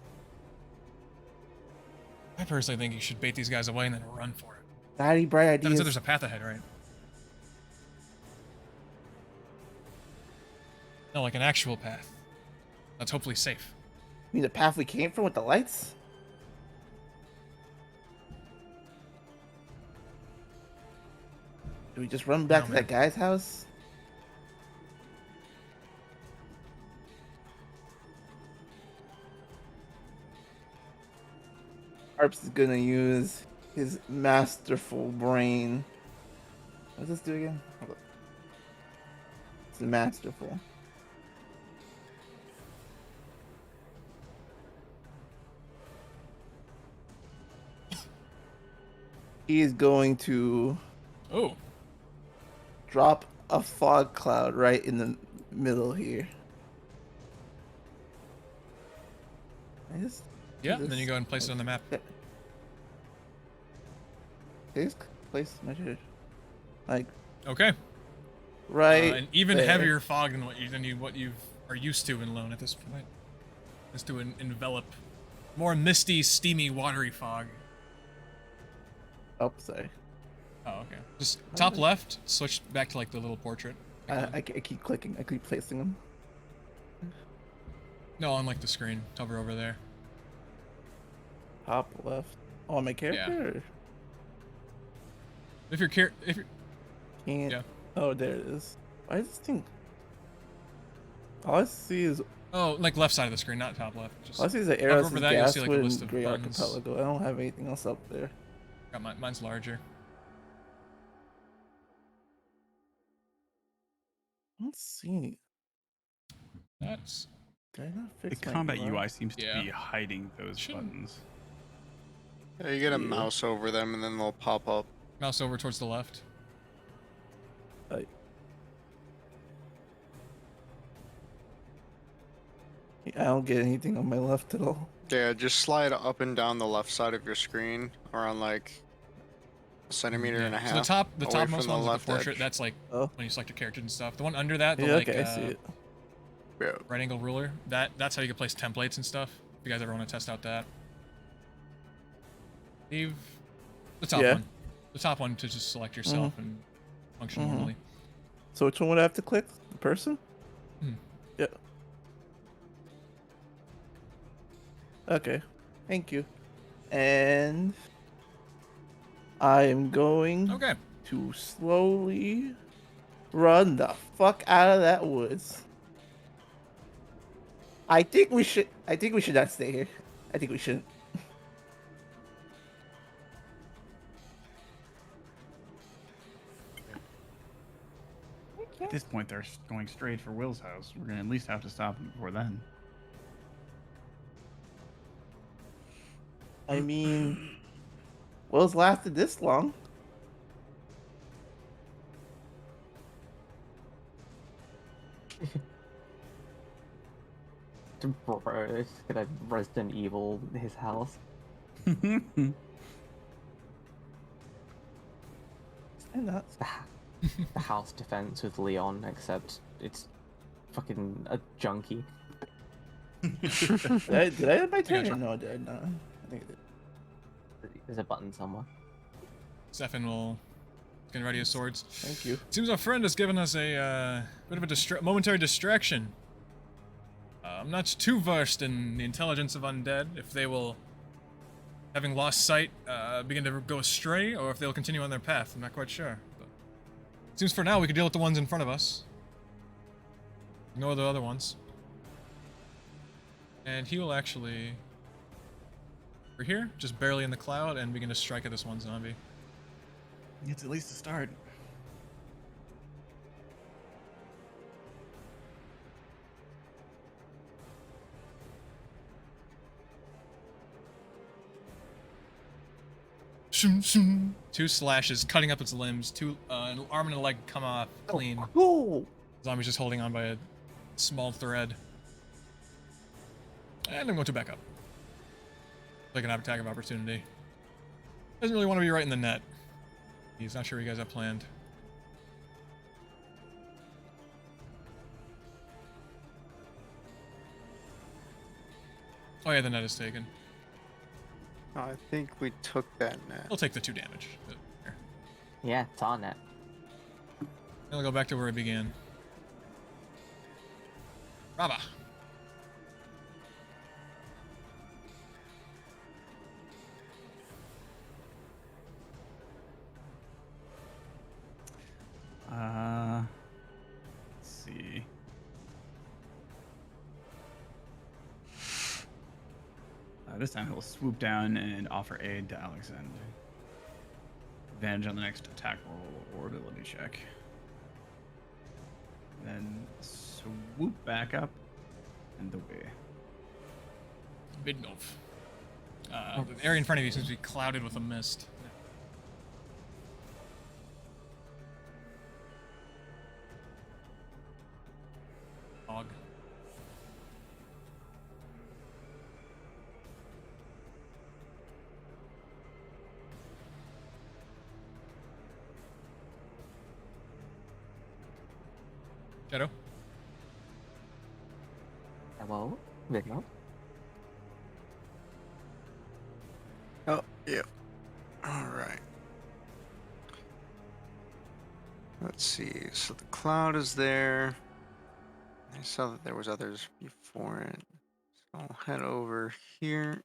I personally think you should bait these guys away and then run for it. Got any bright That means ideas? that there's a path ahead, right? No, like an actual path. That's hopefully safe. You mean the path we came from with the lights? Do we just run back No, to man. that guy's house? Karps is gonna use his masterful brain. What does this do again? Hold up. It's masterful. He is going to Oh, drop a fog cloud right in the middle here. I just do yeah, and then this. you go and place it on the map. This place measured like Okay. right. An even there. heavier fog than what you are used to in Lone at this point. Is to envelop more misty, steamy, watery fog. Oh, sorry. Oh, okay. Just top left, switch back to like the little portrait. I keep clicking. I keep placing them. No, on like the screen. Hover over there. Top left. Oh, my character. If you're Can't. Yeah. Oh, there it is. Why does this thing? All I see is like left side of the screen, not top left. Just all I see is the hover arrows over and that, you'll see like a Ghastwood list and of Great buttons. Archipelago. I don't have anything else up there. Got mine's larger. I don't see any. That's Did I not The fix my combat UI? UI seems to Yeah. be hiding those Shouldn't- buttons. Yeah, you get a Yeah. mouse over them and then they'll pop up. Mouse over towards the left. I don't get anything on my left at all. Yeah, just slide up and down the left side of your screen around like a centimeter and a half. So the away topmost from the one with the left portrait, edge. that's like Oh. when you select your characters and stuff. The one under that, the Yeah, like okay, I see it. Yeah. right angle ruler, that's how you can place templates and stuff. If you guys ever want to test out that. Leave the top Yeah. one. The top one to just select yourself and function normally. So which one would I have to click? The person? Mhm. Yeah. Okay. Thank you. And I am going Okay. to slowly run the fuck out of that woods. I think we should not stay here. I think we shouldn't. At this point, they're going straight for Will's house. We're gonna at least have to stop them before then. I mean, Will's lasted this long. Bro, it's gonna Resident Evil his house. And that's The house defense with Leon, except it's fucking a junkie. did I have my turn? Gotcha. No, I did not. I think I did. There's a button somewhere. Stefan will get ready his swords. Thank you. Seems our friend has given us a bit of a momentary distraction. I'm not too versed in the intelligence of undead, if they will, having lost sight, begin to go astray, or if they'll continue on their path. I'm not quite sure. But seems for now we can deal with the ones in front of us. Ignore the other ones. And he will actually... We're here, just barely in the cloud, and begin to strike at this one zombie. It's at least a start. Two slashes, cutting up its limbs. An arm and a leg come off clean. Cool. Zombie's just holding on by a small thread. And I'm going to back up. Like an attack of opportunity. Doesn't really want to be right in the net. He's not sure what you guys have planned. Oh yeah, the net is taken. I think we took that net. He'll take the 2 damage. Here. Yeah, it's on it. I'll go back to where I began. Rava. Let's see. This time he'll swoop down and offer aid to Alyxend. Advantage on the next attack roll or ability check. Then swoop back up and away. Vidnov. The area in front of you seems to be clouded with a mist. Fog. Shadow. Hello? Vidnov? Oh, yeah. Alright. Let's see. So the cloud is there. I saw that there was others before it. So I'll head over here.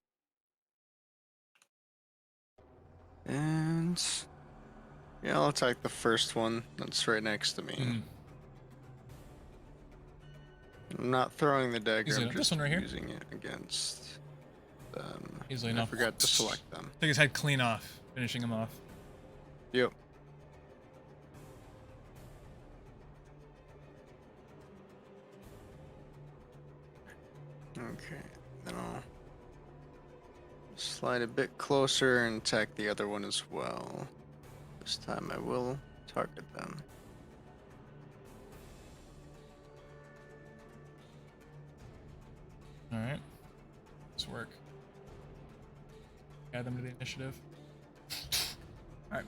And yeah, I'll attack the first one that's right next to me. Mhm. I'm not throwing the dagger, Easily I'm enough. This just one right here? using it against them. Easily I enough. forgot to select them. Take his head clean off, finishing him off. Yep. Okay, then I'll slide a bit closer and attack the other one as well. This time I will target them. All right. Let's work. Add them to the initiative. All right.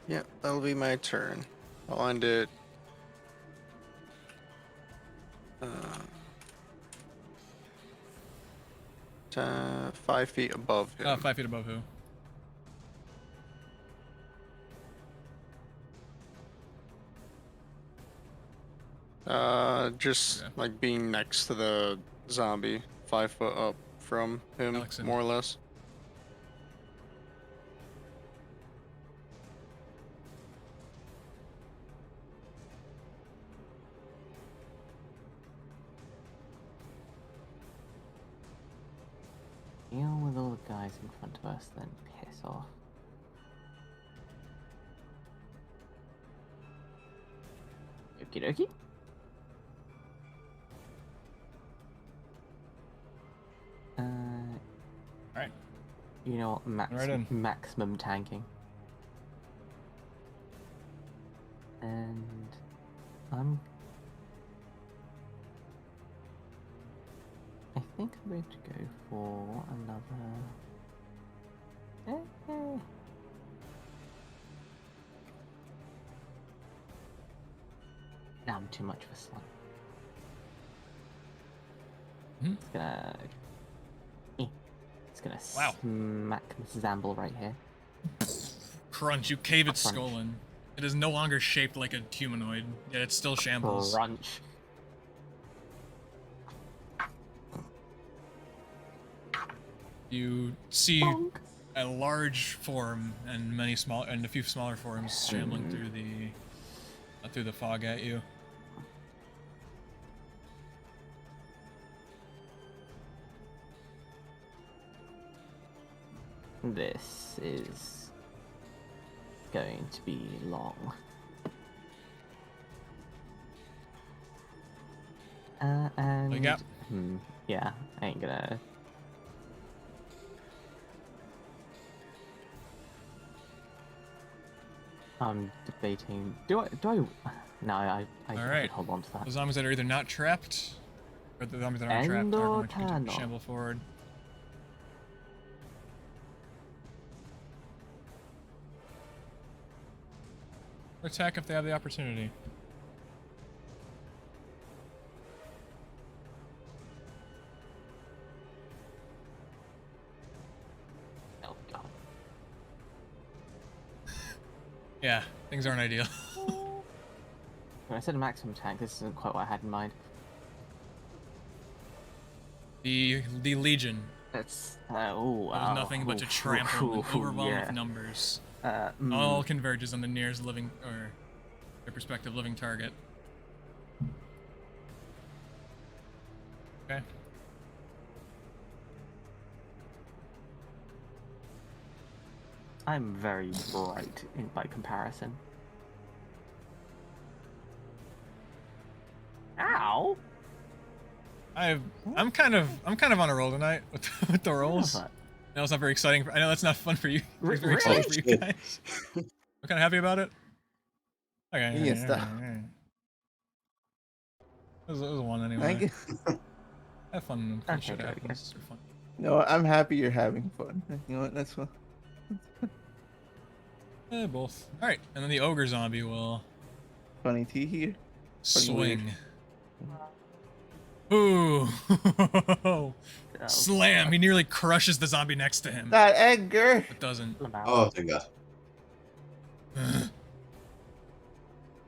Yeah, that'll be my turn. I'll end it. 5 feet above him. 5 feet above who? Just Okay. like being next to the zombie, 5 foot up from him, Alyxend. more or less. Deal with all the guys in front of us, then piss off. Okie dokie. Alright. You know what? Right in. Maximum tanking. And I think I'm going to go for another. Now I'm too much of a slut. Hmm? It's gonna Wow. smack Mrs. Amble right here. Crunch, you cave its Crunch. skull in. It is no longer shaped like a humanoid, yet it still shambles. Crunch. You see Bonk. a large form and a few smaller forms shambling through the fog at you. This is going to be long. And What you got? yeah, I ain't gonna. I'm debating. Do I? No, I All could right. hold on to that. The zombies that are either not trapped, or the zombies that aren't trapped End are or going to continue to turn shamble forward. Or attack if they have the opportunity. Oh god. Yeah, things aren't ideal. When I said a maximum tank, this isn't quite what I had in mind. The Legion It's does nothing but to trample and overwhelm with numbers. All converges on the nearest living, or their prospective living target. Okay. I'm very bright by comparison. Ow! I'm kind of on a roll tonight with the rolls. I know it's not very exciting. I know that's not fun for you. It's very exciting for you guys. I'm kind of happy about it. Okay. You can stop. It was a one anyway. Have fun when shit happens. They're fun. No, I'm happy you're having fun. You know what? That's fun. Both. All right, and then the ogre zombie will Funny tea here. swing. Ooh! Slam! He nearly crushes the zombie next to him. That Edgar. It doesn't. Oh, thank God.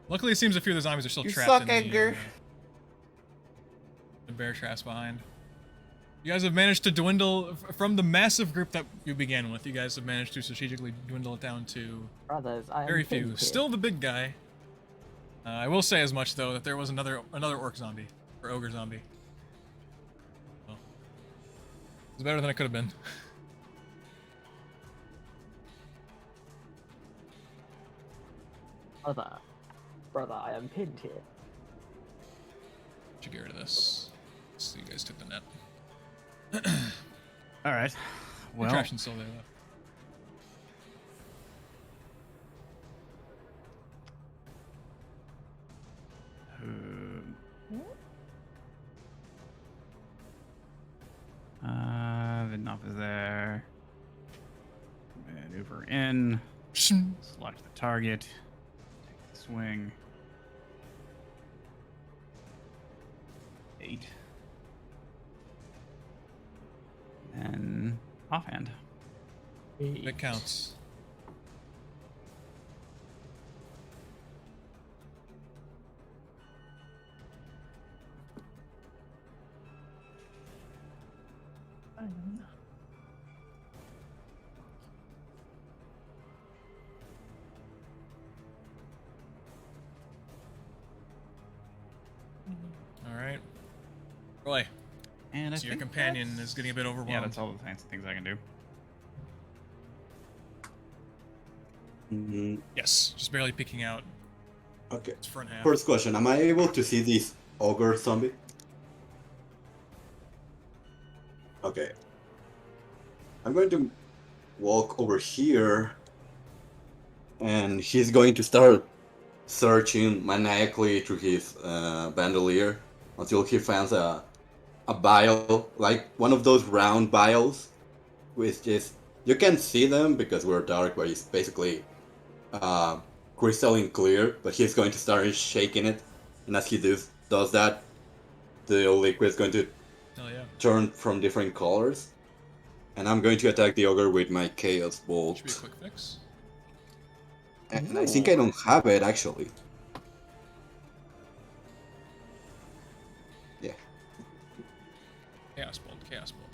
Luckily, it seems a few of the zombies are still You trapped suck, in Edgar. The bear traps behind. You guys have managed to dwindle from the massive group that you began with. You guys have managed to strategically dwindle it down to Brothers, I am very few. thinking. Still the big guy. I will say as much though that there was another orc zombie or ogre zombie. Oh. It's better than it could have been. Brother, Brother, I am pinned here. Should get rid of this. So you guys took the net. All right. Well, Attraction's still there though. Vidnov is there. Maneuver in. Select the target. Take the swing. 8. And offhand. It counts. All right, Roy. And I So your think companion that's- is getting a bit overwhelmed. Yeah, that's all the fancy things I can do. Yes, just barely peeking out Okay. its front half. First question: am I able to see this ogre zombie? Okay. I'm going to walk over here, and he's going to start searching maniacally through his bandolier until he finds a vial, like one of those round vials, with just you can see them because we're dark, but it's basically crystalline clear. But he's going to start shaking it, and as he does that, the liquid is going to Hell yeah. turn from different colors. And I'm going to attack the ogre with my Chaos Bolt. Should be a quick fix. And I think I don't have it, actually. Yeah. Chaos Bolt, Chaos Bolt.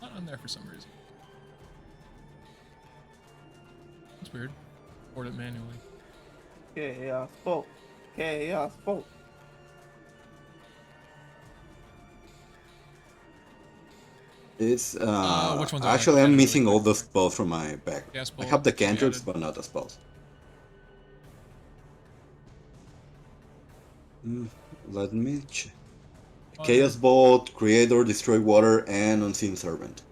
Not on there for some reason. That's weird. Board it manually. Chaos bolt. Chaos bolt. It's which ones are actually there? I'm Really missing all quick, the sorry. spells from my back. Chaos I Bolt, have the we cantrips, added. but not the spells. Let me check. Oh, Chaos Bolt, Create or Destroy Water, and Unseen Servant.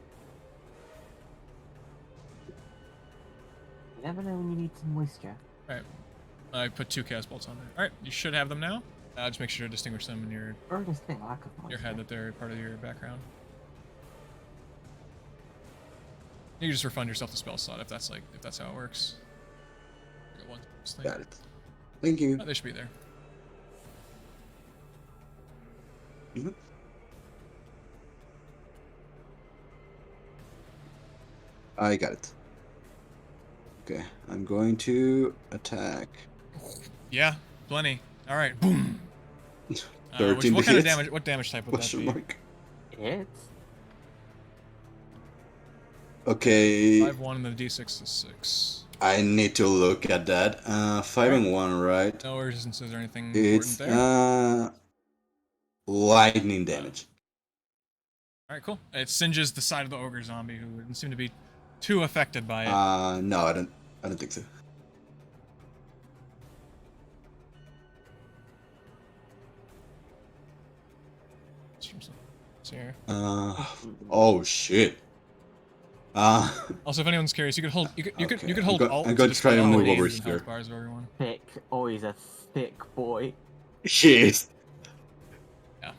You never know when you need some moisture. Alright. I put 2 Chaos Bolts on there. Alright, you should have them now. Just make sure to distinguish them in your Or just think lack of moisture. head that they're part of your background. You can just refund yourself the spell slot if that's how it works. I got one thing. Got it. Thank you. Oh, they should be there. Mhm. I got it. Okay, I'm going to attack. Yeah, plenty. All right, boom. 13 what kind of hits? damage? What damage type would that Question be? mark. It's Okay, 5-1 and the d6 is 6. I need to look at that. 5 and 1, right? No resistances or anything It's important there. lightning damage. All right, cool. It singes the side of the ogre zombie, who didn't seem to be too affected by it. No, I don't think so. So here. Oh shit. Also, if anyone's curious, you could hold. You could Okay, hold I'm Alt. going to display try to all the move over names and health here. bars of everyone. thick. Oh, he's a thick boy. Shit. Yeah,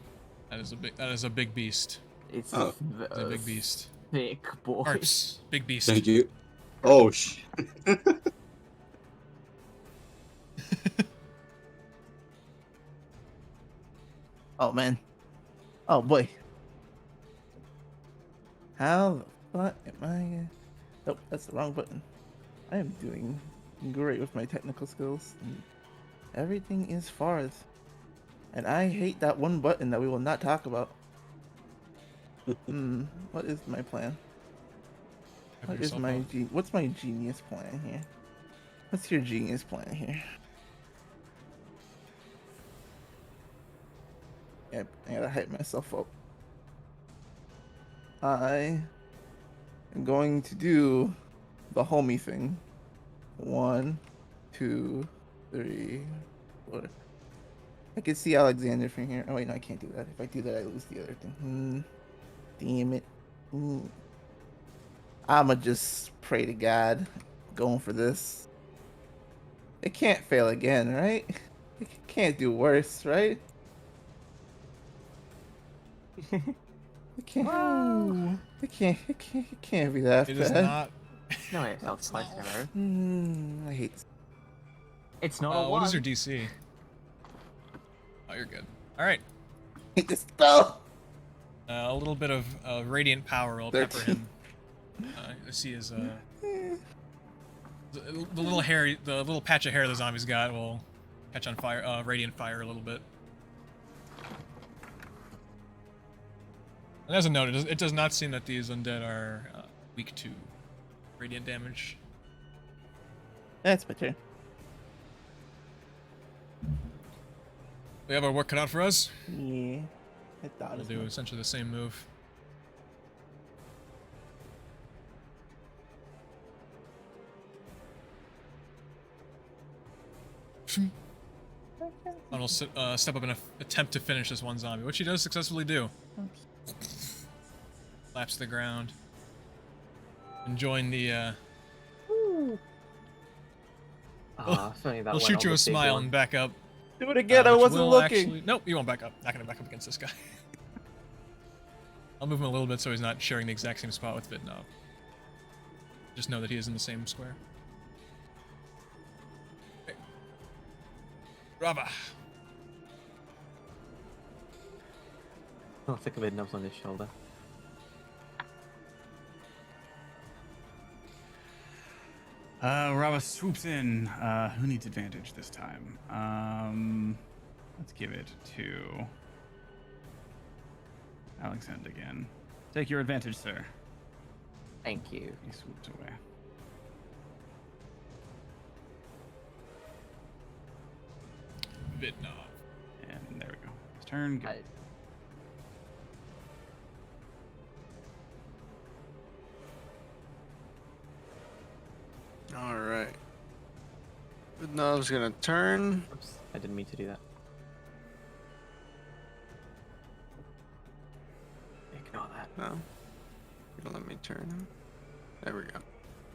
that is a big beast. It's Oh. It's a big beast. thick boy. Karps, big beast. Thank you. Oh shit. Oh man. Oh boy. How the fuck am I? Nope, that's the wrong button. I am doing great with my technical skills. And everything is farth. And I hate that one button that we will not talk about. What is my plan? Have What is yourself my up. what's my genius plan here? What's your genius plan here? Yep, I gotta hype myself up. I am going to do the homie thing. 1, 2, 3, Or I can see Alexander from here. Oh wait, no, I can't do that. If I do that, I lose the other thing. Damn it. I'ma just pray to God, going for this. It can't fail again, right? It can't do worse, right? It can't. Well, It can't be that It bad. is not. No, it felt twice in a row. I hate this. It's not a one. What is your DC? Oh, you're good. All right. I hate this spell. A little bit of radiant power will pepper 13. him. I see his the little hair, the little patch of hair the zombies got will catch on fire, radiant fire a little bit. And as a note, it does not seem that these undead are weak to radiant damage. That's my turn. We have our work cut out for us. Yeah. I thought We'll as do much. essentially the same move. And we'll step up and attempt to finish this one zombie, which he does successfully do. Laps the ground. Enjoying the, funny that he'll went shoot on you the a big smile one. and back up. Do it again. I which wasn't will looking. Actually, nope, he won't back up. Not gonna back up against this guy. I'll move him a little bit so he's not sharing the exact same spot with Vidnov. Just know that he is in the same square. Okay. Rava. I'll think of it nubs on his shoulder. Rava swoops in. Who needs advantage this time? Let's give it to Alyxend again. Take your advantage, sir. Thank you. He swoops away. Vidnov. And there we go. His turn. Go. All right. Vidnov's gonna turn. Oops, I didn't mean to do that. Ignore that. No. You don't let me turn him. There we go.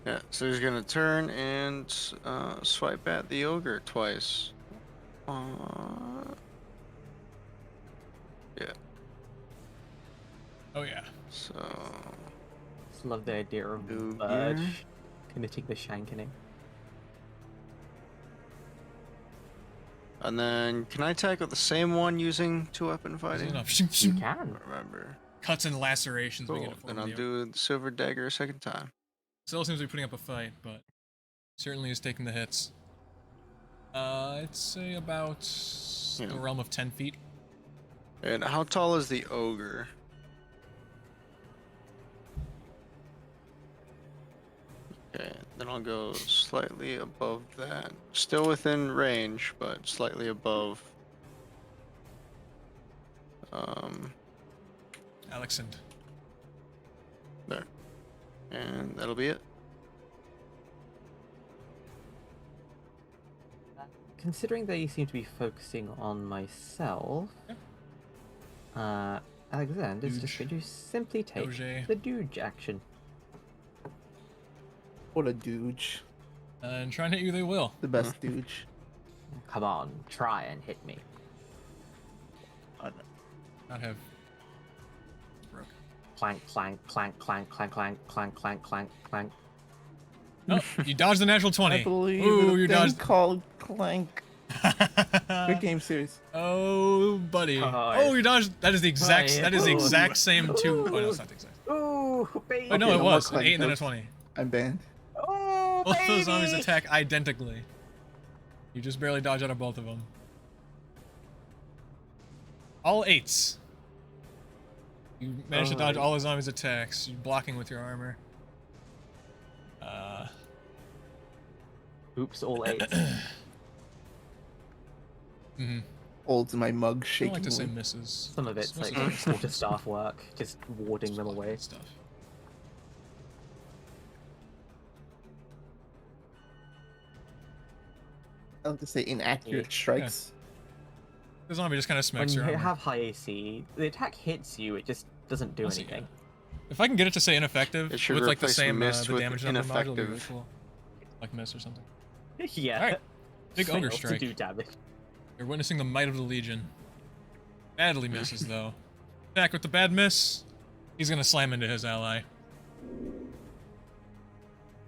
Yeah, so he's gonna turn and swipe at the ogre twice. Yeah. Oh yeah. So Just love the idea of Ooh, Verge yeah. committing the shankening. and then can I tackle the same one using two-weapon Easy fighting? enough. You I can. don't remember. Cuts and lacerations Cool. begin to form. Then I'll The do the silver dagger a second time. Still seems to be putting up a fight, but certainly is taking the hits. I'd say about Yeah. the realm of 10 feet. And how tall is the ogre? Okay, then I'll go slightly above that. Still within range, but slightly above. Alyxend. There. And that'll be it. Considering that you seem to be focusing on myself, Alyxend is just Dooge. going to simply take Doge. the Dooge action. What a douche. And try and hit you they will. The best douche. Come on, try and hit me. Not have. Broke. Clank, clank, clank, clank, clank, clank, clank, clank, clank, clank. Oh, you dodged the natural 20. I believe Ooh, in you a thing dodged. called Clank. Good game series. Oh, buddy. Hi. Oh, you dodged. That is the exact. Hi. That is the Ooh. exact same two. Oh no, it's not the exact. Ooh, baby. Wait, no, Okay, it no more was an clank 8 and then a jokes. 20. I'm banned. Oh, Both those zombies baby. attack identically. You just barely dodge out of both of them. All 8s. You managed to dodge all the zombies' attacks. You're blocking with your armor. Oops, all 8. Holds my mug I shaking. don't like to say away. misses. Some of it's Most like quarter staff work, just warding them away. Stuff. I like to say inaccurate strikes. The zombie just kind of When smacks you your armor. have high AC, the attack hits you, it just doesn't do I'll see, anything. If I can get it to say ineffective It should with like the replace same miss the with damage number module, it'll be really ineffective. cool. Like miss or something. Yeah. Alright. Big ogre Fails to strike. do damage. You're witnessing the might of the Legion. Badly misses though. Back with the bad miss. He's gonna slam into his ally.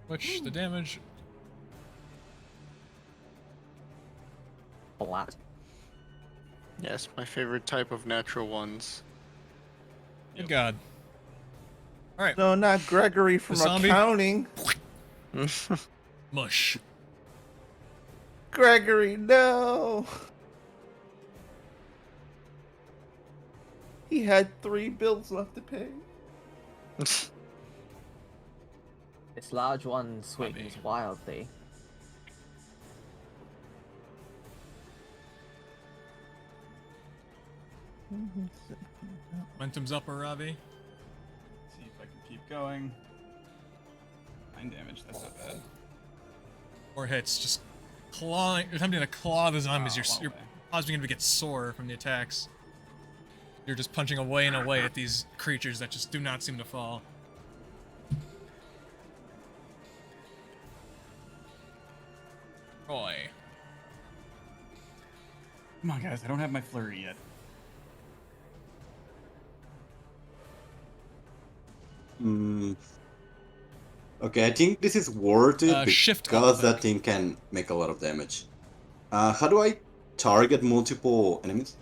Which the damage. Flat. Yes, my favorite type of natural ones. Good God. Alright. No, not Gregory from zombie? accounting. Mush. Gregory, no. He had 3 bills left to pay. This large one me. swings wildly. Momentum's up, Aravi. See if I can keep going. 9 damage, that's not bad. Or hits, just clawing. You're attempting to claw the zombies. Oh, You're well, causing him to get sore from the attacks. You're just punching away and away at these creatures that just do not seem to fall. Roy. Come on, guys, I don't have my flurry yet. Okay, I think this is worth it Shift because alt that thing can make a lot of damage. How do I target multiple enemies?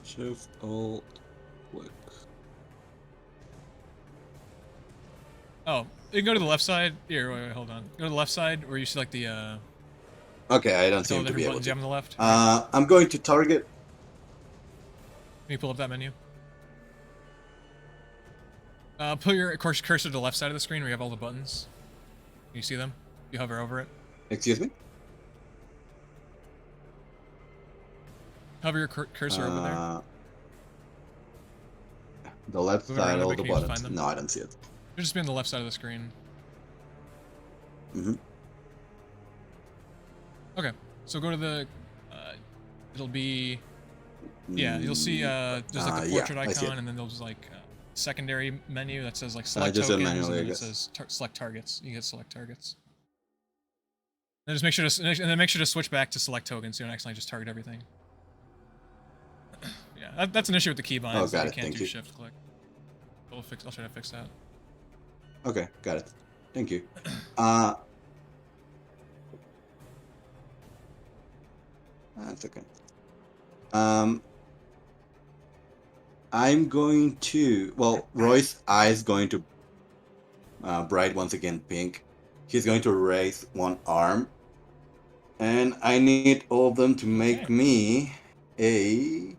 Shift alt click. Oh, you can go to the left side. Here, wait, hold on. Go to the left side where you see like the Okay, I don't all seem the to be different able buttons you have to. on the left. I'm going to target. Can you pull up that menu? Put your cursor to the left side of the screen where you have all the buttons. Can you see them? You hover over it. Excuse me. Hover your cursor over there. The left Move it around side, a all bit, the can you just buttons. find them? No, I don't see it. You'll just be on the left side of the screen. Okay, so go to the. It'll be. Yeah, you'll see. There's like the Yeah, portrait I see it. icon, and then there's like a secondary menu that says like select just do it tokens, manually, I and then it guess. says select targets. You get select targets. Then just make sure to and then make sure to switch back to select tokens so you don't accidentally just target everything. Yeah, that's an issue with the keybind. Oh, is that got you it, can't thank do you. shift click. I'll try to fix that. Okay, got it. Thank you. That's okay. I'm going to. Well, Roy's eye is going to bright once again pink. He's going to raise one arm, and I need all of them to make Okay. me a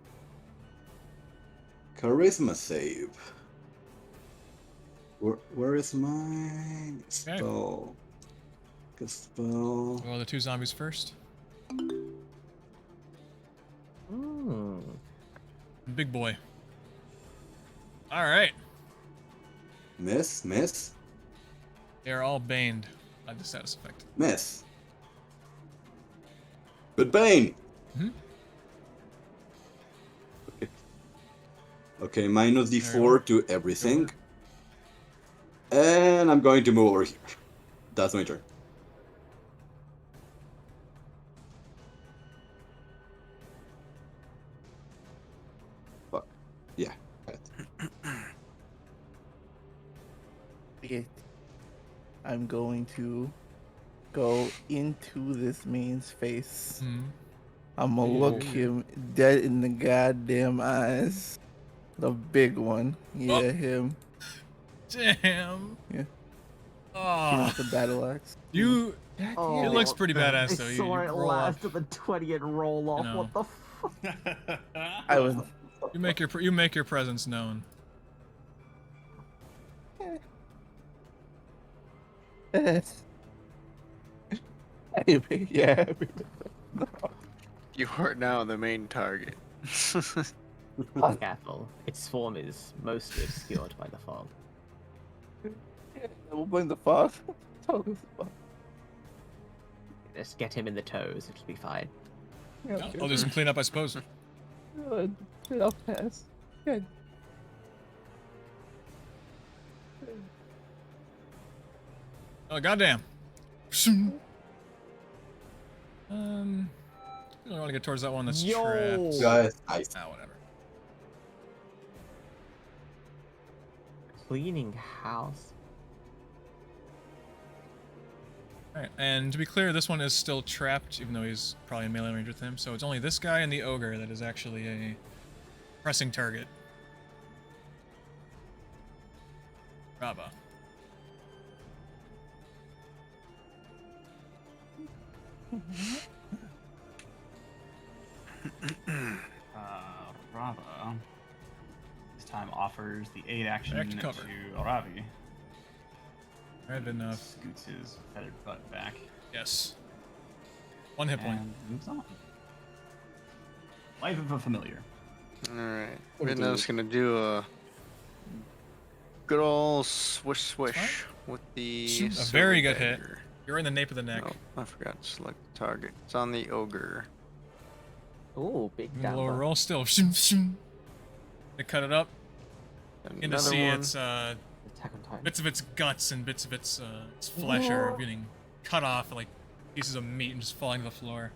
charisma save. Where is my spell? Spell. Well, the 2 zombies first. Hmm. Big boy. All right. Miss. They are all baned by the status effect. Miss. Good Bane. Mhm. Okay, minus There you D4 to everything. And I'm going to move over here. That's my turn. Fuck. Yeah. got it. Okay. I'm going to go into this man's face. Hmm. I'm gonna look him dead in the goddamn eyes. The big one. Yeah, Oh. him. Damn. Yeah. Him Oh, with the battle axe. you. God Oh, It looks pretty badass I though. You saw it roll last up. to the 20 and roll off. know. What the fuck? I was. You make your presence known. Yeah. You are now the main target. Careful. Its form is mostly obscured by the fog. We'll blame the fog. Tell us the fog. Just get him in the toes. It'll be fine. Yeah, Yeah, I'll do some cleanup, I suppose. good. I'll pass. Good. Oh goddamn. I don't want to get towards that one that's Yo! trapped. Guys, nice. Ah, whatever. Cleaning house. Alright, and to be clear, this one is still trapped, even though he's probably in melee range with him. So it's only this guy and the ogre that is actually a pressing target. Rava. Rava this time offers the aid action Back to to cover. Aravi. Alright, Vidnov. Scoots his feathered butt back. Yes. 1 hit point. And moves on. Life of a familiar. Alright. Okay. Vidnov's gonna do a good ol' swish swish Fine. with the A silver very good hit. dagger. You're in the nape of the neck. Oh, I forgot to select the target. It's on the ogre. Ooh, big Give it a lower gamble. roll still. They cut it up. You can Another see one. its Attack on Titan. bits of its guts and bits of its flesh are getting cut off like pieces of meat and just falling to the floor.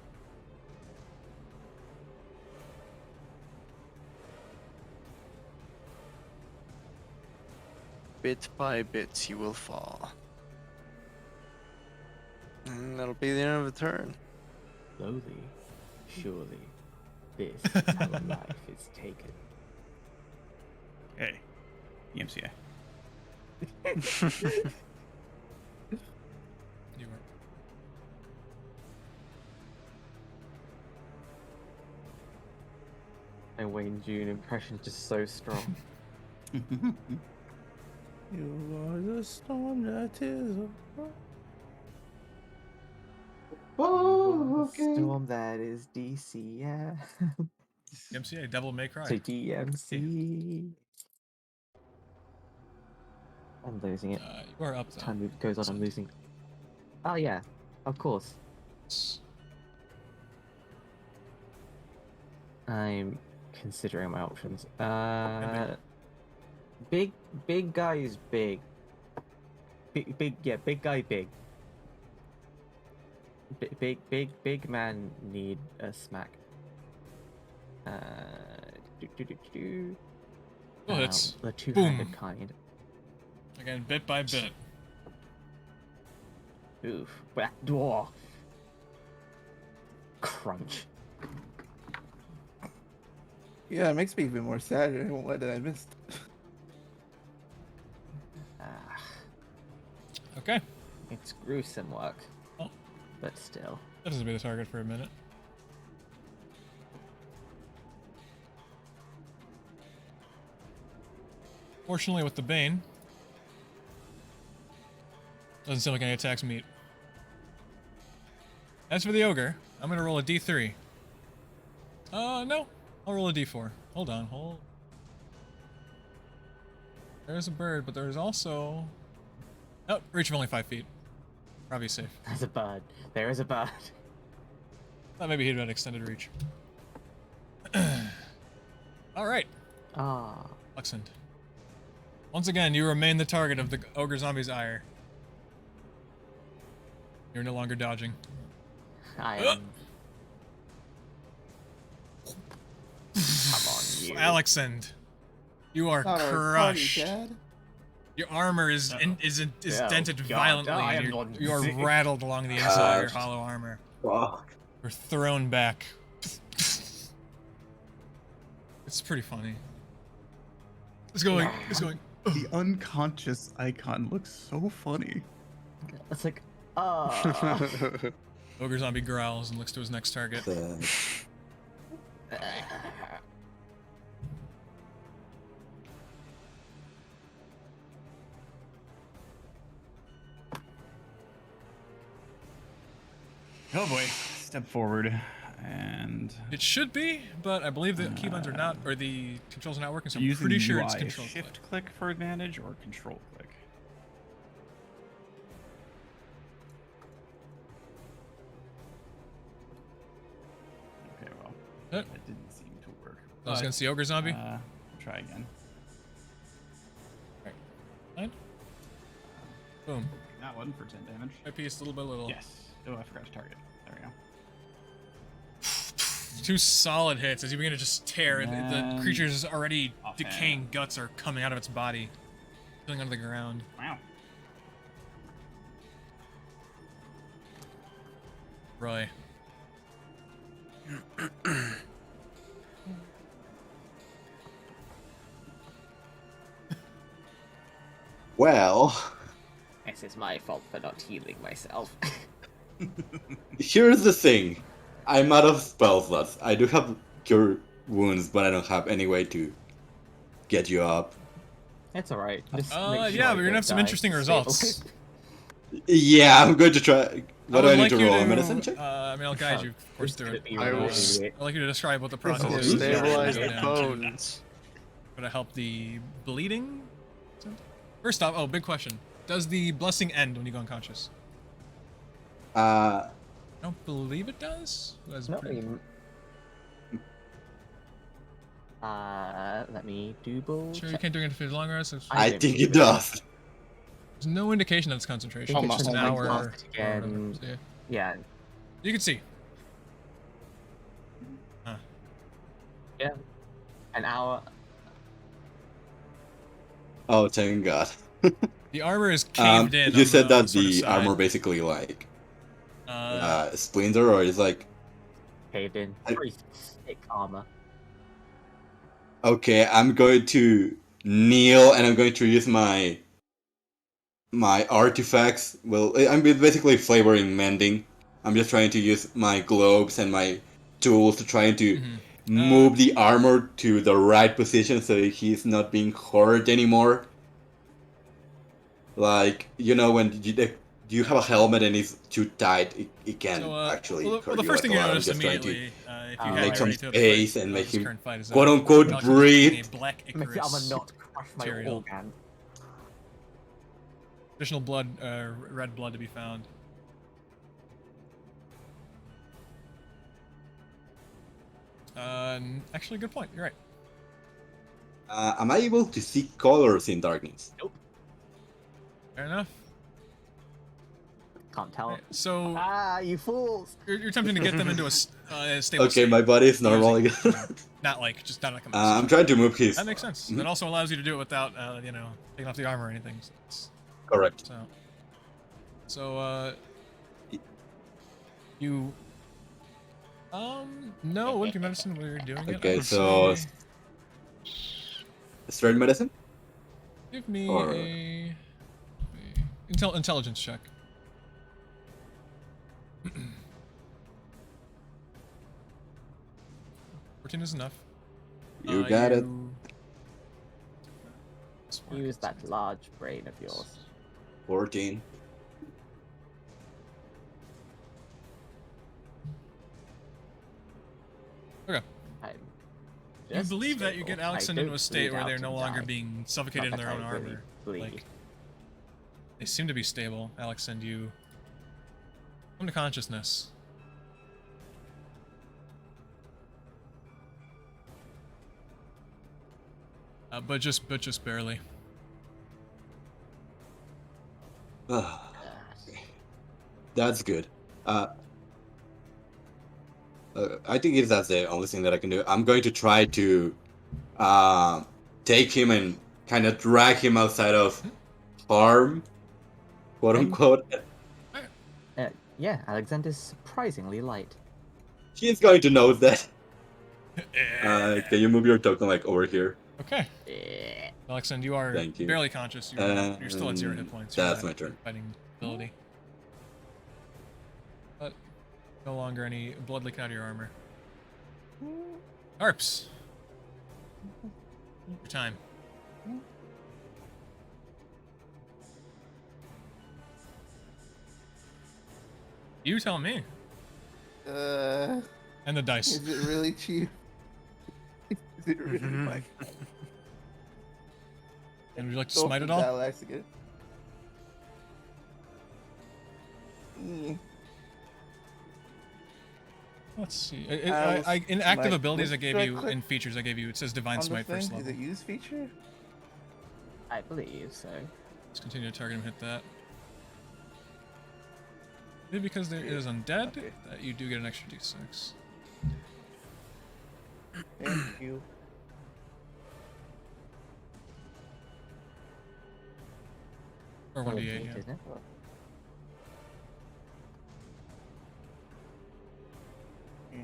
Bit by bit, he will fall. And that'll be the end of the turn. Slowly, surely, this is how life is taken. Hey, EMCA. You were. My Wayne June impression is just so strong. You are the storm that is. Oh, okay. Storm that is DC, yeah. MCA, Devil May Cry. So DMC. I'm losing it. You are up As though. time goes on, I'm losing. Oh yeah, of course. I'm considering my options. Big guy is big. Big guy big. Big man need a smack. Oh, hits. The two-handed Boom. kind. Again, bit by bit. Oof. Back door. Crunch. Yeah, it makes me even more sad. I won't let that I missed. Ah, Okay. it's gruesome work. Oh. But still. That doesn't be the target for a minute. Fortunately, with the Bane, doesn't seem like any attacks meet. As for the Ogre, I'm gonna roll a D3. No. I'll roll a D4. Hold on, hold. There's a bird, but there's also... Oh, reach of only 5 feet. Probably safe. There's a bird. There is a bird. Thought maybe he'd had extended reach. Alright, Ah. Alyxend. Once again, you remain the target of the Ogre Zombie's ire. You're no longer dodging. I am. Come on, you. Alyxend, you are Not our crushed. party, Dad. Your armor is Oh, dented God, violently. I and am you're- not you are sick. rattled along the inside of your Gosh. hollow armor. Fuck. You're thrown back. It's pretty funny. It's going. It's going. The unconscious icon looks so funny. It's like, ah. Ogre Zombie growls and looks to his next target. Oh boy. Step forward and It should be, but I believe the keybinds are not, or the controls are not working, so I'm using pretty the sure UI, it's control shift click. click for advantage or control click. I was against the ogre zombie. Try again. Fine. Boom. That one for 10 damage. I piece little by little. Yes. Oh, I forgot to target. There we go. 2 solid hits as you begin to just tear. The And creature's already offhand. decaying guts are coming out of its body, filling onto the ground. Wow. Roy. Well, This is my fault for not healing myself. here's the thing. I'm out of spell slots. I do have cure wounds, but I don't have any way to get you up. It's alright. Just Yeah, make but sure you're I gonna don't have some die. interesting results. Yeah, I'm going to try. What do I would need like to you roll? A medicine check? I mean, I'll guide you, of course, through it. I will I'd like you to describe what the process I will is. stabilize Go the down. bones. Gonna help the bleeding? First off, big question. Does the blessing end when you go unconscious? Uh, I don't believe it does. That's No, pretty- let me double Sure, you check. can't do it for long rest. There's I don't think believe it does. no indication that it's concentration. I It's think just it's an just hour. like Or cast whatever. again. So, yeah. Yeah, You can see. Huh. yeah. An hour. Oh, thank God. The armor is caved in. You on said the that sort of the side. armor basically like Uh, splinter, or is like Caved in. Pretty thick armor. okay. I'm going to kneel and I'm going to use my artifacts. Well, I'm basically flavoring mending. I'm just trying to use my globes and my tools to try to mhm. move the armor to the right position so he's not being hurt anymore. Like, you know, when you have a helmet and it's too tight, it can So, actually well, hurt the you first like thing a you lot. I'm notice just trying to immediately, if you Oh, had make me some ready to space fight, and make this him current fight is quote out. unquote Alex is using breathe. a black Make the armor Icarus not crush my material. organ. Additional blood, red blood to be found. Actually, good point. You're right. Am I able to see colors in darkness? Fair enough. Can't tell. Right, so Ah, you fools! you're attempting to get them into a stable Okay, state. my body is normal using, again. not like just not like a I'm trying to move his. That makes sense. Mhm. That also allows you to do it without, taking off the armor or anything. Correct. So, you. No, it wouldn't be medicine when you're doing it. I Okay, would so say straight medicine. give me or- a intelligence check. 14 is enough. You got it. Use that large brain of yours. 14. Okay. I'm You just believe that you get stable. I Alyxend into don't a state bleed where out they're no and longer die. being suffocated Not in their that own I really armor. bleed. Like, they seem to be stable. Alyxend, you come to consciousness. But just barely. That's good. I think that's the only thing that I can do. I'm going to try to take him and kind of drag him outside of harm, quote unquote. Yeah, Alyxend is surprisingly light. He's going to know that. Can you move your token like over here? Okay. Yeah. Alyxend, you are Thank you. barely conscious. You're still at 0 hit points. You're That's at my turn. Fighting ability. But no longer any blood leaking out of your armor. Karps. Your time. You tell me. Uh, And the dice. is it really cheap? Is it really like And would you like to smite it all? Alyxend. Let's see. In My active abilities I which gave do I you, click in features I gave you, it says Divine on the Smite first thing? Is level. it use feature? I believe so. Let's continue to target him, hit that. Maybe because there is undead, Okay. that you do get an extra d6. Thank you. Or Well, 1d8, indeed, yeah. isn't it? Yeah.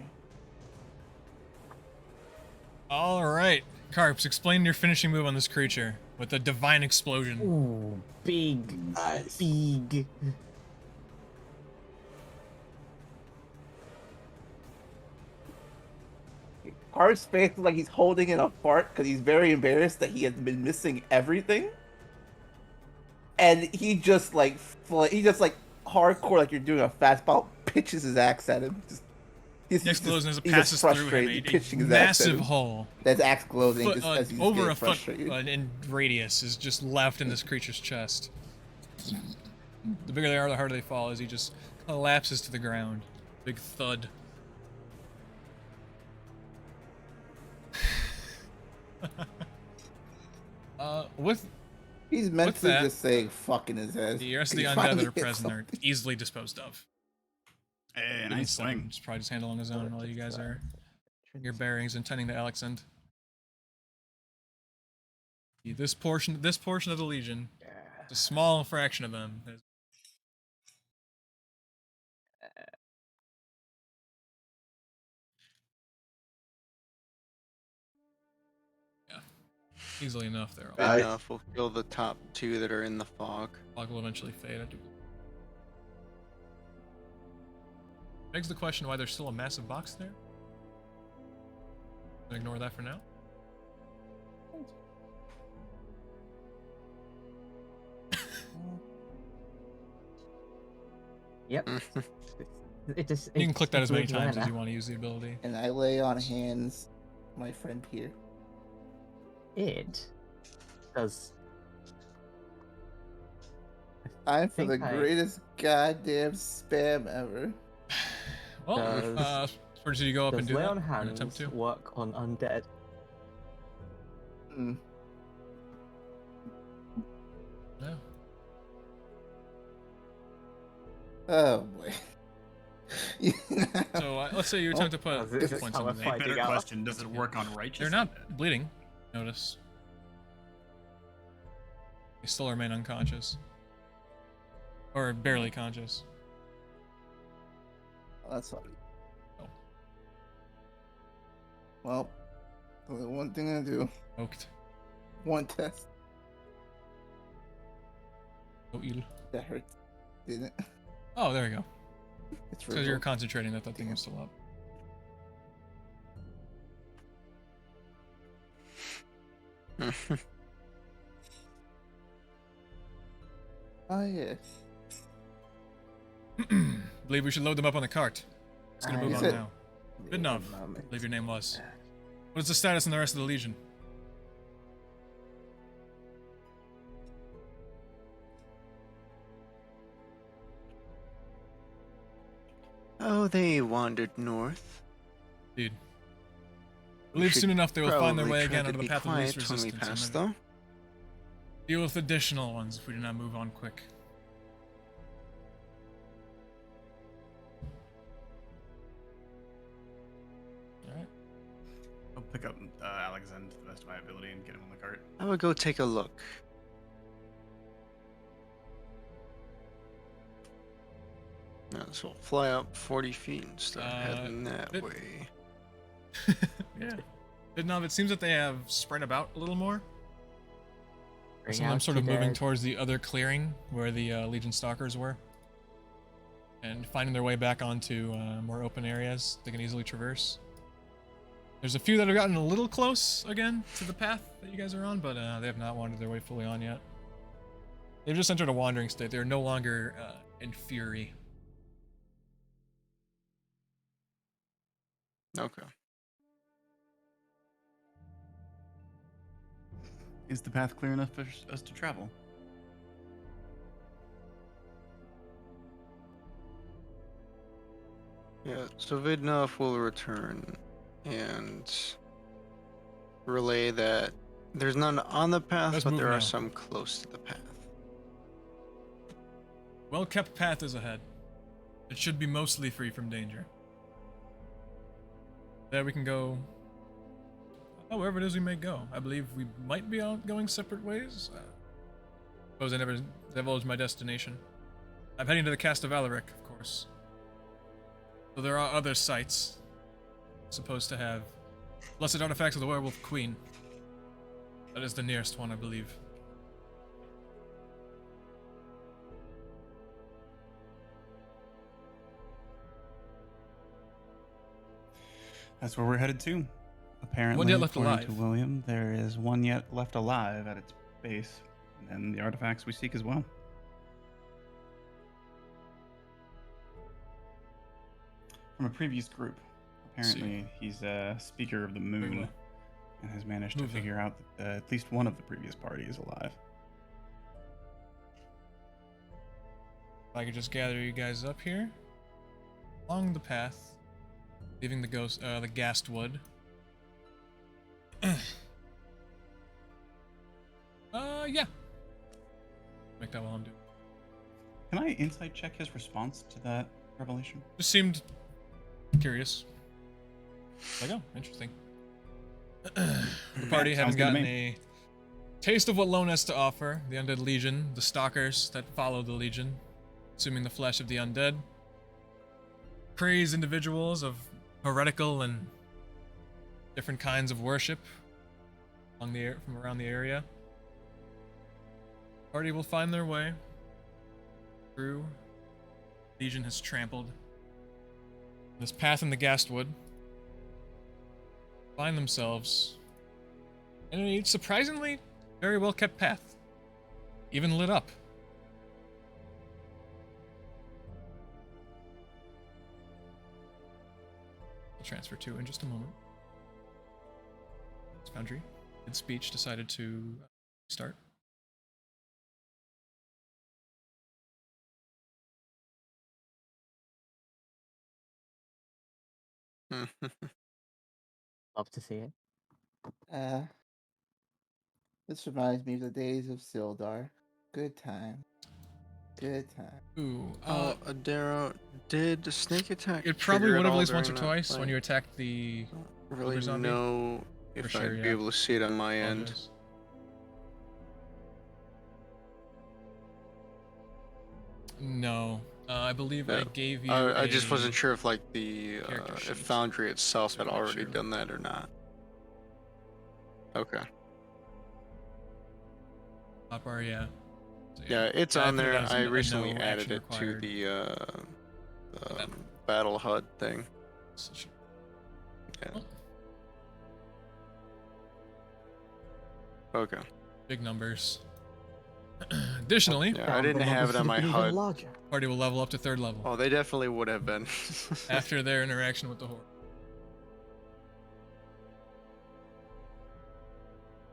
Alright, Karps, explain your finishing move on this creature with a divine explosion. Ooh, big, Nice. big. Karp's face looks like he's holding in a fart because he's very embarrassed that he has been missing everything. And he just like hardcore, like you're doing a fastball, pitches his axe at him. He's The explosion as it he's passes through him, frustrated, a pitching his axe at massive him. hole. That's axe gloating Foot, just as he's over getting a foot frustrated. in radius is just left in this creature's chest. The bigger they are, the harder they fall as he just collapses to the ground. Big thud. With He's mentally that, just saying fuck in his head. the rest of the He undead finally that are hit present are something. easily disposed of. Hey, He nice needs swing. Just probably just handle on his own while you guys are your bearings and tending to Alyxend. This portion of the Legion, a small fraction of them. Yeah, easily enough. They're all. I- Enough. We'll kill the top two that are in the fog. Fog will eventually fade. I do. Begs the question why there's still a massive box there. Ignore that for now. Yep. It just. You can click that as many moves times as mana. you want to use the ability. And I lay on hands my friend here. It does. I'm for the think I- greatest goddamn spam ever. Well, Does- where did you go up and Does do lay that? on Or hands attempt to? work on undead? Mm. No. Oh boy. So let's say you attempt to put this hit is points how into we're them. fighting. Better out. question: does it work on righteous? They're not bleeding. Notice. They still remain unconscious. Or barely conscious. Oh, that's funny. Oh. Well, only one thing to do. Poked. One test. Oh, ill. That hurts. Didn't it? Oh, there we go. It's Because you're real. concentrating that thing is still up. Oh yeah. Believe we should load them up on the cart. It's gonna move You on said- now. Vidnov, I believe your name was. What is the status in the rest of the Legion? Oh, they wandered north. Dude. We Believe should soon enough they will find their probably way try again to onto the be path of least quiet when we resistance. pass, And then though. deal with additional ones if we do not move on quick. Alright. I'll pick up Alyxend to the best of my ability and get him on the cart. I would go take a look. Now, so we'll fly up 40 feet and start heading that bit- way. Yeah. Vidnov, it seems that they have spread about a little more. Bring Some of them out sort of your moving dead. towards the other clearing where the Legion Stalkers were. And finding their way back onto more open areas they can easily traverse. There's a few that have gotten a little close again to the path that you guys are on, but they have not wandered their way fully on yet. They've just entered a wandering state. They're no longer in fury. Okay. Is the path clear enough for us to travel? Yeah, so Vidnov will return and relay that there's none on the path, Let's but move there are now. some close to the path. Well-kept path is ahead. It should be mostly free from danger. There we can go wherever it is we may go. I believe we might be out going separate ways. Suppose I never divulged my destination. I'm heading to the Cast of Alaric, of course. So there are other sites supposed to have blessed artifacts of the Werewolf Queen. That is the nearest one, I believe. That's where we're headed to. Apparently, One yet left according to alive. William, there is one yet left alive at its base, and then the artifacts we seek as well. From a previous group, apparently he's a speaker of the moon well. and has managed to Move figure out that at least one of the previous party is alive. If I could just gather you guys up here along the path, leaving the Ghastwood. Yeah. Make that while I'm doing. Can I insight check his response to that revelation? Just seemed curious. Like, oh, interesting. The party Sounds having good to gotten me. a taste of what Lone has to offer, the Undead Legion, the stalkers that follow the Legion, assuming the flesh of the undead, praise individuals of heretical and different kinds of worship from around the area. Party will find their way through. Legion has trampled this path in the Ghastwood. Find themselves in a surprisingly very well kept path, even lit up. I'll transfer to in just a moment. Foundry, in speech, decided to start. Love to see it. This reminds me of the days of Sildar. Good time. Good time. Ooh, Adara, did Snake Attack it probably trigger would at have at all least once or during that twice when fight? you attacked the I don't really ogre zombie? know if sure, I'd be yeah. able to see it on my end. Apologize. No, I believe I Yeah. gave you. I just a- wasn't sure if like the character if sheet. Foundry itself So had make already sure. done that or not. Okay. Top bar, yeah. So, Yeah, it's I on put it there. as I a recently no added action it to required. the battle HUD thing. Such- Yeah. Oh. Okay. Big numbers. Additionally, Yeah, I didn't have it on my Even HUD. larger. party will level up to 3rd level Oh, they definitely would have been. after their interaction with the horde.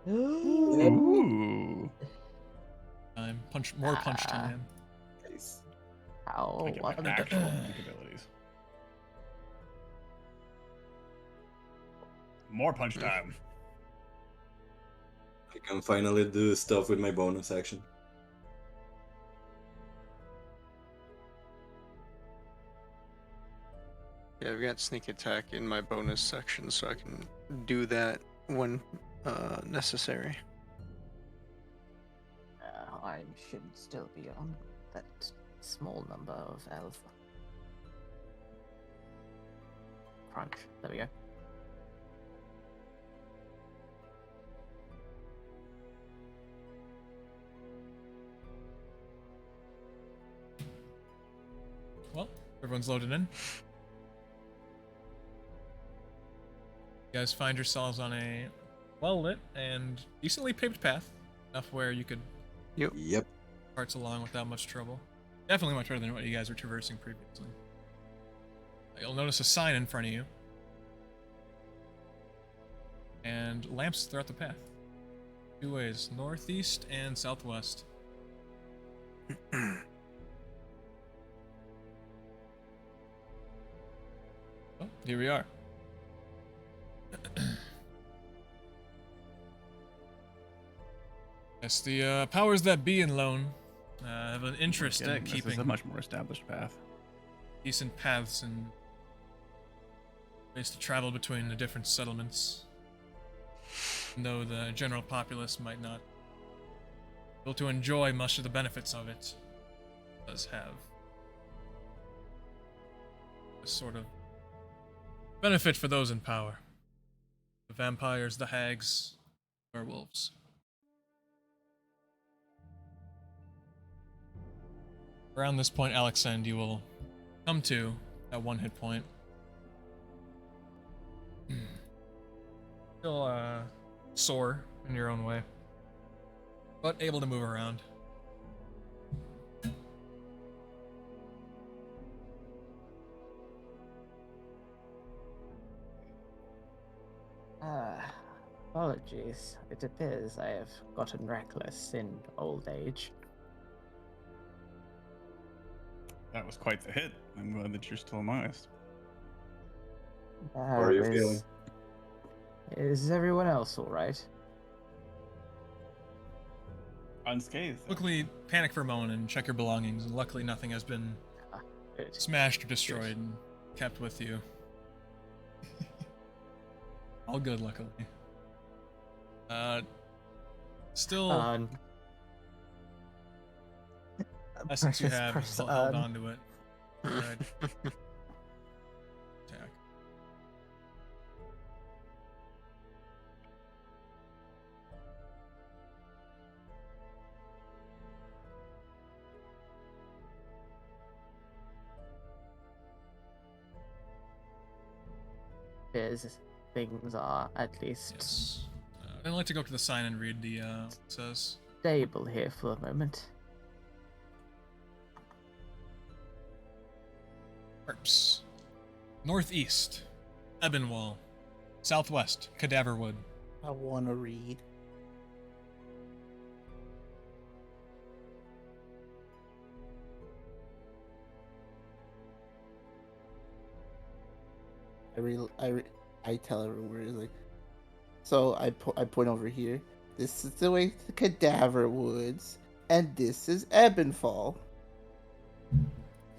Ooh. More punch Ah. time. Nice. How I get my wonderful. actual magic abilities. More punch time. I can finally do stuff with my bonus action. Yeah, I've got sneak attack in my bonus section, so I can do that when necessary. I should still be on that small number of alpha. Crunch. There we go. Well, everyone's loaded in. You guys find yourselves on a well-lit and decently paved path, enough where you could Yep. parts along without much trouble. Definitely much better than what you guys were traversing previously. You'll notice a sign in front of you, and lamps throughout the path. 2 ways, northeast and southwest. Oh, here we are. Yes, the powers that be in Lone have an interest in This is keeping a much more established path. decent paths and ways to travel between the different settlements. Though the general populace might not be able to enjoy much of the benefits of it, it does have a sort of benefit for those in power. The vampires, the hags, werewolves. Around this point, Alyxend, you will come to at 1 hit point. Still sore in your own way, but able to move around. Apologies. It appears I have gotten reckless in old age. That was quite the hit. I'm glad that you're still among us. How are you feeling? Is everyone else alright? Unscathed. Luckily, panic for a moment and check your belongings, and luckily nothing has been Good. smashed or destroyed and kept with you. All good, luckily. Still, essence you have, press hold on to it. Alright. Attack. Appears things are at least Yes. I'd like to go up to the sign and read the what it says. stable here for a moment. Karps. Northeast, Ebonwall. Southwest, Cadaverwood. I want to read. I tell everyone like, so I point over here. This is the way to Cadaver Woods, and this is Ebonfall.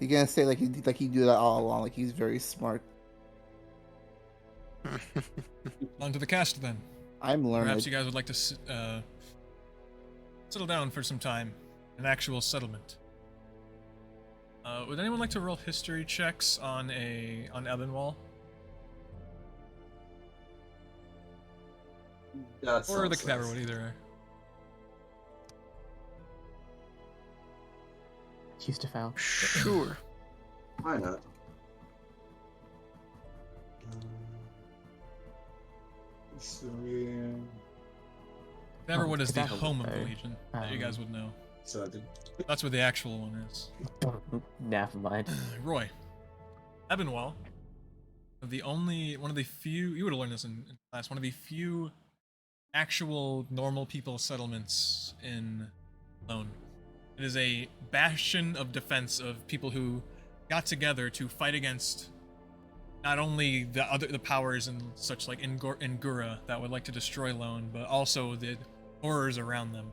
You're gonna say like he knew that all along, like he's very smart. On to the cast then. I'm learning. Perhaps you guys would like to settle down for some time. An actual settlement. Would anyone like to roll history checks on Ebonwall? That Or the sounds Cadaver nice. Wood, either. Used to fail. Sure. Why not? Cadaver Wood is the Cadaver home Wood, of the though. Legion, that you guys would know. So That's where the actual one is. Never mind. Roy. Ebonwall, one of the few, you would have learned this in class, one of the few actual normal people settlements in Lone. It is a bastion of defense of people who got together to fight against not only the powers and such like Ingura that would like to destroy Lone, but also the horrors around them.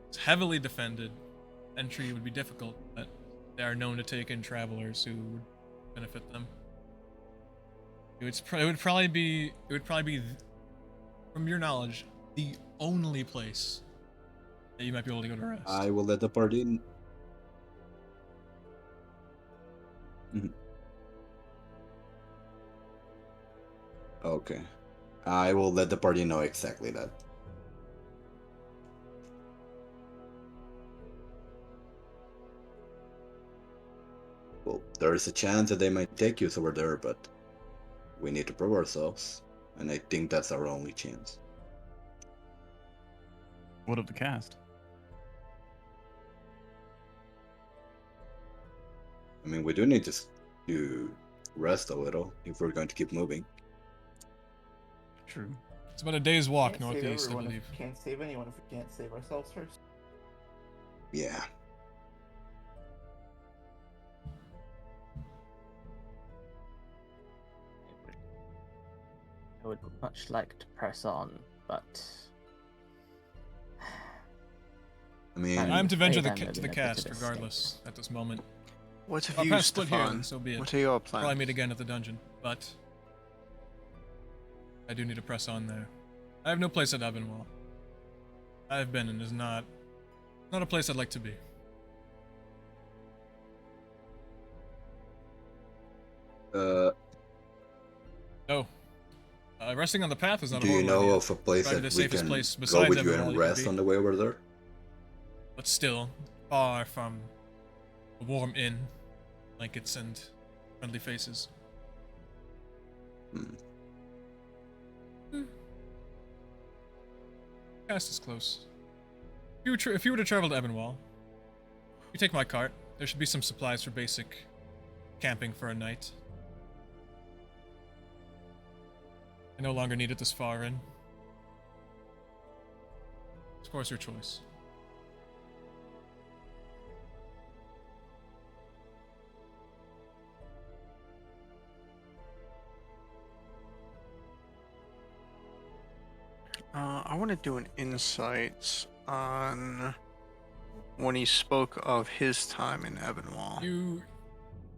It's heavily defended. Entry would be difficult, but they are known to take in travelers who would benefit them. It would probably be, from your knowledge, the only place that you might be able to go to rest. I will let the party. Mhm. Okay. I will let the party know exactly that. Well, there is a chance that they might take us over there, but we need to prove ourselves, and I think that's our only chance. What of the cast? I mean, we do need to rest a little if we're going to keep moving. True. It's about a day's walk Can't save northeast, I everyone believe. if we can't save anyone if we can't save ourselves first. Yeah. I would much like to press on, but I mean, I'm I'm to venture afraid I'm to in the a bit cast of a regardless at this moment. What have Our you, paths split here, Stefan? and so be it. What are your Probably plans? meet again at the dungeon, but I do need to press on there. I have no place at Ebenwall. I've been and is not a place I'd like to be. No. Resting on the path is not do a you horrible know idea. of a place Probably that the we safest can place go besides with you Ebenwall and you could rest be. on the way over there? But still, far from a warm inn, blankets and friendly faces. Hmm. Cast is close. If you were to travel to Ebenwall, you take my cart. There should be some supplies for basic camping for a night. I no longer need it this far in. Of course, your choice. I want to do an insight on when he spoke of his time in Ebenwall.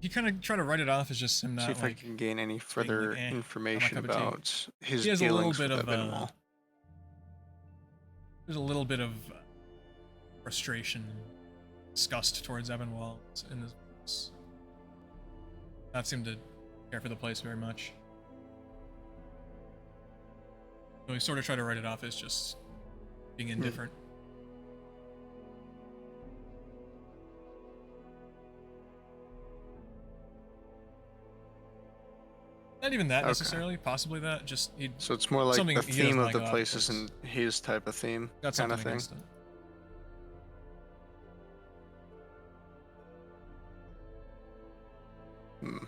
He kind of try to write it off as just him See not if I like. can gain any further information cup of tea. about his He has a little dealings bit with of Ebenwall. there's a little bit of frustration, disgust towards Ebenwall in this voice. Not seem to care for the place very much. So he sort of tried to write it off as just being indifferent. Not even that Okay. necessarily. Possibly that. Just he So it's more like something the he theme doesn't of like the about place place. isn't his type of theme, got kind something of thing. against it. Hmm.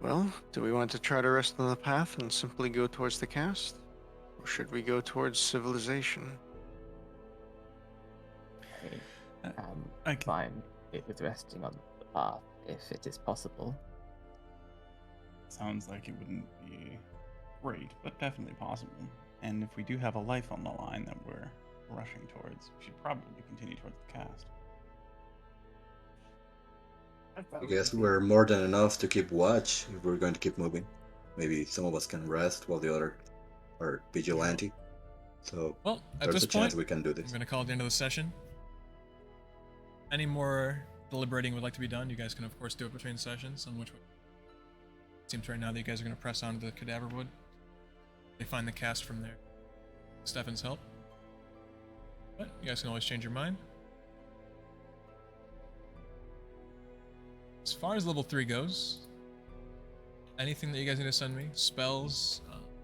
Well, do we want to try to rest on the path and simply go towards the cast? Or should we go towards civilization? I can, Fine with resting on the path if it is possible. sounds like it wouldn't be great, but definitely possible. And if we do have a life on the line that we're rushing towards, we should probably continue towards the cast. I guess we're more than enough to keep watch if we're going to keep moving. Maybe some of us can rest while the other are vigilante. So Well, at there's this a chance point, we can do I'm this. going to call it the end of the session. Any more deliberating would like to be done, you guys can of course do it between sessions, on which it seems right now that you guys are going to press on to the Cadaver Wood. They find the cast from there. Stefan's help. But you guys can always change your mind. As far as level 3 goes, anything that you guys need to send me, spells,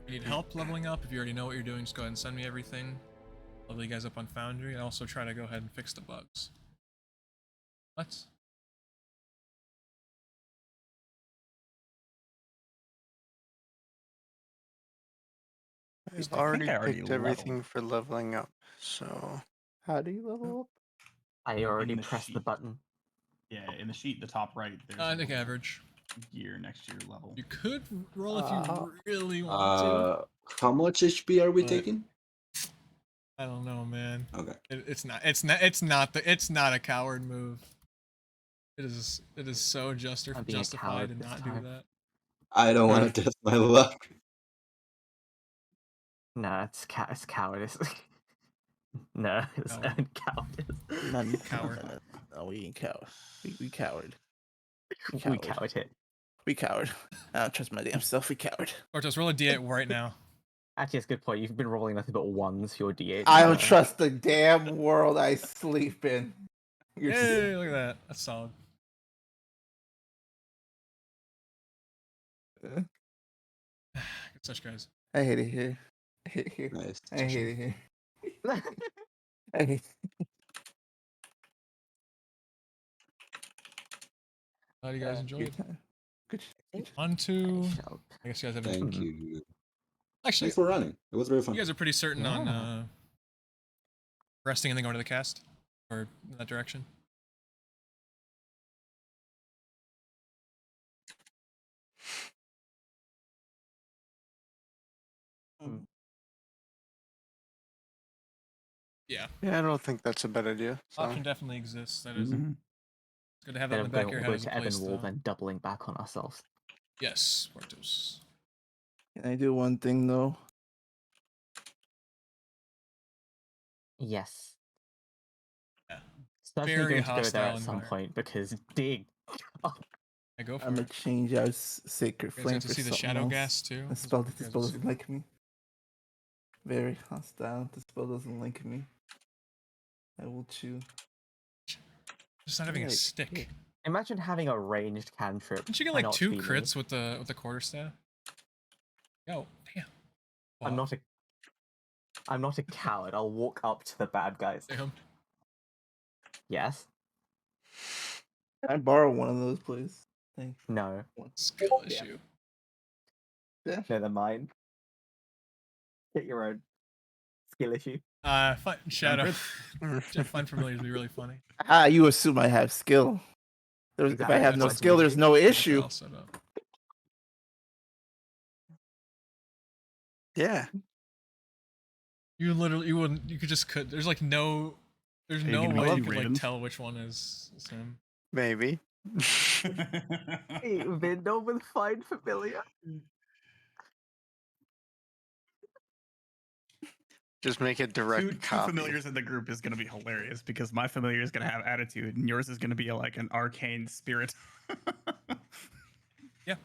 if you need help leveling up, if you already know what you're doing, just go ahead and send me everything. Level you guys up on Foundry, and also try to go ahead and fix the bugs. What? I've I already think I already picked leveled. everything for leveling up, so How do you level up? I already the pressed the sheet. button. Yeah, in the sheet, the top right, there's I a think little average. gear next to your level. You could roll if Uh, you really want to. How much HP are we But- taking? I don't know, man. Okay. It's not a coward move. It is so I'm being a justified coward to this not time. do that. I don't want to test my luck. No, it's cowardice. No, it's Coward. own cowardice. None. Coward. No, we ain't coward. We coward. We coward. coward hit. We coward. I don't trust my damn self. We coward. Spartos, roll a d8 right now. Actually, that's a good point. You've been rolling nothing but ones for your D8. I don't trust the damn world I sleep in. You're Yay, look at that. That's solid. Good such guys. I hate it here. I hate it here. Nice. I hate it here. I hate Glad you guys Good enjoyed. time. Good. On to. shall- I guess you guys haven't. Thank you. Actually, Thanks for running. It was very fun. you guys are pretty certain on Yeah. resting and then going to the cast? Or in that direction? Yeah, Yeah, I don't think that's a bad idea. So. option definitely exists. That is Mhm. it's good to have that Instead in the of back going of your all head the as way a to place. Evan Wall, then doubling back on ourselves. Yes, Spartos. Can I do one thing though? Yes. Yeah, Certainly very going to go there hostile at some environment. point because dig. I go for I'm gonna it. change out Sacred You guys Flame get to for see the something shadow else. gas too. The This is spell, what you the guys spell will see. doesn't like me. Very hostile. The spell doesn't like me. I will chew. Just not having a Right. stick. Imagine having a ranged cantrip. Didn't you get Why like not 2 be me? crits with the quarterstaff? Yo, damn. I'm not a coward. I'll walk up to the bad guys. Damn. Yes. Can I borrow one of those, please? Thank No. you. Skill Yeah. issue. Yeah. No, they're mine. Get your own skill issue. Shadow. Find familiars would be really funny. Ah, you assume I have skill. If Exactly, I have that's no why it's skill, there's amazing. no Get the issue. file set up. Yeah. You wouldn't. You could just there's like no. There's Are you no gonna way make you two could like ravens? tell which one is him. Maybe. Hey, Vidnov with Find Familiar. Just make a direct two copy. familiars in the group is gonna be hilarious because my familiar is gonna have attitude and yours is gonna be like an arcane spirit. Yeah.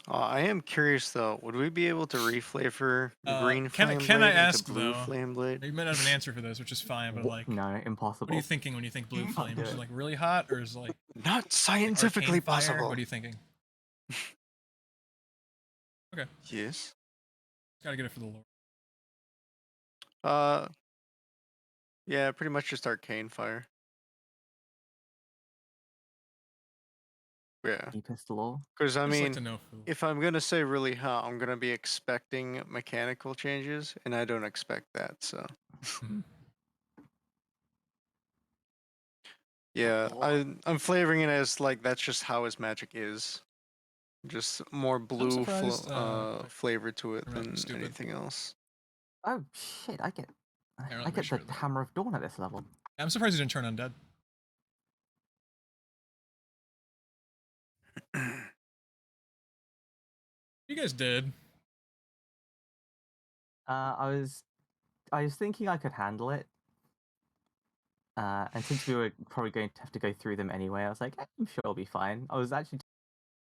I am curious though. Would we be able to reflavor green Can flame I blade ask into blue though? flame blade? You might not have an answer for this, which is fine. But like, No, what impossible. are you thinking when you think blue Can't flame? do Is it it. like really hot, or is it like Not scientifically arcane fire? possible. What are you thinking? Okay, Yes. gotta get it for the lore. Yeah, pretty much just arcane fire. Yeah, Deepest law. because I I'd just mean, like to know who. if I'm gonna say really hot, I'm gonna be expecting mechanical changes, and I don't expect that. So Mhm. yeah, I'm flavoring it as like that's just how his magic is. Just more blue surprised, flavor to it I'm not than stupid. anything else. Oh shit! I get Apparently I get sure the that- Hammer of Dawn at this level. I'm surprised you didn't turn undead. You guys did. I was thinking I could handle it. And since we were probably going to have to go through them anyway, I was like, I'm sure I'll be fine. I was actually